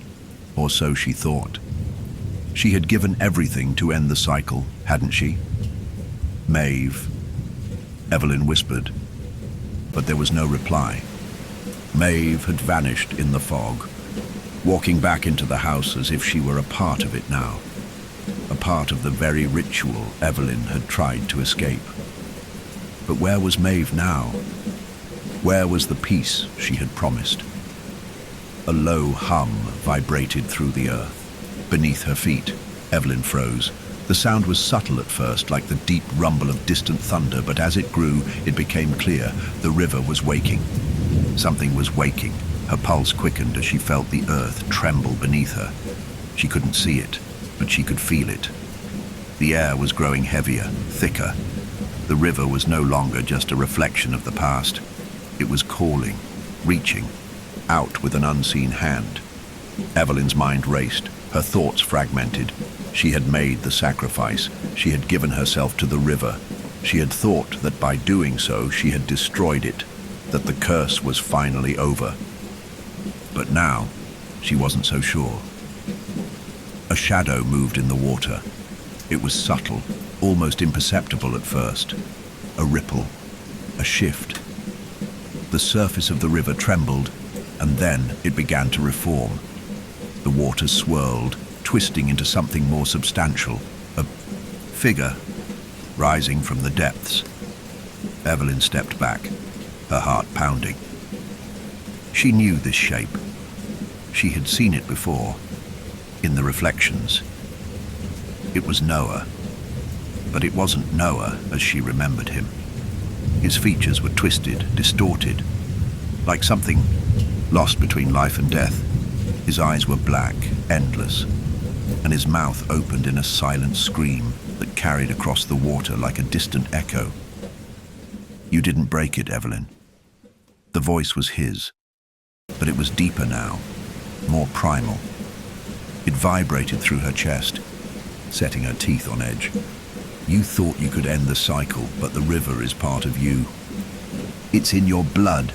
or so she thought. She had given everything to end the cycle, hadn't she? Maeve, Evelyn whispered, but there was no reply. Maeve had vanished in the fog, walking back into the house as if she were a part of it now. A part of the very ritual Evelyn had tried to escape. But where was Maeve now? Where was the peace she had promised? A low hum vibrated through the earth. Beneath her feet, Evelyn froze. The sound was subtle at first, like the deep rumble of distant thunder, but as it grew, it became clear. The river was waking. Something was waking. Her pulse quickened as she felt the earth tremble beneath her. She couldn't see it, but she could feel it. The air was growing heavier, thicker. The river was no longer just a reflection of the past. It was calling, reaching, out with an unseen hand. Evelyn's mind raced, her thoughts fragmented. She had made the sacrifice. She had given herself to the river. She had thought that by doing so she had destroyed it, that the curse was finally over. But now, she wasn't so sure. A shadow moved in the water. It was subtle, almost imperceptible at first. A ripple, a shift. The surface of the river trembled, and then it began to reform. The water swirled, twisting into something more substantial, a figure rising from the depths. Evelyn stepped back, her heart pounding. She knew this shape. She had seen it before, in the reflections. It was Noah, but it wasn't Noah as she remembered him. His features were twisted, distorted, like something lost between life and death. His eyes were black, endless, and his mouth opened in a silent scream that carried across the water like a distant echo. "You didn't break it, Evelyn." The voice was his, but it was deeper now, more primal. It vibrated through her chest, setting her teeth on edge. "You thought you could end the cycle, but the river is part of you. It's in your blood.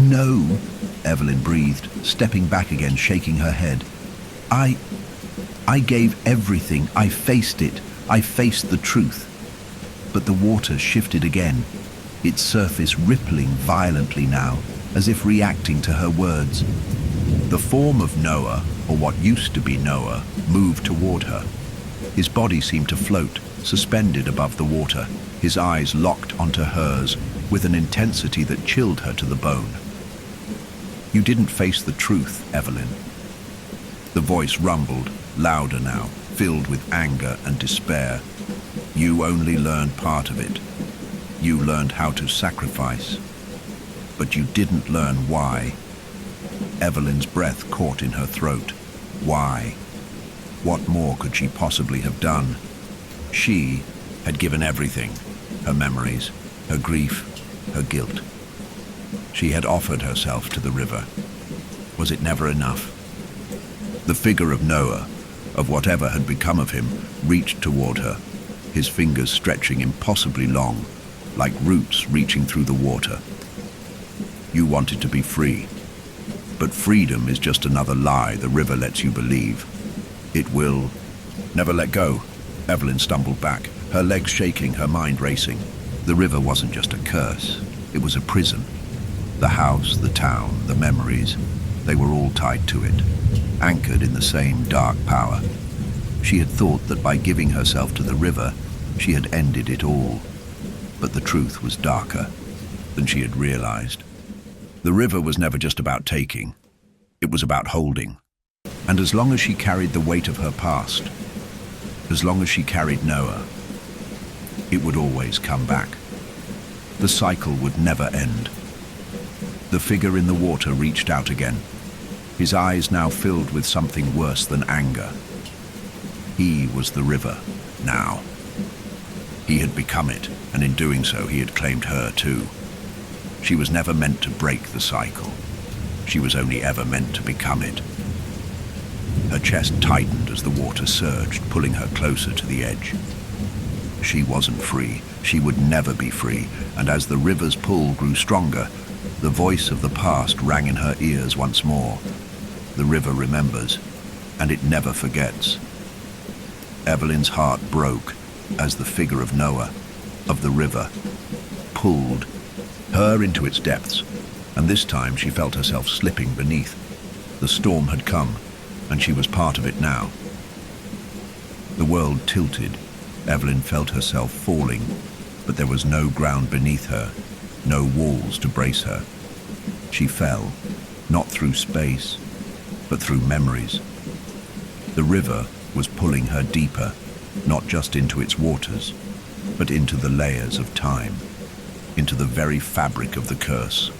No, Evelyn breathed, stepping back again, shaking her head. I gave everything. I faced it. I faced the truth. But the water shifted again, its surface rippling violently now, as if reacting to her words. The form of Noah, or what used to be Noah, moved toward her. His body seemed to float, suspended above the water, his eyes locked onto hers with an intensity that chilled her to the bone. You didn't face the truth, Evelyn. The voice rumbled, louder now, filled with anger and despair. You only learned part of it. You learned how to sacrifice. But you didn't learn why. Evelyn's breath caught in her throat. Why? What more could she possibly have done? She had given everything, her memories, her grief, her guilt. She had offered herself to the river. Was it never enough? The figure of Noah, of whatever had become of him, reached toward her, his fingers stretching impossibly long, like roots reaching through the water. You wanted to be free. But freedom is just another lie the river lets you believe. It will never let go. Evelyn stumbled back, her legs shaking, her mind racing. The river wasn't just a curse, it was a prison. The house, the town, the memories, they were all tied to it, anchored in the same dark power. She had thought that by giving herself to the river, she had ended it all. But the truth was darker than she had realized. The river was never just about taking, it was about holding. And as long as she carried the weight of her past, as long as she carried Noah, it would always come back. The cycle would never end. The figure in the water reached out again, his eyes now filled with something worse than anger. He was the river, now. He had become it, and in doing so he had claimed her too. She was never meant to break the cycle. She was only ever meant to become it. Her chest tightened as the water surged, pulling her closer to the edge. She wasn't free. She would never be free, and as the river's pull grew stronger, the voice of the past rang in her ears once more. The river remembers, and it never forgets. Evelyn's heart broke as the figure of Noah, of the river, pulled her into its depths, and this time she felt herself slipping beneath. The storm had come, and she was part of it now. The world tilted. Evelyn felt herself falling, but there was no ground beneath her, no walls to brace her. She fell, not through space, but through memories. The river was pulling her deeper, not just into its waters, but into the layers of time, into the very fabric of the curse.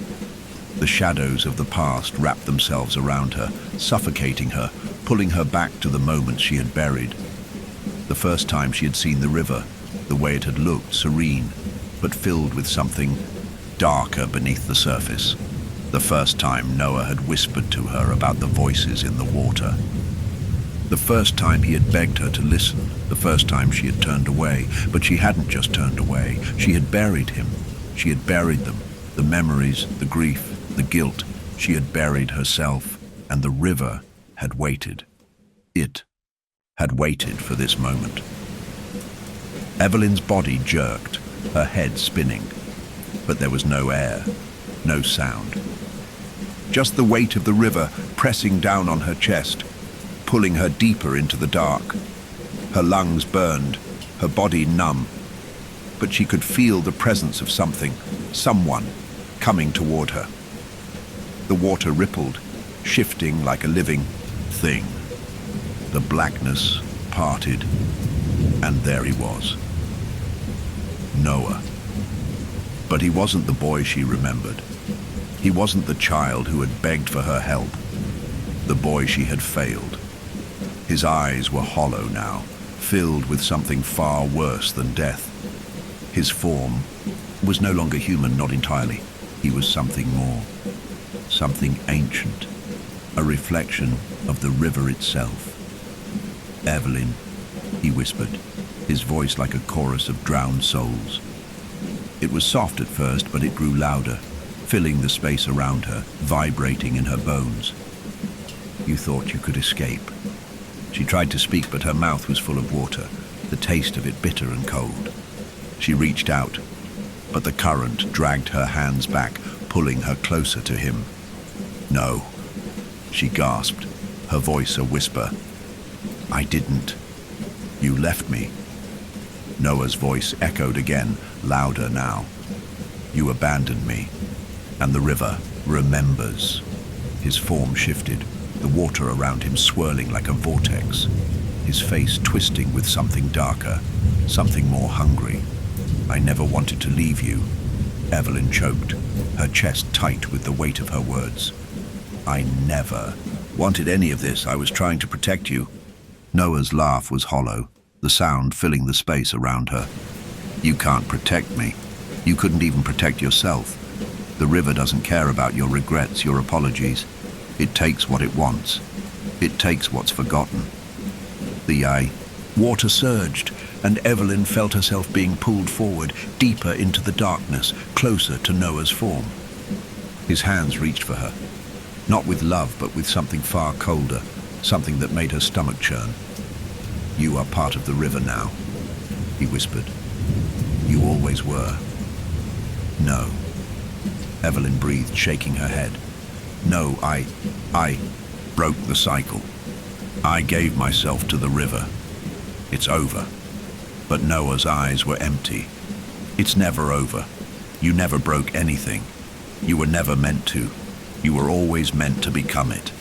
The shadows of the past wrapped themselves around her, suffocating her, pulling her back to the moments she had buried. The first time she had seen the river, the way it had looked, serene, but filled with something darker beneath the surface. The first time Noah had whispered to her about the voices in the water. The first time he had begged her to listen, the first time she had turned away. But she hadn't just turned away, she had buried him. She had buried them, the memories, the grief, the guilt. She had buried herself, and the river had waited. It had waited for this moment. Evelyn's body jerked, her head spinning, but there was no air, no sound. Just the weight of the river pressing down on her chest, pulling her deeper into the dark. Her lungs burned, her body numb, but she could feel the presence of something, someone, coming toward her. The water rippled, shifting like a living thing. The blackness parted, and there he was. Noah. But he wasn't the boy she remembered. He wasn't the child who had begged for her help, the boy she had failed. His eyes were hollow now, filled with something far worse than death. His form was no longer human, not entirely. He was something more, something ancient, a reflection of the river itself. Evelyn, he whispered, his voice like a chorus of drowned souls. It was soft at first, but it grew louder, filling the space around her, vibrating in her bones. You thought you could escape. She tried to speak, but her mouth was full of water, the taste of it bitter and cold. She reached out, but the current dragged her hands back, pulling her closer to him. "No," she gasped, her voice a whisper. "I didn't. You left me." Noah's voice echoed again, louder now. "You abandoned me, and the river remembers." His form shifted, the water around him swirling like a vortex, his face twisting with something darker, something more hungry. "I never wanted to leave you," Evelyn choked, her chest tight with the weight of her words. "I never wanted any of this. I was trying to protect you." Noah's laugh was hollow, the sound filling the space around her. "You can't protect me. You couldn't even protect yourself. The river doesn't care about your regrets, your apologies. It takes what it wants. It takes what's forgotten." Water surged, and Evelyn felt herself being pulled forward, deeper into the darkness, closer to Noah's form. His hands reached for her, not with love, but with something far colder, something that made her stomach churn. "You are part of the river now," he whispered. "You always were." "No," Evelyn breathed, shaking her head. "No, I broke the cycle. I gave myself to the river. It's over." But Noah's eyes were empty. "It's never over. You never broke anything. You were never meant to. You were always meant to become it."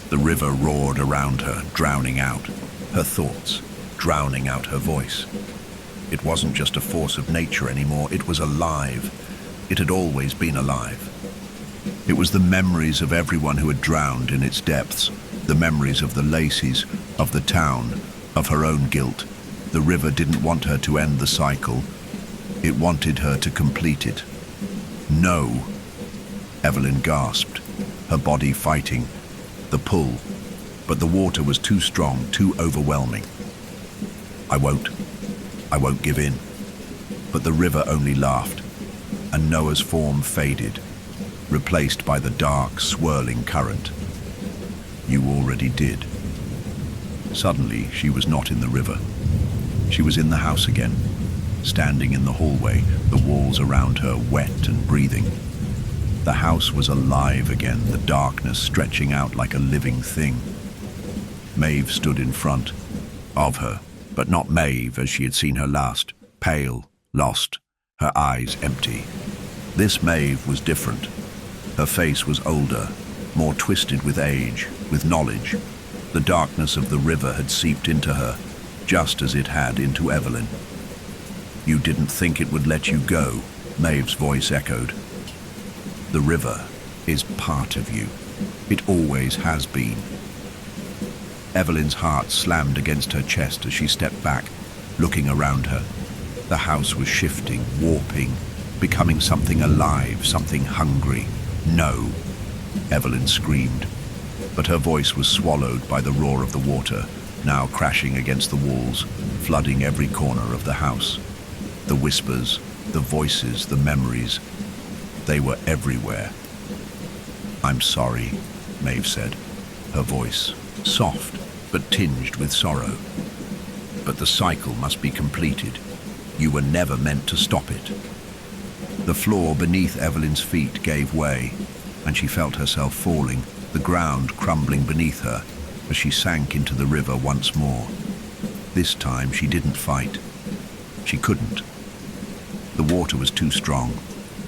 The river roared around her, drowning out her thoughts, drowning out her voice. It wasn't just a force of nature anymore, it was alive. It had always been alive. It was the memories of everyone who had drowned in its depths, the memories of the Lacys, of the town, of her own guilt. The river didn't want her to end the cycle. It wanted her to complete it. "No," Evelyn gasped, her body fighting the pull, but the water was too strong, too overwhelming. I won't give in." But the river only laughed, and Noah's form faded, replaced by the dark, swirling current. "You already did." Suddenly, she was not in the river. She was in the house again, standing in the hallway, the walls around her wet and breathing. The house was alive again, the darkness stretching out like a living thing. Maeve stood in front of her, but not Maeve as she had seen her last, pale, lost, her eyes empty. This Maeve was different. Her face was older, more twisted with age, with knowledge. The darkness of the river had seeped into her, just as it had into Evelyn. "You didn't think it would let you go," Maeve's voice echoed. "The river is part of you. It always has been." Evelyn's heart slammed against her chest as she stepped back, looking around her. The house was shifting, warping, becoming something alive, something hungry. "No," Evelyn screamed, but her voice was swallowed by the roar of the water, now crashing against the walls, flooding every corner of the house. The whispers, the voices, the memories, they were everywhere. "I'm sorry," Maeve said, her voice soft but tinged with sorrow. "But the cycle must be completed. You were never meant to stop it." The floor beneath Evelyn's feet gave way, and she felt herself falling, the ground crumbling beneath her as she sank into the river once more. This time she didn't fight. She couldn't. The water was too strong.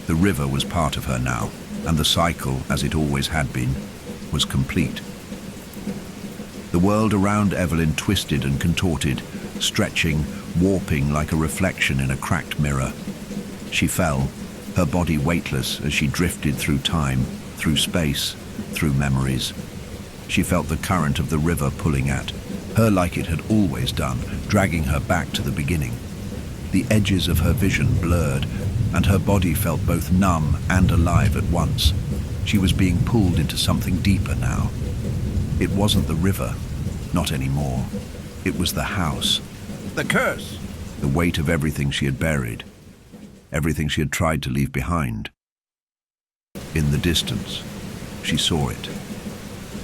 The river was part of her now, and the cycle, as it always had been, was complete. The world around Evelyn twisted and contorted, stretching, warping like a reflection in a cracked mirror. She fell, her body weightless as she drifted through time, through space, through memories. She felt the current of the river pulling at her like it had always done, dragging her back to the beginning. The edges of her vision blurred, and her body felt both numb and alive at once. She was being pulled into something deeper now. It wasn't the river, not anymore. It was the house. The curse! The weight of everything she had buried, everything she had tried to leave behind. In the distance, she saw it.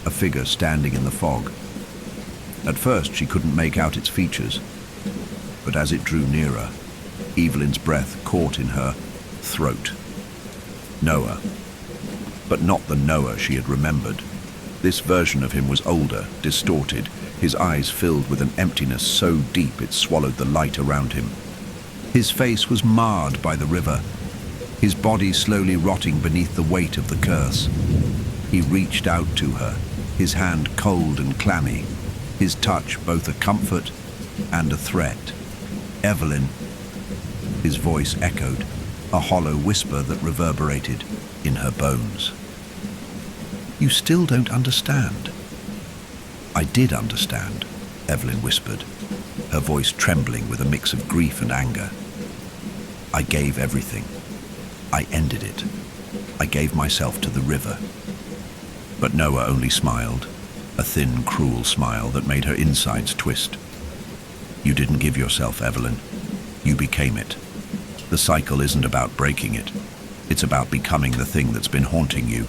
A figure standing in the fog. At first, she couldn't make out its features, but as it drew nearer, Evelyn's breath caught in her throat. Noah. But not the Noah she had remembered. This version of him was older, distorted, his eyes filled with an emptiness so deep it swallowed the light around him. His face was marred by the river, his body slowly rotting beneath the weight of the curse. He reached out to her, his hand cold and clammy, his touch both a comfort and a threat. Evelyn. His voice echoed, a hollow whisper that reverberated in her bones. You still don't understand. I did understand, Evelyn whispered, her voice trembling with a mix of grief and anger. I gave everything. I ended it. I gave myself to the river. But Noah only smiled, a thin, cruel smile that made her insides twist. You didn't give yourself, Evelyn. You became it. The cycle isn't about breaking it. It's about becoming the thing that's been haunting you.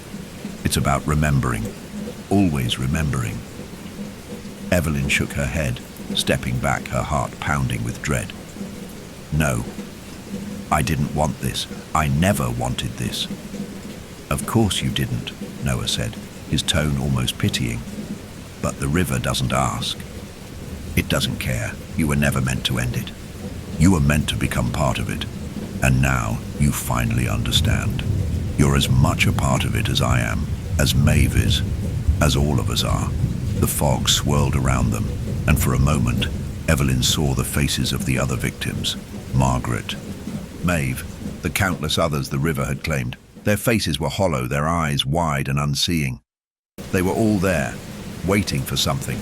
It's about remembering, always remembering. Evelyn shook her head, stepping back, her heart pounding with dread. No, I didn't want this. I never wanted this. Of course you didn't, Noah said, his tone almost pitying. But the river doesn't ask. It doesn't care. You were never meant to end it. You were meant to become part of it. And now you finally understand. You're as much a part of it as I am, as Maeve is, as all of us are. The fog swirled around them, and for a moment, Evelyn saw the faces of the other victims. Margaret, Maeve, the countless others the river had claimed. Their faces were hollow, their eyes wide and unseeing. They were all there, waiting for something.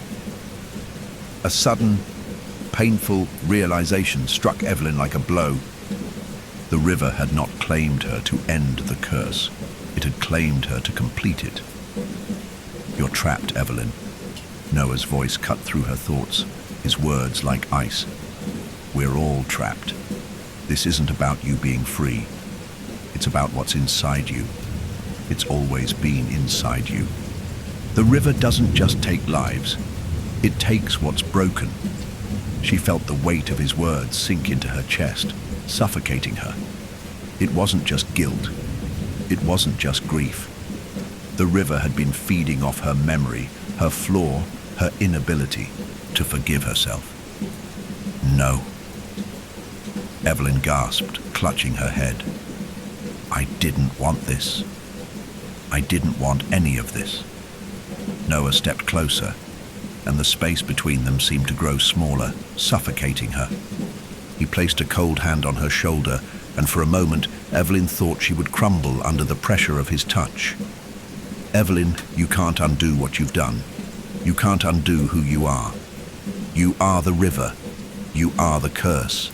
A sudden, painful realization struck Evelyn like a blow. The river had not claimed her to end the curse. It had claimed her to complete it. You're trapped, Evelyn. Noah's voice cut through her thoughts, his words like ice. We're all trapped. This isn't about you being free. It's about what's inside you. It's always been inside you. The river doesn't just take lives. It takes what's broken. She felt the weight of his words sink into her chest, suffocating her. It wasn't just guilt. It wasn't just grief. The river had been feeding off her memory, her flaw, her inability to forgive herself. No. Evelyn gasped, clutching her head. I didn't want this. I didn't want any of this. Noah stepped closer, and the space between them seemed to grow smaller, suffocating her. He placed a cold hand on her shoulder, and for a moment, Evelyn thought she would crumble under the pressure of his touch. Evelyn, you can't undo what you've done. You can't undo who you are. You are the river. You are the curse.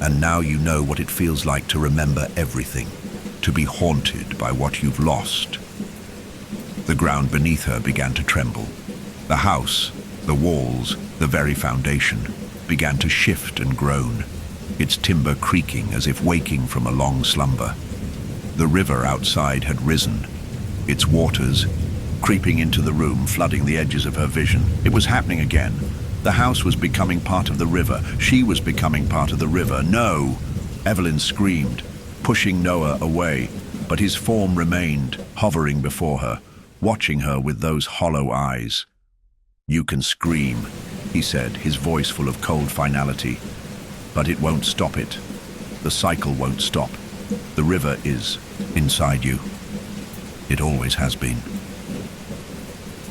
And now you know what it feels like to remember everything, to be haunted by what you've lost. The ground beneath her began to tremble. The house, the walls, the very foundation began to shift and groan, its timber creaking as if waking from a long slumber. The river outside had risen, its waters creeping into the room, flooding the edges of her vision. It was happening again. The house was becoming part of the river. She was becoming part of the river. No! Evelyn screamed, pushing Noah away, but his form remained, hovering before her, watching her with those hollow eyes. You can scream, he said, his voice full of cold finality, but it won't stop it. The cycle won't stop. The river is inside you. It always has been.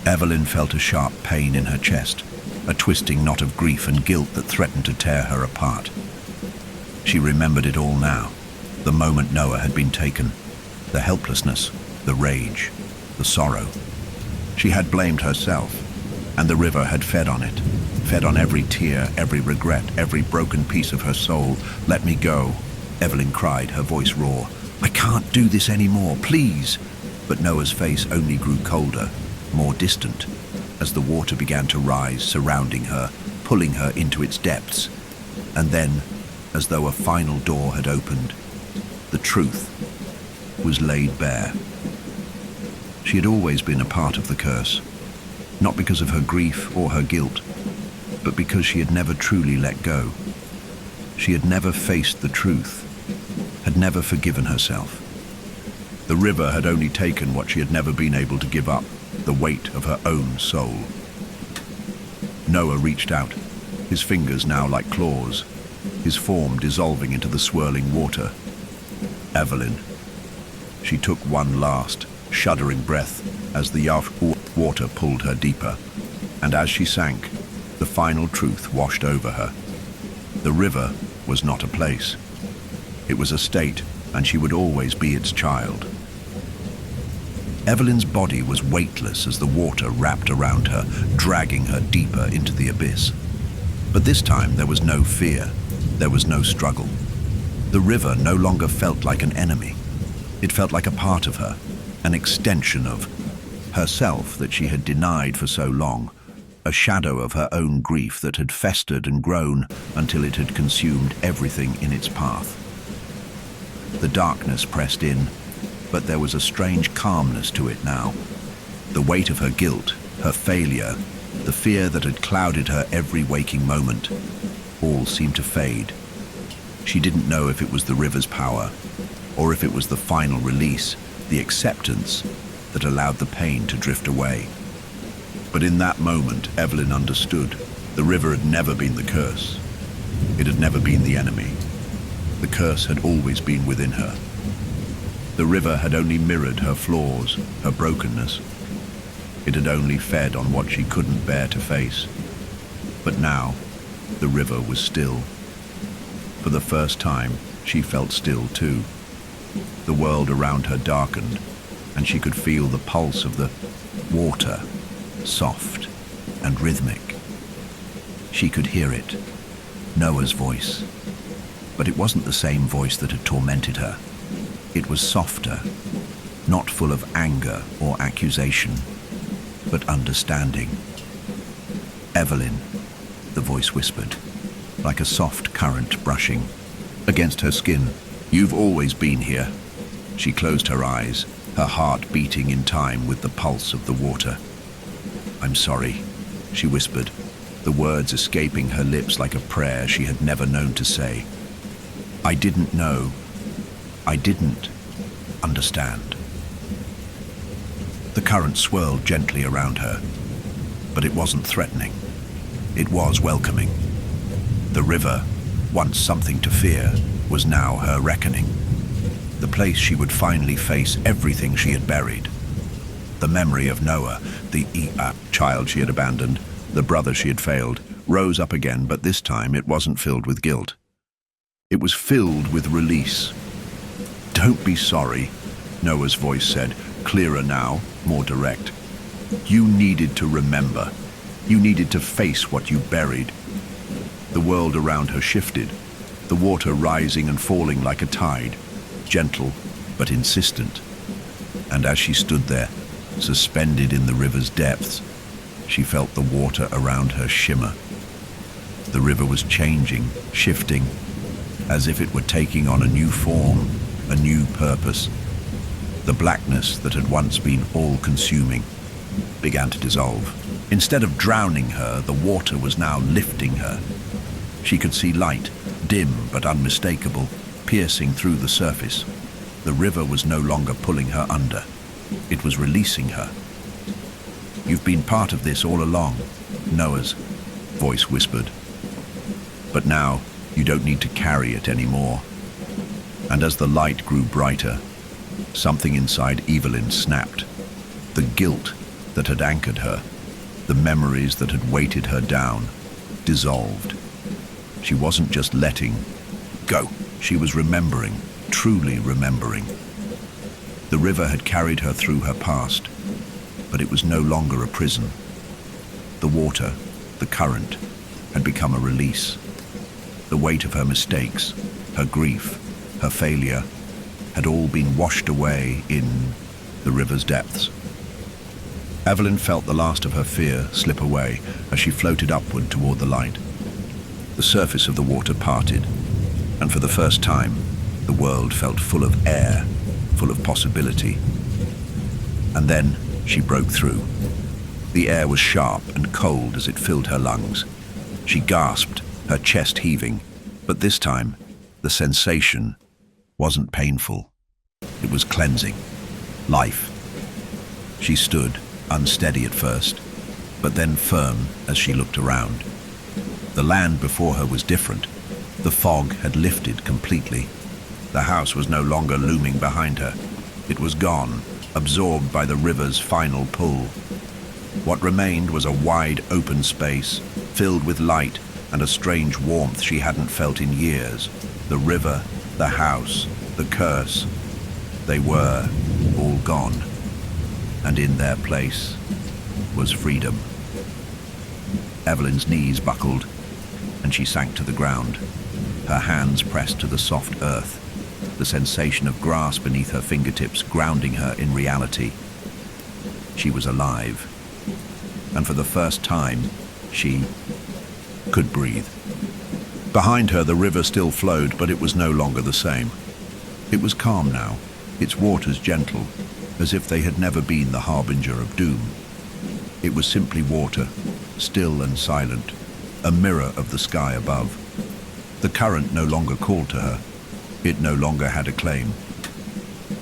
Evelyn felt a sharp pain in her chest, a twisting knot of grief and guilt that threatened to tear her apart. She remembered it all now, the moment Noah had been taken, the helplessness, the rage, the sorrow. She had blamed herself, and the river had fed on it, fed on every tear, every regret, every broken piece of her soul. Let me go, Evelyn cried, her voice raw. I can't do this anymore, please. But Noah's face only grew colder, more distant, as the water began to rise, surrounding her, pulling her into its depths. And then, as though a final door had opened, the truth was laid bare. She had always been a part of the curse, not because of her grief or her guilt, but because she had never truly let go. She had never faced the truth, had never forgiven herself. The river had only taken what she had never been able to give up, the weight of her own soul. Noah reached out, his fingers now like claws, his form dissolving into the swirling water. Evelyn. She took one last, shuddering breath as the water pulled her deeper, and as she sank, the final truth washed over her. The river was not a place. It was a state, and she would always be its child. Evelyn's body was weightless as the water wrapped around her, dragging her deeper into the abyss. But this time there was no fear, there was no struggle. The river no longer felt like an enemy. It felt like a part of her, an extension of herself that she had denied for so long, a shadow of her own grief that had festered and grown until it had consumed everything in its path. The darkness pressed in, but there was a strange calmness to it now. The weight of her guilt, her failure, the fear that had clouded her every waking moment, all seemed to fade. She didn't know if it was the river's power, or if it was the final release, the acceptance that allowed the pain to drift away. But in that moment, Evelyn understood. The river had never been the curse. It had never been the enemy. The curse had always been within her. The river had only mirrored her flaws, her brokenness. It had only fed on what she couldn't bear to face. But now, the river was still. For the first time, she felt still too. The world around her darkened, and she could feel the pulse of the water, soft and rhythmic. She could hear it, Noah's voice. But it wasn't the same voice that had tormented her. It was softer, not full of anger or accusation, but understanding. Evelyn, the voice whispered, like a soft current brushing against her skin. You've always been here. She closed her eyes, her heart beating in time with the pulse of the water. I'm sorry, she whispered, the words escaping her lips like a prayer she had never known to say. I didn't know. I didn't understand. The current swirled gently around her, but it wasn't threatening. It was welcoming. The river, once something to fear, was now her reckoning. The place she would finally face everything she had buried. The memory of Noah, the child she had abandoned, the brother she had failed, rose up again, but this time it wasn't filled with guilt. It was filled with release. Don't be sorry, Noah's voice said, clearer now, more direct. You needed to remember. You needed to face what you buried. The world around her shifted, the water rising and falling like a tide, gentle but insistent. And as she stood there, suspended in the river's depths, she felt the water around her shimmer. The river was changing, shifting, as if it were taking on a new form, a new purpose. The blackness that had once been all-consuming began to dissolve. Instead of drowning her, the water was now lifting her. She could see light, dim but unmistakable, piercing through the surface. The river was no longer pulling her under. It was releasing her. You've been part of this all along, Noah's voice whispered. But now, you don't need to carry it anymore. And as the light grew brighter, something inside Evelyn snapped. The guilt that had anchored her, the memories that had weighted her down, dissolved. She wasn't just letting go. She was remembering, truly remembering. The river had carried her through her past, but it was no longer a prison. The water, the current, had become a release. The weight of her mistakes, her grief, her failure, had all been washed away in the river's depths. Evelyn felt the last of her fear slip away as she floated upward toward the light. The surface of the water parted, and for the first time, the world felt full of air, full of possibility. And then she broke through. The air was sharp and cold as it filled her lungs. She gasped, her chest heaving, but this time, the sensation wasn't painful. It was cleansing. Life. She stood, unsteady at first, but then firm as she looked around. The land before her was different. The fog had lifted completely. The house was no longer looming behind her. It was gone, absorbed by the river's final pull. What remained was a wide open space, filled with light and a strange warmth she hadn't felt in years. The river, the house, the curse, they were all gone. And in their place was freedom. Evelyn's knees buckled, and she sank to the ground, her hands pressed to the soft earth, the sensation of grass beneath her fingertips grounding her in reality. She was alive, and for the first time, she could breathe. Behind her, the river still flowed, but it was no longer the same. It was calm now, its waters gentle, as if they had never been the harbinger of doom. It was simply water, still and silent, a mirror of the sky above. The current no longer called to her. It no longer had a claim.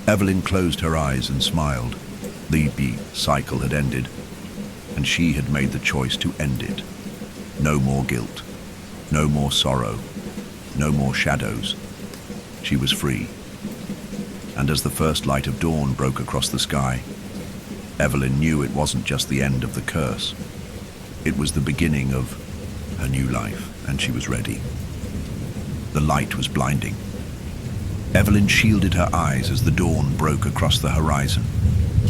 Evelyn closed her eyes and smiled. The cycle had ended, and she had made the choice to end it. No more guilt, no more sorrow, no more shadows. She was free. And as the first light of dawn broke across the sky, Evelyn knew it wasn't just the end of the curse. It was the beginning of a new life, and she was ready. The light was blinding. Evelyn shielded her eyes as the dawn broke across the horizon,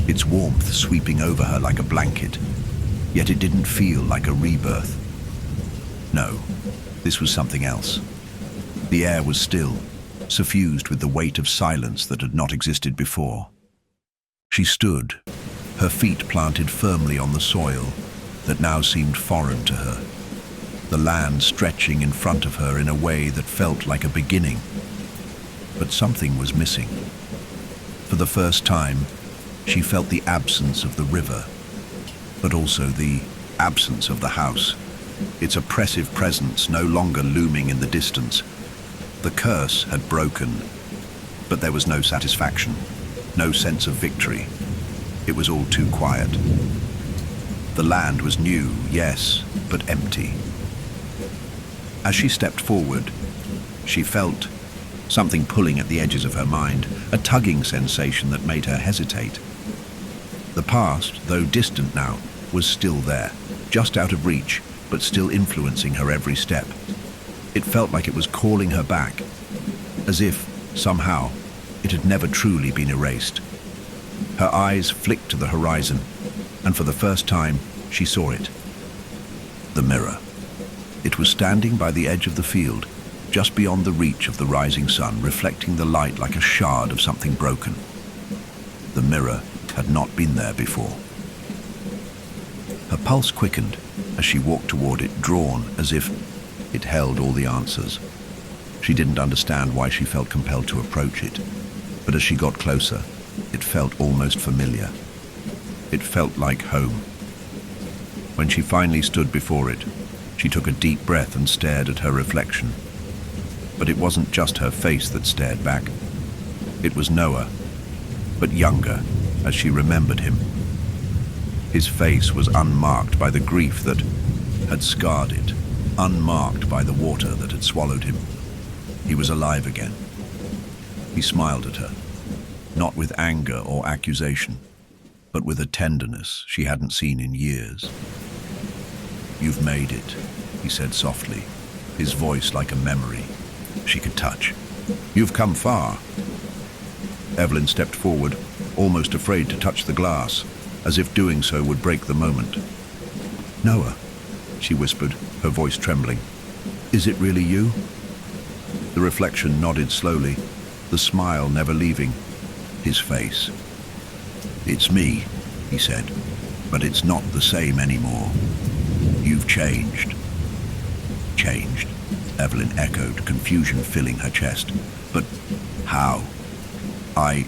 its warmth sweeping over her like a blanket, yet it didn't feel like a rebirth. No, this was something else. The air was still, suffused with the weight of silence that had not existed before. She stood, her feet planted firmly on the soil that now seemed foreign to her, the land stretching in front of her in a way that felt like a beginning. But something was missing. For the first time, she felt the absence of the river, but also the absence of the house, its oppressive presence no longer looming in the distance. The curse had broken, but there was no satisfaction, no sense of victory. It was all too quiet. The land was new, yes, but empty. As she stepped forward, she felt something pulling at the edges of her mind, a tugging sensation that made her hesitate. The past, though distant now, was still there, just out of reach, but still influencing her every step. It felt like it was calling her back, as if, somehow, it had never truly been erased. Her eyes flicked to the horizon, and for the first time, she saw it. The mirror. It was standing by the edge of the field, just beyond the reach of the rising sun, reflecting the light like a shard of something broken. The mirror had not been there before. Her pulse quickened as she walked toward it, drawn as if it held all the answers. She didn't understand why she felt compelled to approach it, but as she got closer, it felt almost familiar. It felt like home. When she finally stood before it, she took a deep breath and stared at her reflection. But it wasn't just her face that stared back. It was Noah, but younger, as she remembered him. His face was unmarked by the grief that had scarred it, unmarked by the water that had swallowed him. He was alive again. He smiled at her, not with anger or accusation, but with a tenderness she hadn't seen in years. "You've made it," he said softly, his voice like a memory she could touch. "You've come far." Evelyn stepped forward, almost afraid to touch the glass, as if doing so would break the moment. "Noah," she whispered, her voice trembling. "Is it really you?" The reflection nodded slowly, the smile never leaving his face. "It's me," he said, "but it's not the same anymore. You've changed." "Changed?" Evelyn echoed, confusion filling her chest. "But how? I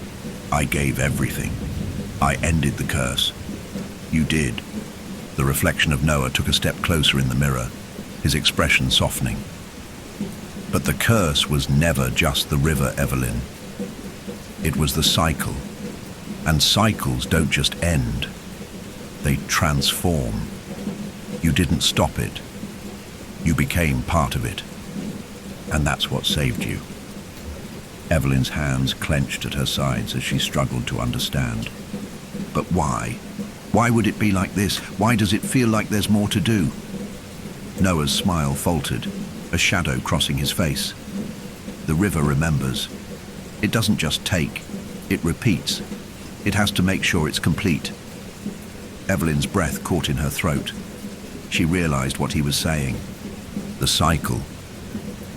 gave everything." I ended the curse. You did. The reflection of Noah took a step closer in the mirror, his expression softening. But the curse was never just the river, Evelyn. It was the cycle. And cycles don't just end. They transform. You didn't stop it. You became part of it. And that's what saved you. Evelyn's hands clenched at her sides as she struggled to understand. But why? Why would it be like this? Why does it feel like there's more to do? Noah's smile faltered, a shadow crossing his face. The river remembers. It doesn't just take, it repeats. It has to make sure it's complete. Evelyn's breath caught in her throat. She realized what he was saying. The cycle.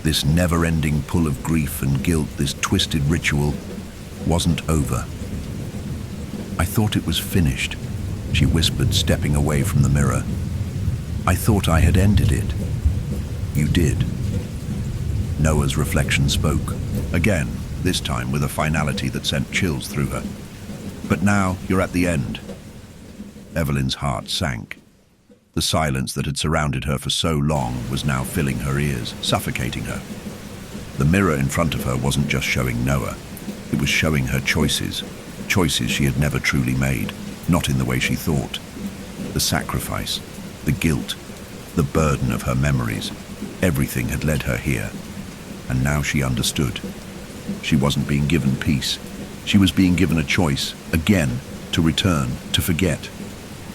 This never-ending pull of grief and guilt, this twisted ritual, wasn't over. I thought it was finished, she whispered, stepping away from the mirror. I thought I had ended it. You did. Noah's reflection spoke, again, this time with a finality that sent chills through her. But now you're at the end. Evelyn's heart sank. The silence that had surrounded her for so long was now filling her ears, suffocating her. The mirror in front of her wasn't just showing Noah. It was showing her choices she had never truly made, not in the way she thought. The sacrifice, the guilt, the burden of her memories, everything had led her here. And now she understood. She wasn't being given peace. She was being given a choice, again, to return, to forget,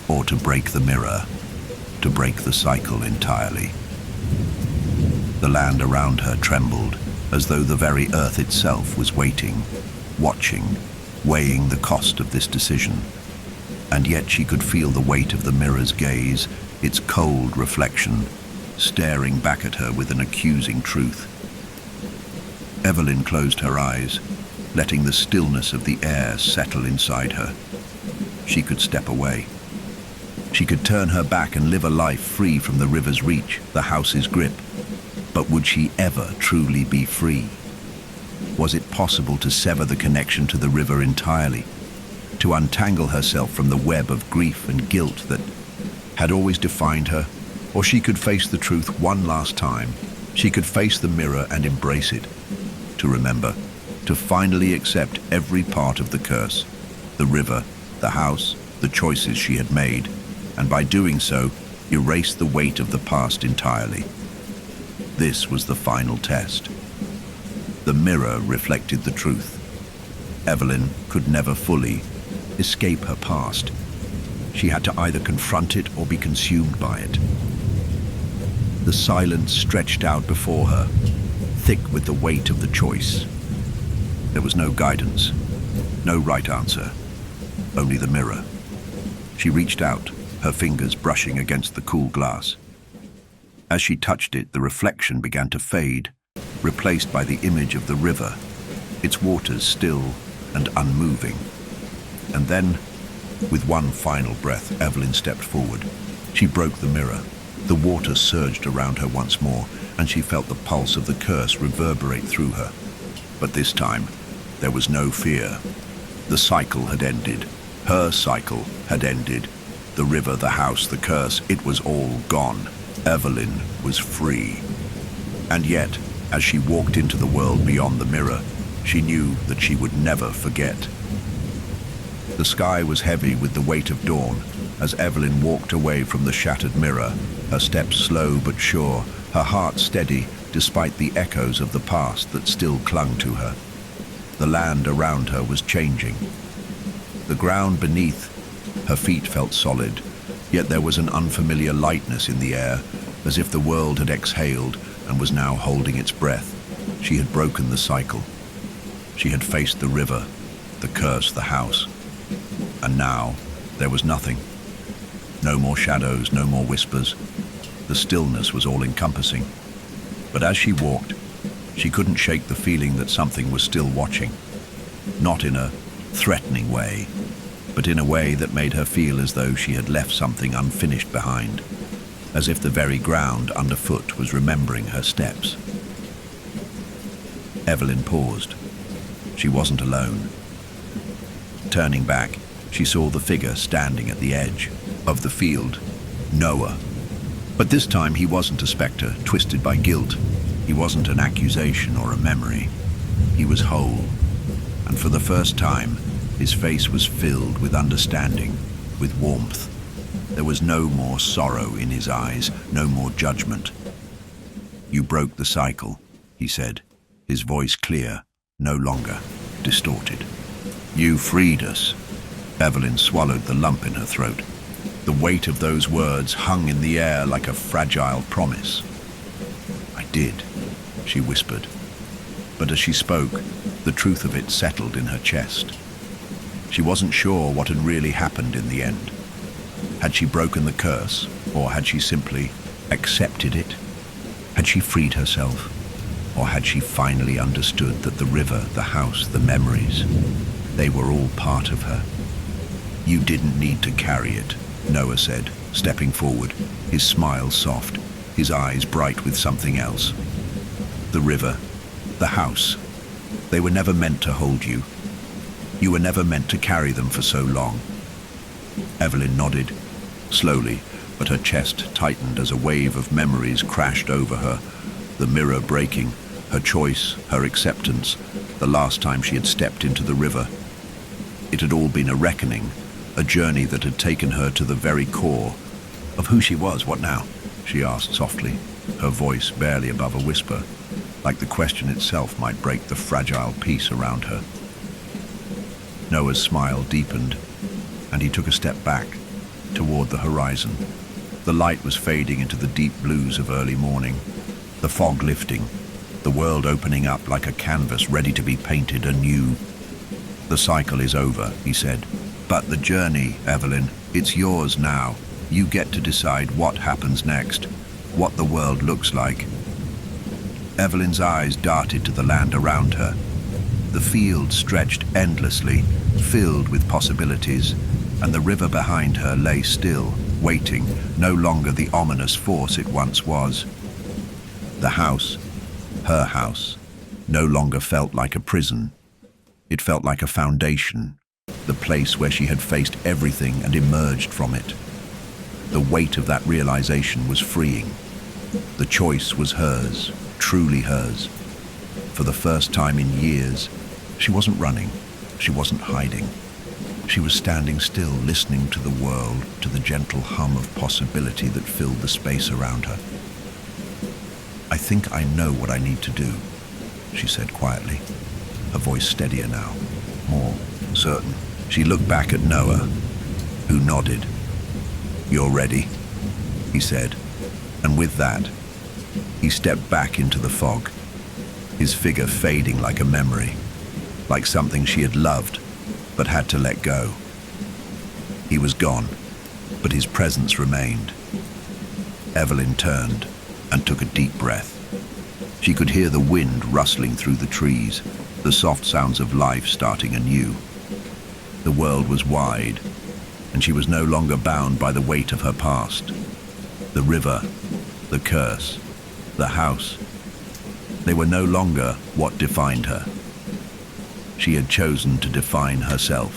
or to break the mirror, to break the cycle entirely. The land around her trembled, as though the very earth itself was waiting, watching, weighing the cost of this decision. And yet she could feel the weight of the mirror's gaze, its cold reflection, staring back at her with an accusing truth. Evelyn closed her eyes, letting the stillness of the air settle inside her. She could step away. She could turn her back and live a life free from the river's reach, the house's grip. But would she ever truly be free? Was it possible to sever the connection to the river entirely? To untangle herself from the web of grief and guilt that had always defined her? Or she could face the truth one last time. She could face the mirror and embrace it. To remember, to finally accept every part of the curse, the river, the house, the choices she had made, and by doing so, erase the weight of the past entirely. This was the final test. The mirror reflected the truth. Evelyn could never fully escape her past. She had to either confront it or be consumed by it. The silence stretched out before her, thick with the weight of the choice. There was no guidance, no right answer, only the mirror. She reached out, her fingers brushing against the cool glass. As she touched it, the reflection began to fade, replaced by the image of the river, its waters still and unmoving. And then, with one final breath, Evelyn stepped forward. She broke the mirror. The water surged around her once more, and she felt the pulse of the curse reverberate through her. But this time, there was no fear. The cycle had ended. Her cycle had ended. The river, the house, the curse, it was all gone. Evelyn was free. And yet, as she walked into the world beyond the mirror, she knew that she would never forget. The sky was heavy with the weight of dawn as Evelyn walked away from the shattered mirror, her steps slow but sure, her heart steady despite the echoes of the past that still clung to her. The land around her was changing. The ground beneath her feet felt solid, yet there was an unfamiliar lightness in the air, as if the world had exhaled and was now holding its breath. She had broken the cycle. She had faced the river, the curse, the house. And now there was nothing. No more shadows, no more whispers. The stillness was all-encompassing. But as she walked, she couldn't shake the feeling that something was still watching. Not in a threatening way, but in a way that made her feel as though she had left something unfinished behind, as if the very ground underfoot was remembering her steps. Evelyn paused. She wasn't alone. Turning back, She saw the figure standing at the edge of the field, Noah. But this time he wasn't a spectre twisted by guilt. He wasn't an accusation or a memory. He was whole, and for the first time, his face was filled with understanding, with warmth. There was no more sorrow in his eyes, no more judgment. "You broke the cycle," he said, his voice clear, no longer distorted. "You freed us." Evelyn swallowed the lump in her throat. The weight of those words hung in the air like a fragile promise. "I did," she whispered. But as she spoke, the truth of it settled in her chest. She wasn't sure what had really happened in the end. Had she broken the curse, or had she simply accepted it? Had she freed herself, or had she finally understood that the river, the house, the memories, they were all part of her? "You didn't need to carry it," Noah said, stepping forward, his smile soft, his eyes bright with something else. "The river, the house, they were never meant to hold you. You were never meant to carry them for so long." Evelyn nodded, slowly, but her chest tightened as a wave of memories crashed over her, the mirror breaking, her choice, her acceptance, the last time she had stepped into the river. It had all been a reckoning, a journey that had taken her to the very core of who she was. "What now?" she asked softly, her voice barely above a whisper, like the question itself might break the fragile peace around her. Noah's smile deepened, and he took a step back, toward the horizon. The light was fading into the deep blues of early morning, the fog lifting, the world opening up like a canvas ready to be painted anew. "The cycle is over," he said. "But the journey, Evelyn, it's yours now. You get to decide what happens next, what the world looks like." Evelyn's eyes darted to the land around her. The field stretched endlessly, filled with possibilities, and the river behind her lay still, waiting, no longer the ominous force it once was. The house, her house, no longer felt like a prison. It felt like a foundation, the place where she had faced everything and emerged from it. The weight of that realization was freeing. The choice was hers, truly hers. For the first time in years, she wasn't running, she wasn't hiding. She was standing still, listening to the world, to the gentle hum of possibility that filled the space around her. "I think I know what I need to do," she said quietly, her voice steadier now, more certain. She looked back at Noah, who nodded. "You're ready," he said, and with that, he stepped back into the fog, his figure fading like a memory, like something she had loved but had to let go. He was gone, but his presence remained. Evelyn turned and took a deep breath. She could hear the wind rustling through the trees, the soft sounds of life starting anew. The world was wide, and she was no longer bound by the weight of her past. The river, the curse, the house, they were no longer what defined her. She had chosen to define herself.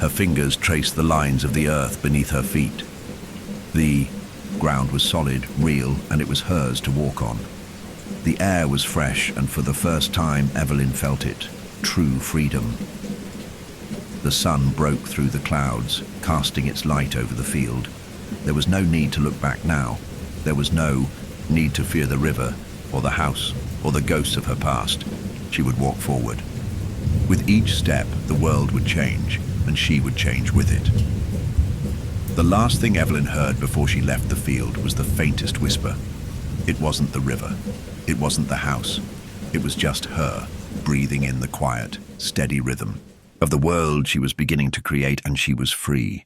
Her fingers traced the lines of the earth beneath her feet. The ground was solid, real, and it was hers to walk on. The air was fresh, and for the first time Evelyn felt it, true freedom. The sun broke through the clouds, casting its light over the field. There was no need to look back now. There was no need to fear the river, or the house, or the ghosts of her past. She would walk forward. With each step, the world would change, and she would change with it. The last thing Evelyn heard before she left the field was the faintest whisper. It wasn't the river. It wasn't the house. It was just her, breathing in the quiet, steady rhythm of the world she was beginning to create, and she was free.